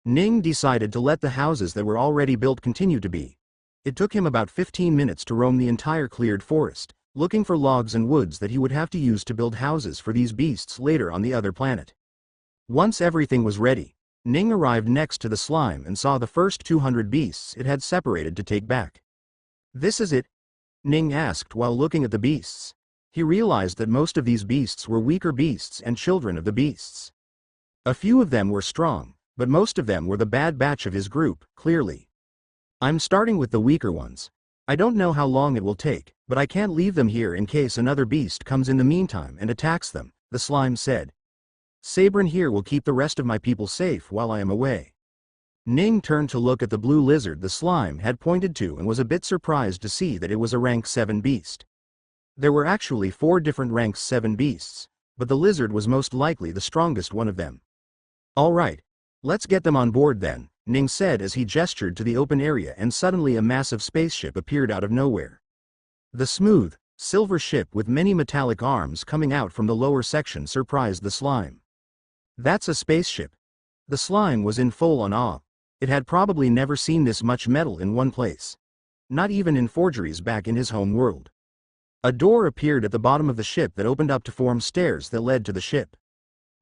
Ning decided to let the houses that were already built continue to be. It took him about 15 minutes to roam the entire cleared forest, looking for logs and woods that he would have to use to build houses for these beasts later on the other planet. Once everything was ready, Ning arrived next to the slime and saw the first 200 beasts it had separated to take back. This is it? Ning asked while looking at the beasts. He realized that most of these beasts were weaker beasts and children of the beasts. A few of them were strong, but most of them were the bad batch of his group, clearly. I'm starting with the weaker ones. I don't know how long it will take, but I can't leave them here in case another beast comes in the meantime and attacks them, the slime said. Sabrin here will keep the rest of my people safe while I am away. Ning turned to look at the blue lizard the slime had pointed to and was a bit surprised to see that it was a rank 7 beast. There were actually 4 different rank 7 beasts, but the lizard was most likely the strongest one of them. All right, let's get them on board then, Ning said as he gestured to the open area, and suddenly a massive spaceship appeared out of nowhere. The smooth, silver ship with many metallic arms coming out from the lower section surprised the slime. That's a spaceship. The slime was in full on awe. It had probably never seen this much metal in one place. Not even in forgeries back in his home world. A door appeared at the bottom of the ship that opened up to form stairs that led to the ship.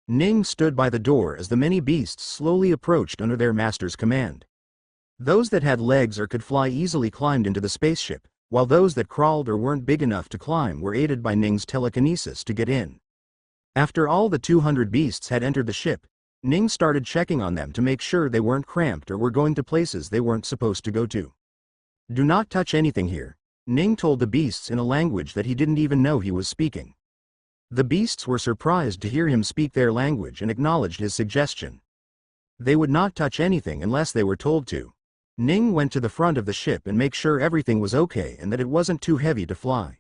Ning stood by the door as the many beasts slowly approached under their master's command. Those that had legs or could fly easily climbed into the spaceship, while those that crawled or weren't big enough to climb were aided by Ning's telekinesis to get in. After all the 200 beasts had entered the ship, Ning started checking on them to make sure they weren't cramped or were going to places they weren't supposed to go to. Do not touch anything here, Ning told the beasts in a language that he didn't even know he was speaking. The beasts were surprised to hear him speak their language and acknowledged his suggestion. They would not touch anything unless they were told to. Ning went to the front of the ship and make sure everything was okay and that it wasn't too heavy to fly.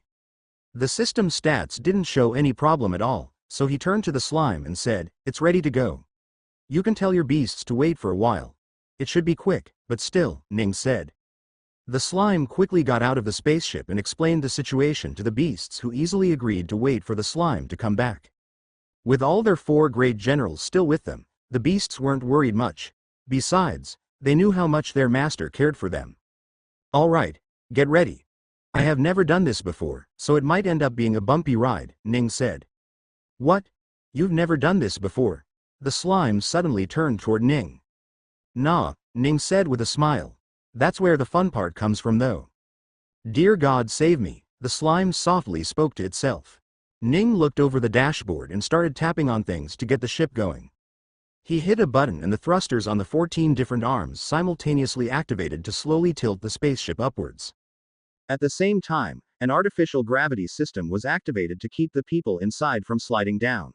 The system stats didn't show any problem at all, so he turned to the slime and said, "It's ready to go. You can tell your beasts to wait for a while. It should be quick, but still," Ning said. The slime quickly got out of the spaceship and explained the situation to the beasts, who easily agreed to wait for the slime to come back. With all their 4 great generals still with them, the beasts weren't worried much. Besides, they knew how much their master cared for them. All right, get ready. I have never done this before, so it might end up being a bumpy ride, Ning said. What? You've never done this before? The slime suddenly turned toward Ning. Nah, Ning said with a smile. That's where the fun part comes from though. Dear God save me, the slime softly spoke to itself. Ning looked over the dashboard and started tapping on things to get the ship going. He hit a button and the thrusters on the 14 different arms simultaneously activated to slowly tilt the spaceship upwards. At the same time, an artificial gravity system was activated to keep the people inside from sliding down.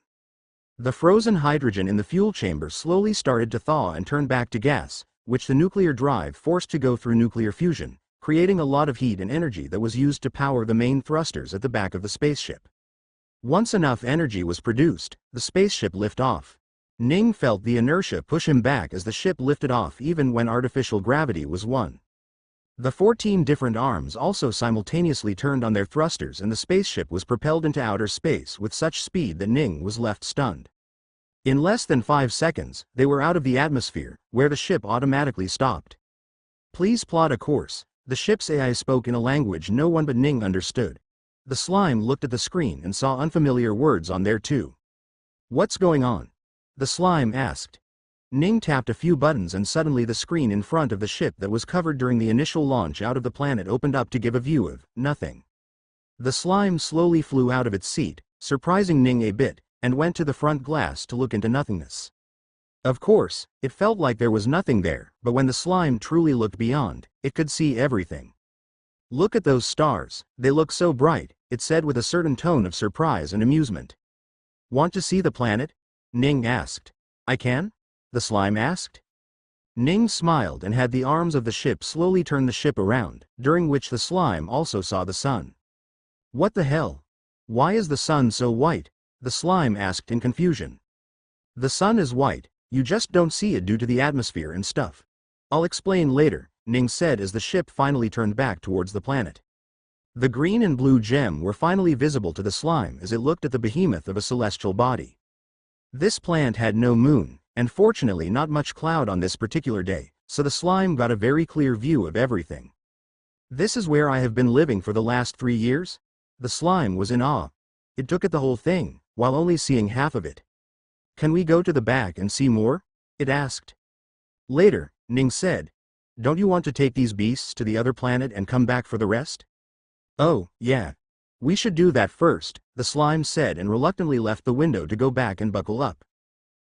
The frozen hydrogen in the fuel chamber slowly started to thaw and turn back to gas, which the nuclear drive forced to go through nuclear fusion, creating a lot of heat and energy that was used to power the main thrusters at the back of the spaceship. Once enough energy was produced, the spaceship lifted off. Ning felt the inertia push him back as the ship lifted off even when artificial gravity was won. The 14 different arms also simultaneously turned on their thrusters and the spaceship was propelled into outer space with such speed that Ning was left stunned. In less than 5 seconds, they were out of the atmosphere, where the ship automatically stopped. Please plot a course. The ship's AI spoke in a language no one but Ning understood. The slime looked at the screen and saw unfamiliar words on there too. What's going on? The slime asked. Ning tapped a few buttons and suddenly the screen in front of the ship that was covered during the initial launch out of the planet opened up to give a view of nothing. The slime slowly flew out of its seat, surprising Ning a bit, and went to the front glass to look into nothingness. Of course, it felt like there was nothing there, but when the slime truly looked beyond, it could see everything. Look at those stars, they look so bright, it said with a certain tone of surprise and amusement. Want to see the planet? Ning asked. I can? The slime asked. Ning smiled and had the arms of the ship slowly turn the ship around, during which the slime also saw the sun. What the hell? Why is the sun so white? The slime asked in confusion. The sun is white, you just don't see it due to the atmosphere and stuff. I'll explain later, Ning said as the ship finally turned back towards the planet. The green and blue gem were finally visible to the slime as it looked at the behemoth of a celestial body. This planet had no moon, and fortunately not much cloud on this particular day, so the slime got a very clear view of everything. This is where I have been living for the last 3 years? The slime was in awe. It took at the whole thing, while only seeing half of it. Can we go to the back and see more? It asked. Later, Ning said. Don't you want to take these beasts to the other planet and come back for the rest? Oh, yeah. We should do that first, the slime said and reluctantly left the window to go back and buckle up.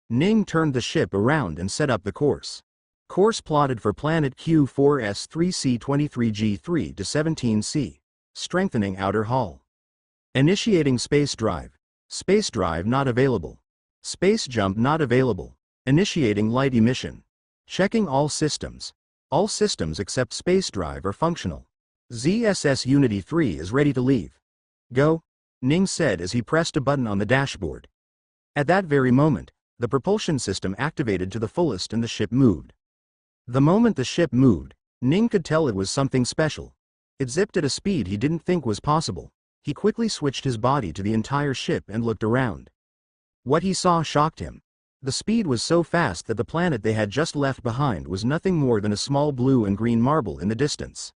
Ning turned the ship around and set up the course. Course plotted for planet Q4S3C23G3 to 17C. Strengthening outer hull. Initiating space drive. Space drive not available. Space jump not available. Initiating light emission. Checking all systems. All systems except space drive are functional. ZSS Unity 3 is ready to leave. Go, Ning said as he pressed a button on the dashboard. At that very moment, the propulsion system activated to the fullest and the ship moved. The moment the ship moved, Ning could tell it was something special. It zipped at a speed he didn't think was possible. He quickly switched his body to the entire ship and looked around. What he saw shocked him. The speed was so fast that the planet they had just left behind was nothing more than a small blue and green marble in the distance.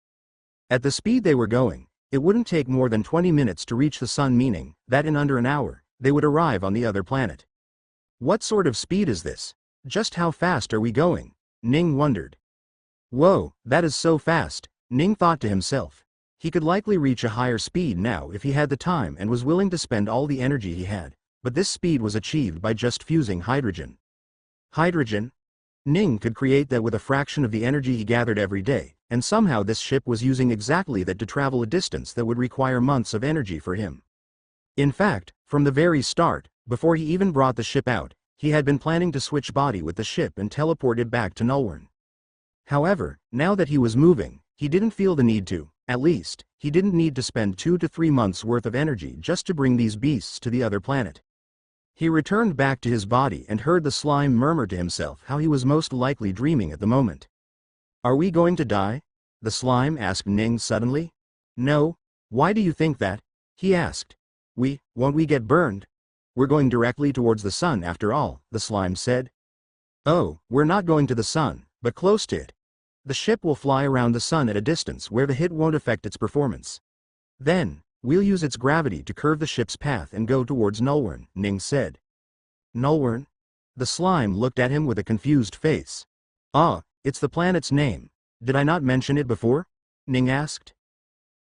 At the speed they were going, it wouldn't take more than 20 minutes to reach the sun, meaning that in under an hour, they would arrive on the other planet. What sort of speed is this? Just how fast are we going? Ning wondered. Whoa, that is so fast, Ning thought to himself. He could likely reach a higher speed now if he had the time and was willing to spend all the energy he had, but this speed was achieved by just fusing hydrogen. Hydrogen? Ning could create that with a fraction of the energy he gathered every day, and somehow this ship was using exactly that to travel a distance that would require months of energy for him. In fact, from the very start, before he even brought the ship out, he had been planning to switch body with the ship and teleport it back to Nulwarn. However, now that he was moving, he didn't feel the need to. At least, he didn't need to spend 2 to 3 months worth of energy just to bring these beasts to the other planet. He returned back to his body and heard the slime murmur to himself how he was most likely dreaming at the moment. Are we going to die? The slime asked Ning suddenly. No. Why do you think that? He asked. Won't we get burned? We're going directly towards the sun after all, the slime said. Oh, we're not going to the sun, but close to it. The ship will fly around the sun at a distance where the hit won't affect its performance. Then, we'll use its gravity to curve the ship's path and go towards Nulwarn, Ning said. Nulwarn? The slime looked at him with a confused face. Ah, it's the planet's name. Did I not mention it before? Ning asked.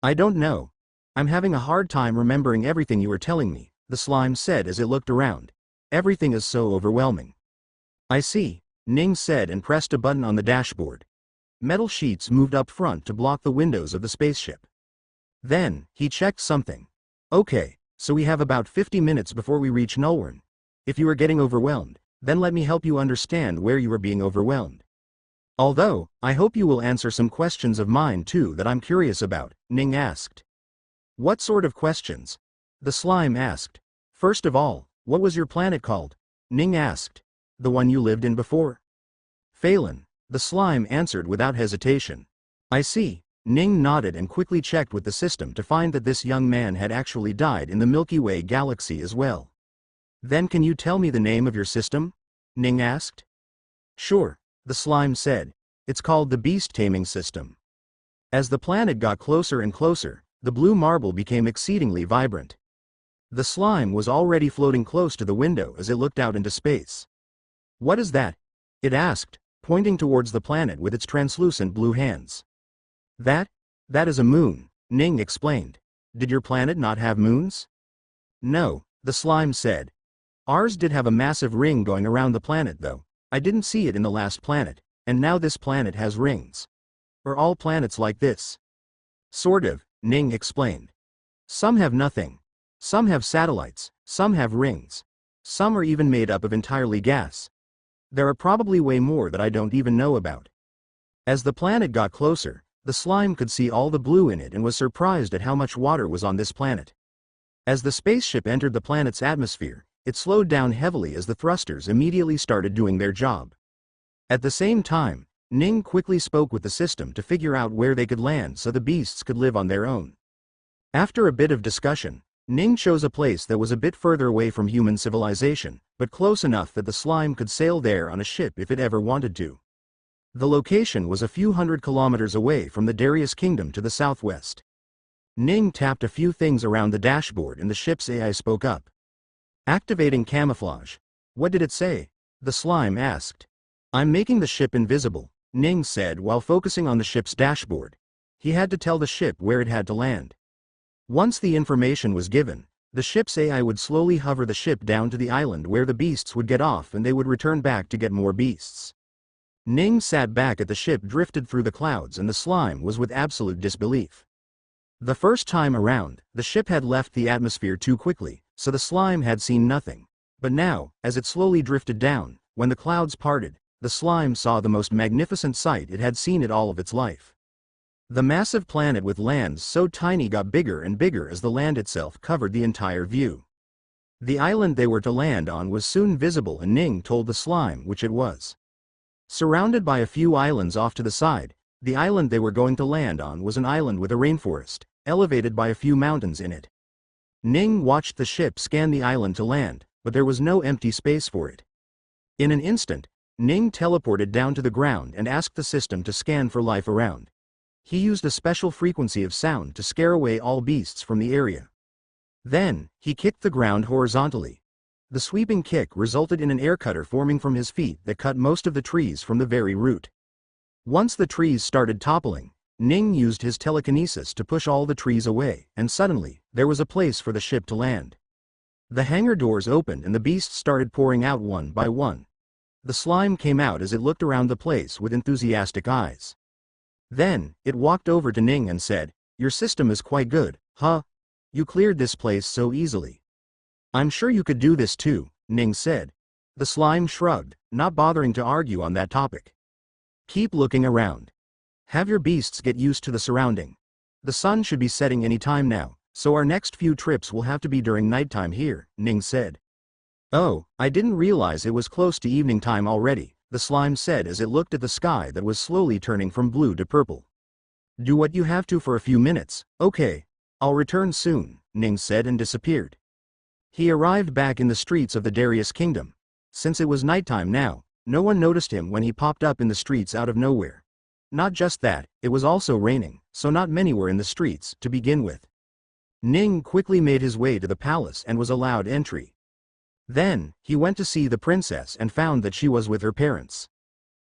I don't know. I'm having a hard time remembering everything you were telling me, the slime said as it looked around. Everything is so overwhelming. I see, Ning said and pressed a button on the dashboard. Metal sheets moved up front to block the windows of the spaceship. Then, he checked something. Okay, so we have about 50 minutes before we reach Nulwarn. If you are getting overwhelmed, then let me help you understand where you are being overwhelmed. Although, I hope you will answer some questions of mine too that I'm curious about, Ning asked. What sort of questions? The slime asked. First of all, what was your planet called? Ning asked. The one you lived in before? Phelan, the slime answered without hesitation. I see, Ning nodded and quickly checked with the system to find that this young man had actually died in the Milky Way galaxy as well. Then can you tell me the name of your system? Ning asked. Sure, the slime said. It's called the Beast Taming System. As the planet got closer and closer, the blue marble became exceedingly vibrant. The slime was already floating close to the window as it looked out into space. What is that? It asked, pointing towards the planet with its translucent blue hands. That is a moon, Ning explained. Did your planet not have moons? No, the slime said. Ours did have a massive ring going around the planet though. I didn't see it in the last planet, and now this planet has rings. Are all planets like this? Sort of, Ning explained. Some have nothing. Some have satellites, some have rings. Some are even made up of entirely gas. There are probably way more that I don't even know about. As the planet got closer, the slime could see all the blue in it and was surprised at how much water was on this planet. As the spaceship entered the planet's atmosphere, it slowed down heavily as the thrusters immediately started doing their job. At the same time, Ning quickly spoke with the system to figure out where they could land so the beasts could live on their own. After a bit of discussion, Ning chose a place that was a bit further away from human civilization, but close enough that the slime could sail there on a ship if it ever wanted to. The location was a few hundred kilometers away from the Darius Kingdom to the southwest. Ning tapped a few things around the dashboard and the ship's AI spoke up. Activating camouflage. What did it say? The slime asked. I'm making the ship invisible, Ning said while focusing on the ship's dashboard. He had to tell the ship where it had to land. Once the information was given, the ship's AI would slowly hover the ship down to the island where the beasts would get off and they would return back to get more beasts. Ning sat back as the ship drifted through the clouds and the slime was with absolute disbelief. The first time around, the ship had left the atmosphere too quickly, so the slime had seen nothing. But now, as it slowly drifted down, when the clouds parted, the slime saw the most magnificent sight it had seen in all of its life. The massive planet with lands so tiny got bigger and bigger as the land itself covered the entire view. The island they were to land on was soon visible and Ning told the slime which it was. Surrounded by a few islands off to the side, the island they were going to land on was an island with a rainforest, elevated by a few mountains in it. Ning watched the ship scan the island to land, but there was no empty space for it. In an instant, Ning teleported down to the ground and asked the system to scan for life around. He used a special frequency of sound to scare away all beasts from the area. Then, he kicked the ground horizontally. The sweeping kick resulted in an air cutter forming from his feet that cut most of the trees from the very root. Once the trees started toppling, Ning used his telekinesis to push all the trees away, and suddenly, there was a place for the ship to land. The hangar doors opened and the beasts started pouring out one by one. The slime came out as it looked around the place with enthusiastic eyes. Then, it walked over to Ning and said, "Your system is quite good, huh? You cleared this place so easily." "I'm sure you could do this too," Ning said. The slime shrugged, not bothering to argue on that topic. "Keep looking around. Have your beasts get used to the surrounding. The sun should be setting any time now, so our next few trips will have to be during nighttime here," Ning said. "Oh, I didn't realize it was close to evening time already," the slime said as it looked at the sky that was slowly turning from blue to purple. "Do what you have to for a few minutes, okay? I'll return soon," Ning said and disappeared. He arrived back in the streets of the Darius Kingdom. Since it was nighttime now, no one noticed him when he popped up in the streets out of nowhere. Not just that, it was also raining, so not many were in the streets to begin with. Ning quickly made his way to the palace and was allowed entry. Then, he went to see the princess and found that she was with her parents.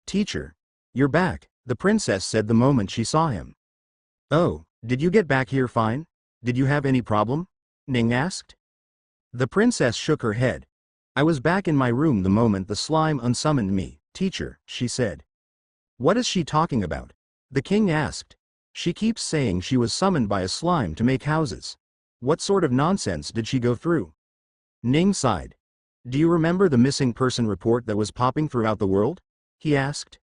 "Teacher, you're back," the princess said the moment she saw him. "Oh, did you get back here fine? Did you have any problem?" Ning asked. The princess shook her head. "I was back in my room the moment the slime unsummoned me, teacher," she said. "What is she talking about?" the king asked. "She keeps saying she was summoned by a slime to make houses. What sort of nonsense did she go through?" Ning sighed. "Do you remember the missing person report that was popping throughout the world?" he asked.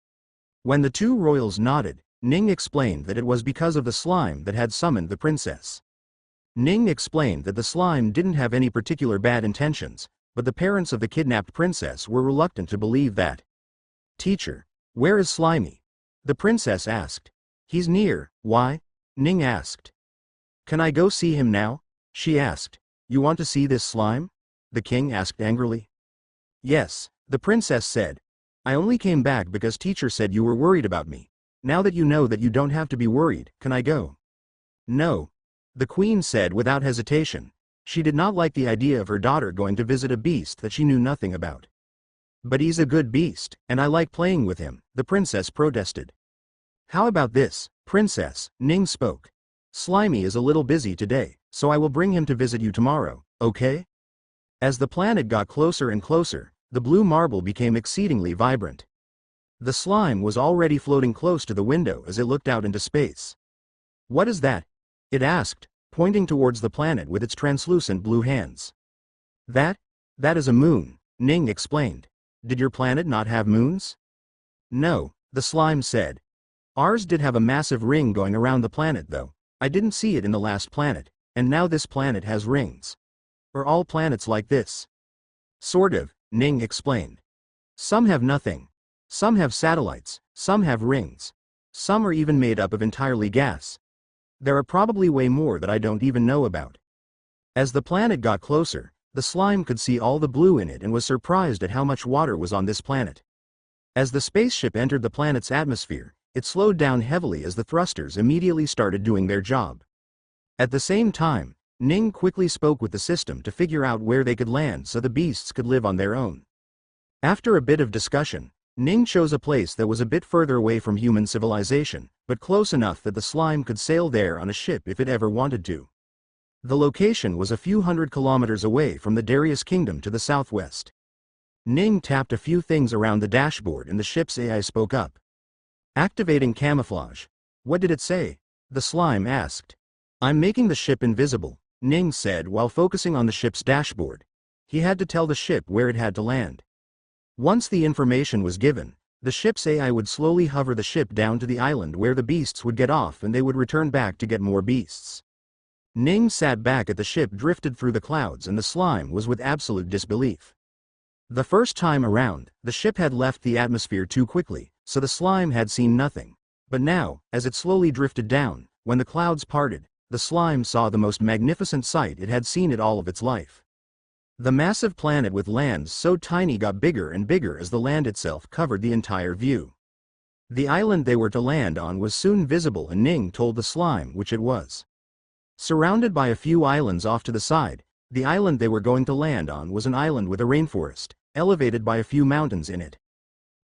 When the two royals nodded, Ning explained that it was because of the slime that had summoned the princess. Ning explained that the slime didn't have any particular bad intentions, but the parents of the kidnapped princess were reluctant to believe that. "Teacher, where is Slimy?" the princess asked. He's near, why? Ning asked. Can I go see him now? She asked. You want to see this slime? The king asked angrily. Yes, the princess said. I only came back because teacher said you were worried about me. Now that you know that you don't have to be worried, can I go? No. The queen said without hesitation. She did not like the idea of her daughter going to visit a beast that she knew nothing about. But he's a good beast, and I like playing with him, the princess protested. How about this, princess? Ning spoke. Slimy is a little busy today, so I will bring him to visit you tomorrow, okay? As the planet got closer and closer, the blue marble became exceedingly vibrant. The slime was already floating close to the window as it looked out into space. What is that? It asked, pointing towards the planet with its translucent blue hands. That is a moon, Ning explained. Did your planet not have moons? No, the slime said. Ours did have a massive ring going around the planet though. I didn't see it in the last planet, and now this planet has rings. Are all planets like this? Sort of, Ning explained. Some have nothing. Some have satellites, some have rings. Some are even made up of entirely gas. There are probably way more that I don't even know about. As the planet got closer, the slime could see all the blue in it and was surprised at how much water was on this planet. As the spaceship entered the planet's atmosphere, it slowed down heavily as the thrusters immediately started doing their job. At the same time, Ning quickly spoke with the system to figure out where they could land so the beasts could live on their own. After a bit of discussion, Ning chose a place that was a bit further away from human civilization, but close enough that the slime could sail there on a ship if it ever wanted to. The location was a few hundred kilometers away from the Darius Kingdom to the southwest. Ning tapped a few things around the dashboard and the ship's AI spoke up. Activating camouflage. What did it say? The slime asked. I'm making the ship invisible, Ning said while focusing on the ship's dashboard. He had to tell the ship where it had to land. Once the information was given, the ship's AI would slowly hover the ship down to the island where the beasts would get off and they would return back to get more beasts. Ning sat back at the ship drifted through the clouds and the slime was with absolute disbelief. The first time around, the ship had left the atmosphere too quickly, so the slime had seen nothing. But now, as it slowly drifted down, when the clouds parted, the slime saw the most magnificent sight it had seen in all of its life. The massive planet with lands so tiny got bigger and bigger as the land itself covered the entire view. The island they were to land on was soon visible and Ning told the slime which it was. Surrounded by a few islands off to the side, the island they were going to land on was an island with a rainforest, elevated by a few mountains in it.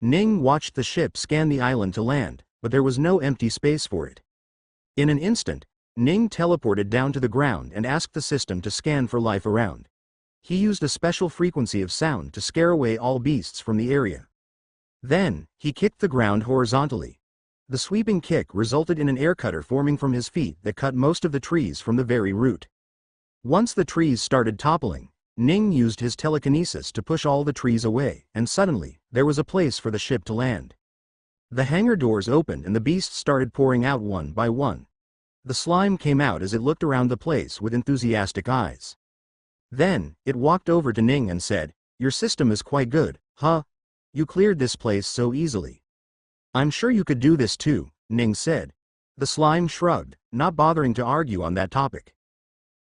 Ning watched the ship scan the island to land, but there was no empty space for it. In an instant, Ning teleported down to the ground and asked the system to scan for life around. He used a special frequency of sound to scare away all beasts from the area. Then, he kicked the ground horizontally. The sweeping kick resulted in an air cutter forming from his feet that cut most of the trees from the very root. Once the trees started toppling, Ning used his telekinesis to push all the trees away, and suddenly, there was a place for the ship to land. The hangar doors opened and the beasts started pouring out one by one. The slime came out as it looked around the place with enthusiastic eyes. Then, it walked over to Ning and said, "Your system is quite good, huh? You cleared this place so easily." "I'm sure you could do this too," Ning said. The slime shrugged, not bothering to argue on that topic.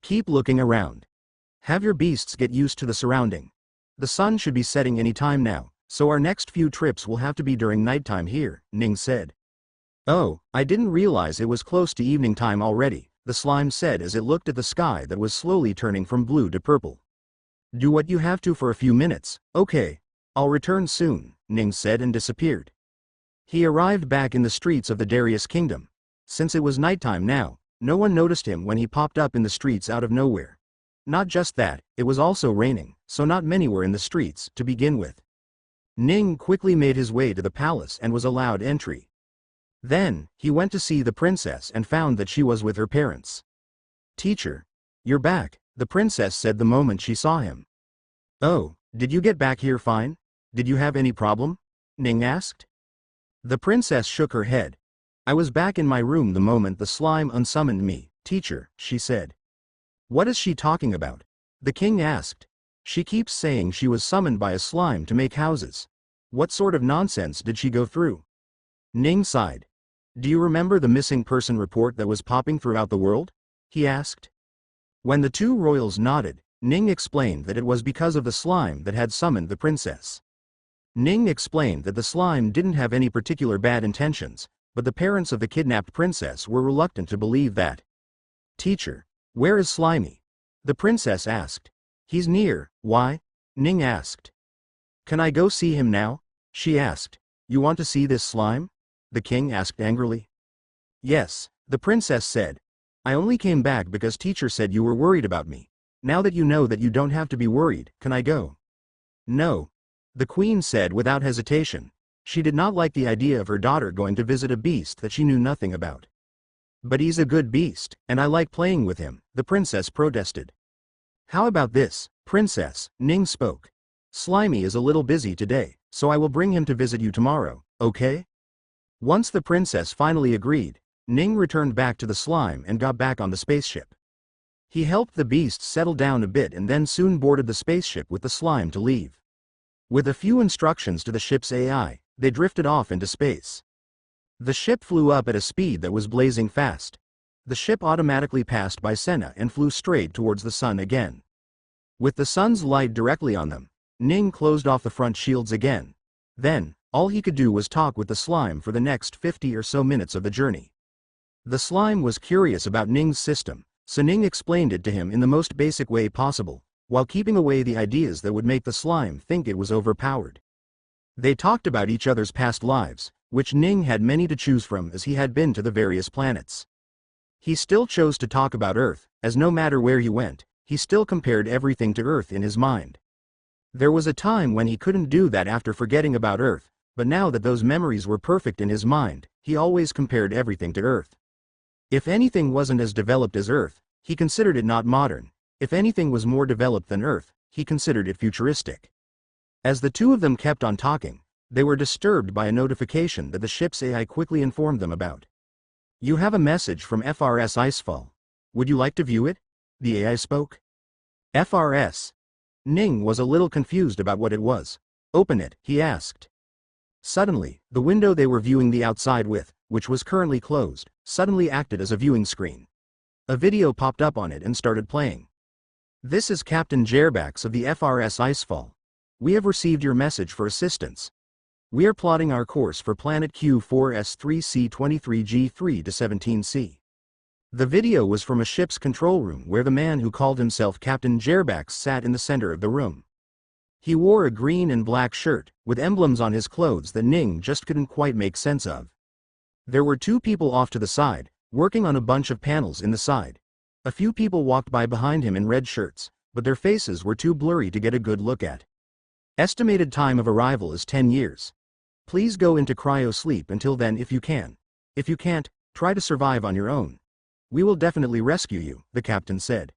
"Keep looking around. Have your beasts get used to the surrounding. The sun should be setting any time now, so our next few trips will have to be during nighttime here," Ning said. "Oh, I didn't realize it was close to evening time already," the slime said as it looked at the sky that was slowly turning from blue to purple. "Do what you have to for a few minutes, okay? I'll return soon," Ning said and disappeared. He arrived back in the streets of the Darius Kingdom. Since it was nighttime now, no one noticed him when he popped up in the streets out of nowhere. Not just that, it was also raining, so not many were in the streets to begin with. Ning quickly made his way to the palace and was allowed entry. Then, he went to see the princess and found that she was with her parents. "Teacher, you're back," the princess said the moment she saw him. "Oh, did you get back here fine? Did you have any problem?" Ning asked. The princess shook her head. "I was back in my room the moment the slime unsummoned me, teacher," she said. "What is she talking about?" the king asked. "She keeps saying she was summoned by a slime to make houses. What sort of nonsense did she go through?" Ning sighed. Do you remember the missing person report that was popping throughout the world? He asked. When the two royals nodded, Ning explained that it was because of the slime that had summoned the princess. Ning explained that the slime didn't have any particular bad intentions, but the parents of the kidnapped princess were reluctant to believe that. Teacher, where is Slimy? The princess asked. He's near. Why? Ning asked. Can I go see him now? She asked. You want to see this slime? The king asked angrily. Yes, the princess said. I only came back because teacher said you were worried about me. Now that you know that you don't have to be worried, can I go? No. The queen said without hesitation. She did not like the idea of her daughter going to visit a beast that she knew nothing about. But he's a good beast, and I like playing with him, the princess protested. How about this, princess? Ning spoke. Slimy is a little busy today, so I will bring him to visit you tomorrow, okay? Once the princess finally agreed, Ning returned back to the slime and got back on the spaceship. He helped the beast settle down a bit and then soon boarded the spaceship with the slime to leave. With a few instructions to the ship's AI, they drifted off into space. The ship flew up at a speed that was blazing fast. The ship automatically passed by Senna and flew straight towards the sun again. With the sun's light directly on them, Ning closed off the front shields again. Then, all he could do was talk with the slime for the next 50 or so minutes of the journey. The slime was curious about Ning's system, so Ning explained it to him in the most basic way possible, while keeping away the ideas that would make the slime think it was overpowered. They talked about each other's past lives, which Ning had many to choose from as he had been to the various planets. He still chose to talk about Earth, as no matter where he went, he still compared everything to Earth in his mind. There was a time when he couldn't do that after forgetting about Earth, but now that those memories were perfect in his mind, he always compared everything to Earth. If anything wasn't as developed as Earth, he considered it not modern. If anything was more developed than Earth, he considered it futuristic. As the two of them kept on talking, they were disturbed by a notification that the ship's AI quickly informed them about. You have a message from FRS Icefall. Would you like to view it? The AI spoke. FRS. Ning was a little confused about what it was. Open it, he asked. Suddenly, the window they were viewing the outside with, which was currently closed, suddenly acted as a viewing screen. A video popped up on it and started playing. This is Captain Jerbax of the FRS Icefall. We have received your message for assistance. We are plotting our course for planet Q4S3C23G3 to 17C. The video was from a ship's control room where the man who called himself Captain Jerbax sat in the center of the room. He wore a green and black shirt, with emblems on his clothes that Ning just couldn't quite make sense of. There were two people off to the side, working on a bunch of panels in the side. A few people walked by behind him in red shirts, but their faces were too blurry to get a good look at. Estimated time of arrival is 10 years. Please go into cryo sleep until then if you can. If you can't, try to survive on your own. We will definitely rescue you, the captain said.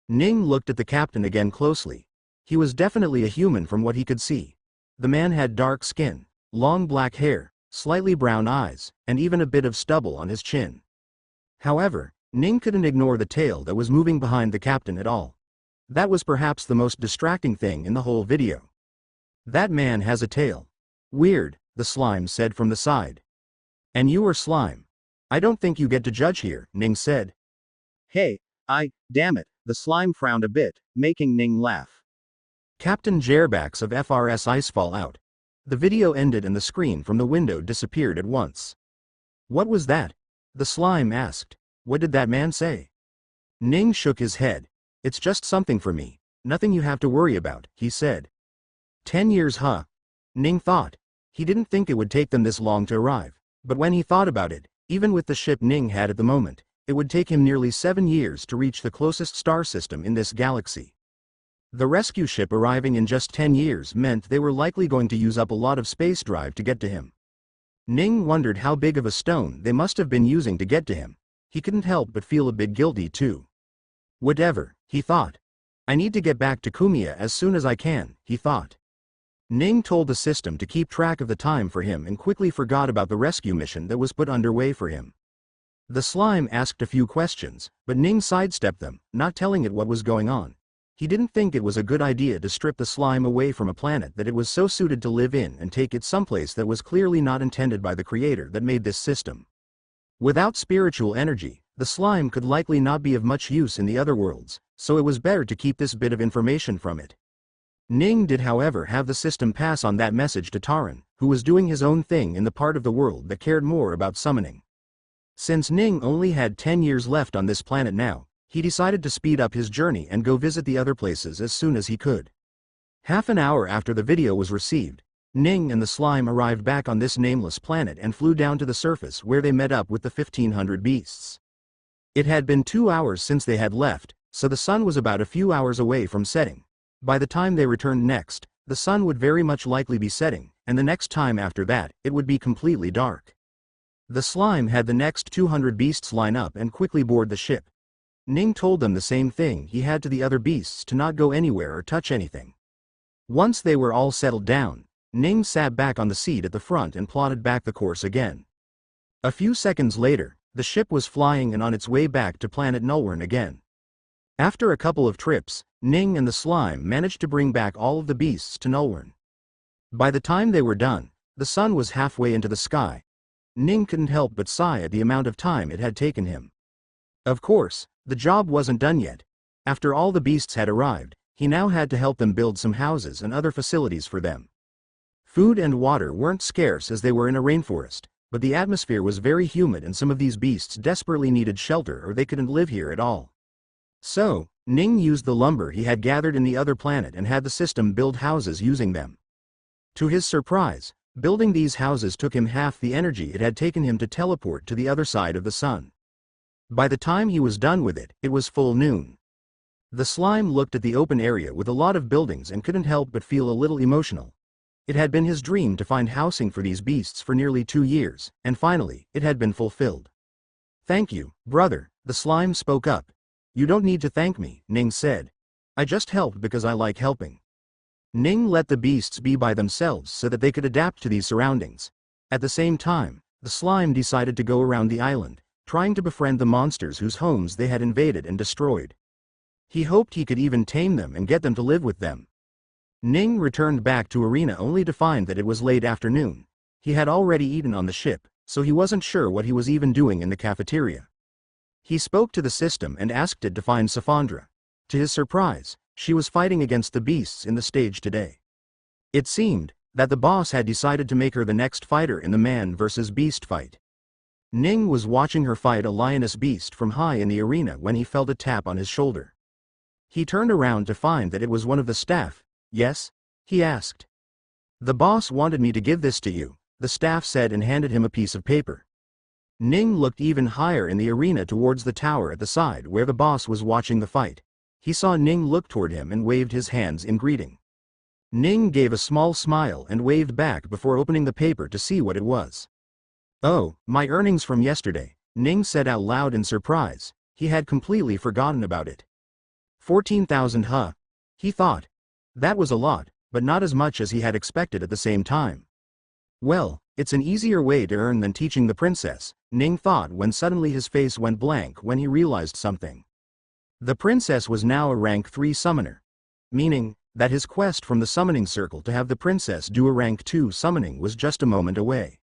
Ning looked at the captain again closely. He was definitely a human from what he could see. The man had dark skin, long black hair, slightly brown eyes, and even a bit of stubble on his chin. However, Ning couldn't ignore the tail that was moving behind the captain at all. That was perhaps the most distracting thing in the whole video. That man has a tail. Weird, the slime said from the side. And you are slime. I don't think you get to judge here, Ning said. Hey, damn it, the slime frowned a bit, making Ning laugh. Captain Jerbax of FRS Icefall out. The video ended and the screen from the window disappeared at once. What was that? The slime asked. What did that man say? Ning shook his head. It's just something for me, nothing you have to worry about, he said. 10 years huh? Ning thought. He didn't think it would take them this long to arrive, but when he thought about it, even with the ship Ning had at the moment, it would take him nearly 7 years to reach the closest star system in this galaxy. The rescue ship arriving in just 10 years meant they were likely going to use up a lot of space drive to get to him. Ning wondered how big of a stone they must have been using to get to him. He couldn't help but feel a bit guilty too. Whatever, he thought. I need to get back to Kumiya as soon as I can, he thought. Ning told the system to keep track of the time for him and quickly forgot about the rescue mission that was put underway for him. The slime asked a few questions, but Ning sidestepped them, not telling it what was going on. He didn't think it was a good idea to strip the slime away from a planet that it was so suited to live in and take it someplace that was clearly not intended by the creator that made this system. Without spiritual energy, the slime could likely not be of much use in the other worlds, so it was better to keep this bit of information from it. Ning did however have the system pass on that message to Taran, who was doing his own thing in the part of the world that cared more about summoning. Since Ning only had 10 years left on this planet now, he decided to speed up his journey and go visit the other places as soon as he could. Half an hour after the video was received, Ning and the slime arrived back on this nameless planet and flew down to the surface where they met up with the 1500 beasts. It had been 2 hours since they had left, so the sun was about a few hours away from setting. By the time they returned next, the sun would very much likely be setting, and the next time after that, it would be completely dark. The slime had the next 200 beasts line up and quickly board the ship. Ning told them the same thing he had to the other beasts to not go anywhere or touch anything. Once they were all settled down, Ning sat back on the seat at the front and plotted back the course again. A few seconds later, the ship was flying and on its way back to planet Nulwern again. After a couple of trips, Ning and the slime managed to bring back all of the beasts to Nulwern. By the time they were done, the sun was halfway into the sky. Ning couldn't help but sigh at the amount of time it had taken him. Of course, the job wasn't done yet. After all the beasts had arrived, he now had to help them build some houses and other facilities for them. Food and water weren't scarce as they were in a rainforest, but the atmosphere was very humid and some of these beasts desperately needed shelter or they couldn't live here at all. So, Ning used the lumber he had gathered in the other planet and had the system build houses using them. To his surprise, building these houses took him half the energy it had taken him to teleport to the other side of the sun. By the time he was done with it, it was full noon. The slime looked at the open area with a lot of buildings and couldn't help but feel a little emotional. It had been his dream to find housing for these beasts for nearly 2 years, and finally, it had been fulfilled. "Thank you, brother," the slime spoke up. "You don't need to thank me," Ning said. "I just helped because I like helping." Ning let the beasts be by themselves so that they could adapt to these surroundings. At the same time, the slime decided to go around the island, trying to befriend the monsters whose homes they had invaded and destroyed. He hoped he could even tame them and get them to live with them. Ning returned back to Arena only to find that it was late afternoon. He had already eaten on the ship, so he wasn't sure what he was even doing in the cafeteria. He spoke to the system and asked it to find Safandra. To his surprise, she was fighting against the beasts in the stage today. It seemed that the boss had decided to make her the next fighter in the man versus beast fight. Ning was watching her fight a lioness beast from high in the arena when he felt a tap on his shoulder. He turned around to find that it was one of the staff. "Yes?" he asked. "The boss wanted me to give this to you," the staff said and handed him a piece of paper. Ning looked even higher in the arena towards the tower at the side where the boss was watching the fight. He saw Ning look toward him and waved his hands in greeting. Ning gave a small smile and waved back before opening the paper to see what it was. "Oh, my earnings from yesterday," Ning said out loud in surprise. He had completely forgotten about it. 14,000 huh? He thought. That was a lot, but not as much as he had expected at the same time. Well, it's an easier way to earn than teaching the princess, Ning thought when suddenly his face went blank when he realized something. The princess was now a rank 3 summoner. Meaning that his quest from the summoning circle to have the princess do a rank 2 summoning was just a moment away.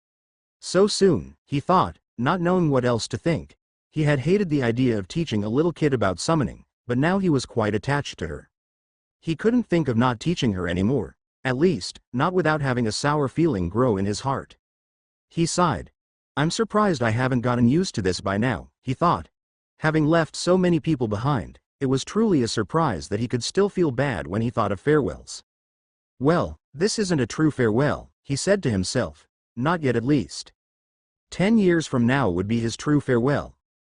So soon, he thought, not knowing what else to think. He had hated the idea of teaching a little kid about summoning, but now he was quite attached to her. He couldn't think of not teaching her anymore, at least, not without having a sour feeling grow in his heart. He sighed. "I'm surprised I haven't gotten used to this by now," he thought. Having left so many people behind, it was truly a surprise that he could still feel bad when he thought of farewells. "Well, this isn't a true farewell," he said to himself. "Not yet at least. 10 years from now would be his true farewell.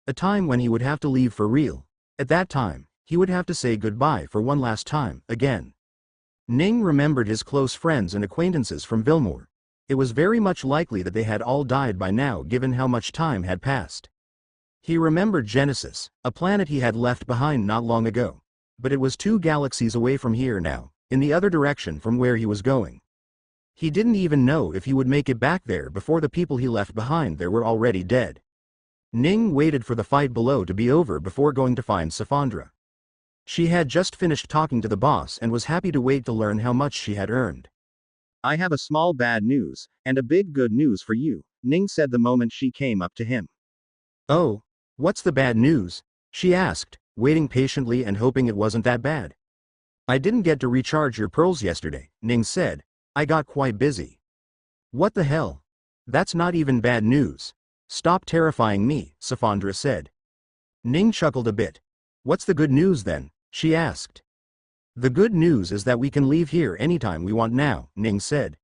A time when he would have to leave for real. At that time, he would have to say goodbye for one last time, again." Ning remembered his close friends and acquaintances from Vilmore. It was very much likely that they had all died by now given how much time had passed. He remembered Genesis, a planet he had left behind not long ago. But it was 2 galaxies away from here now, in the other direction from where he was going. He didn't even know if he would make it back there before the people he left behind there were already dead. Ning waited for the fight below to be over before going to find Safandra. She had just finished talking to the boss and was happy to wait to learn how much she had earned. "I have a small bad news, and a big good news for you," Ning said the moment she came up to him. Oh, what's the bad news? She asked, waiting patiently and hoping it wasn't that bad. I didn't get to recharge your pearls yesterday, Ning said. I got quite busy. What the hell? That's not even bad news. Stop terrifying me, Safandra said. Ning chuckled a bit. What's the good news then? She asked. The good news is that we can leave here anytime we want now, Ning said.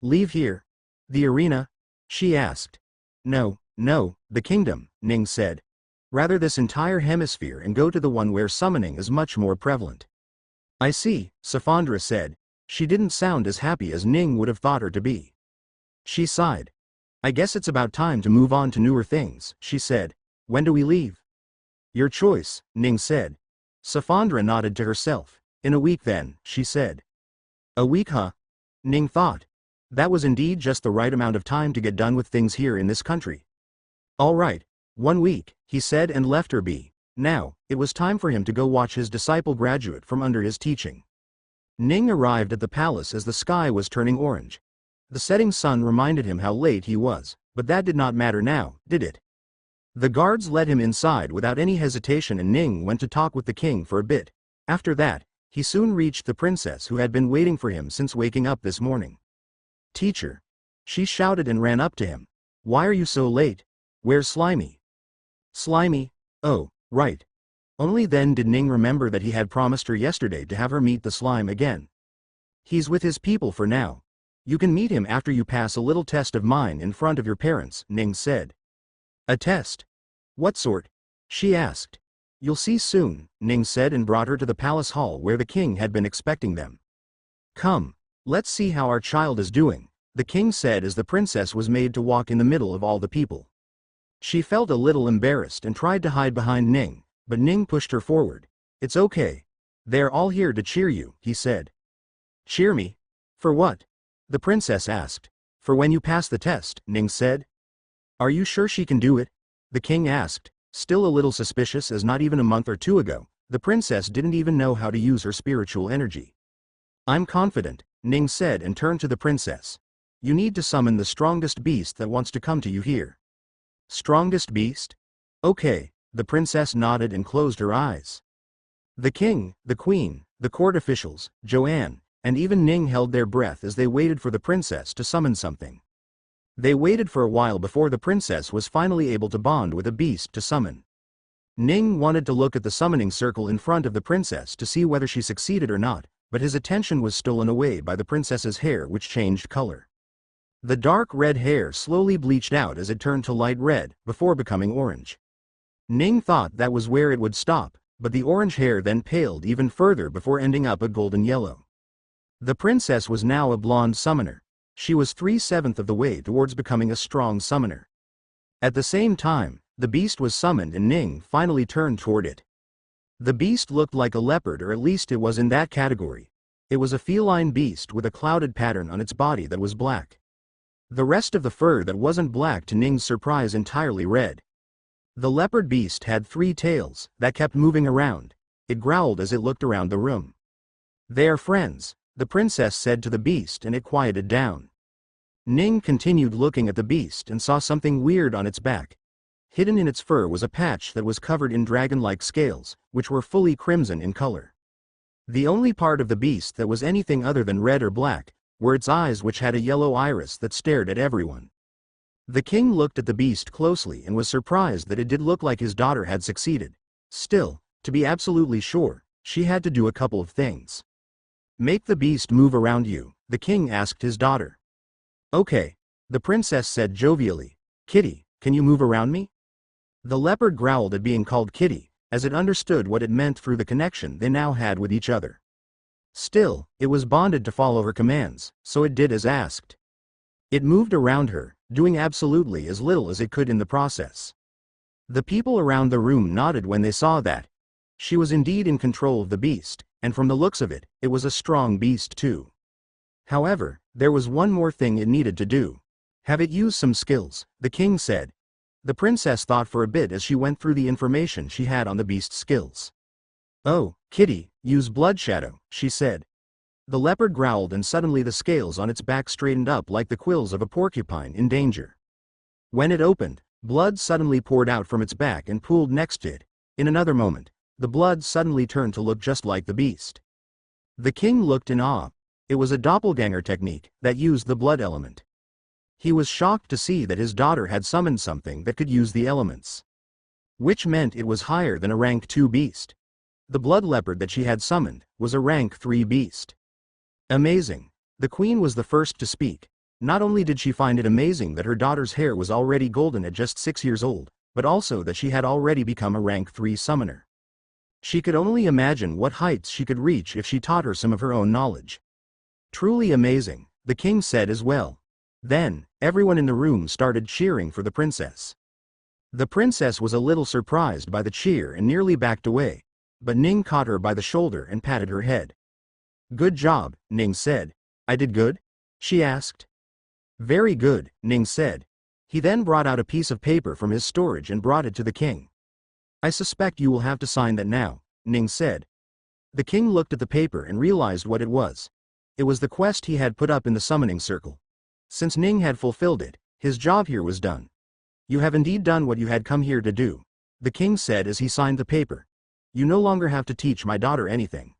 Leave here? The arena? She asked. No, the kingdom, Ning said. Rather this entire hemisphere and go to the one where summoning is much more prevalent. I see, Safandra said. She didn't sound as happy as Ning would have thought her to be. She sighed. I guess it's about time to move on to newer things, she said. When do we leave? Your choice, Ning said. Safandra nodded to herself. In a week then, she said. A week, huh? Ning thought. That was indeed just the right amount of time to get done with things here in this country. All right, 1 week, he said and left her be. Now, it was time for him to go watch his disciple graduate from under his teaching. Ning arrived at the palace as the sky was turning orange. The setting sun reminded him how late he was, but that did not matter now, did it? The guards led him inside without any hesitation and Ning went to talk with the king for a bit. After that, he soon reached the princess who had been waiting for him since waking up this morning. Teacher. She shouted and ran up to him. Why are you so late? Where's Slimy? Slimy? Oh, right. Only then did Ning remember that he had promised her yesterday to have her meet the slime again. He's with his people for now. You can meet him after you pass a little test of mine in front of your parents, Ning said. A test? What sort? She asked. You'll see soon, Ning said and brought her to the palace hall where the king had been expecting them. Come, let's see how our child is doing, the king said as the princess was made to walk in the middle of all the people. She felt a little embarrassed and tried to hide behind Ning, but Ning pushed her forward. It's okay. They're all here to cheer you, he said. Cheer me? For what? The princess asked. For when you pass the test, Ning said. Are you sure she can do it? The king asked, still a little suspicious as not even a month or two ago, the princess didn't even know how to use her spiritual energy. I'm confident, Ning said and turned to the princess. You need to summon the strongest beast that wants to come to you here. Strongest beast? Okay, the princess nodded and closed her eyes. The king, the queen, the court officials, Joanne, and even Ning held their breath as they waited for the princess to summon something. They waited for a while before the princess was finally able to bond with a beast to summon. Ning wanted to look at the summoning circle in front of the princess to see whether she succeeded or not, but his attention was stolen away by the princess's hair which changed color. The dark red hair slowly bleached out as it turned to light red, before becoming orange. Ning thought that was where it would stop, but the orange hair then paled even further before ending up a golden yellow. The princess was now a blonde summoner. She was 3/7 of the way towards becoming a strong summoner. At the same time, the beast was summoned and Ning finally turned toward it. The beast looked like a leopard, or at least it was in that category. It was a feline beast with a clouded pattern on its body that was black. The rest of the fur that wasn't black to Ning's surprise entirely red. The leopard beast had 3 tails that kept moving around. It growled as it looked around the room. They are friends, the princess said to the beast, and it quieted down. Ning continued looking at the beast and saw something weird on its back. Hidden in its fur was a patch that was covered in dragon-like scales, which were fully crimson in color. The only part of the beast that was anything other than red or black were its eyes, which had a yellow iris that stared at everyone. The king looked at the beast closely and was surprised that it did look like his daughter had succeeded. Still, to be absolutely sure, she had to do a couple of things. Make the beast move around you, the king asked his daughter. Okay, the princess said jovially. Kitty, can you move around me? The leopard growled at being called Kitty, as it understood what it meant through the connection they now had with each other. Still, it was bonded to follow her commands, so it did as asked. It moved around her, doing absolutely as little as it could in the process. The people around the room nodded when they saw that. She was indeed in control of the beast, and from the looks of it, it was a strong beast too. However, there was one more thing it needed to do. Have it use some skills, the king said. The princess thought for a bit as she went through the information she had on the beast's skills. Oh, Kitty, use blood shadow, she said. The leopard growled and suddenly the scales on its back straightened up like the quills of a porcupine in danger. When it opened, Blood suddenly poured out from its back and pooled next to it. In another moment, the blood suddenly turned to look just like the beast. The king looked in awe. It was a doppelganger technique that used the blood element. He was shocked to see that his daughter had summoned something that could use the elements, which meant it was higher than a rank 2 beast. The blood leopard that she had summoned was a rank 3 beast. Amazing. The queen was the first to speak. Not only did she find it amazing that her daughter's hair was already golden at just 6 years old, but also that she had already become a rank 3 summoner. She could only imagine what heights she could reach if she taught her some of her own knowledge. Truly amazing, the king said as well. Then, everyone in the room started cheering for the princess. The princess was a little surprised by the cheer and nearly backed away, but Ning caught her by the shoulder and patted her head. "Good job," Ning said. "I did good?" she asked. "Very good," Ning said. He then brought out a piece of paper from his storage and brought it to the king. "I suspect you will have to sign that now," Ning said. The king looked at the paper and realized what it was. It was the quest he had put up in the summoning circle. Since Ning had fulfilled it, his job here was done. "You have indeed done what you had come here to do," the king said as he signed the paper. "You no longer have to teach my daughter anything."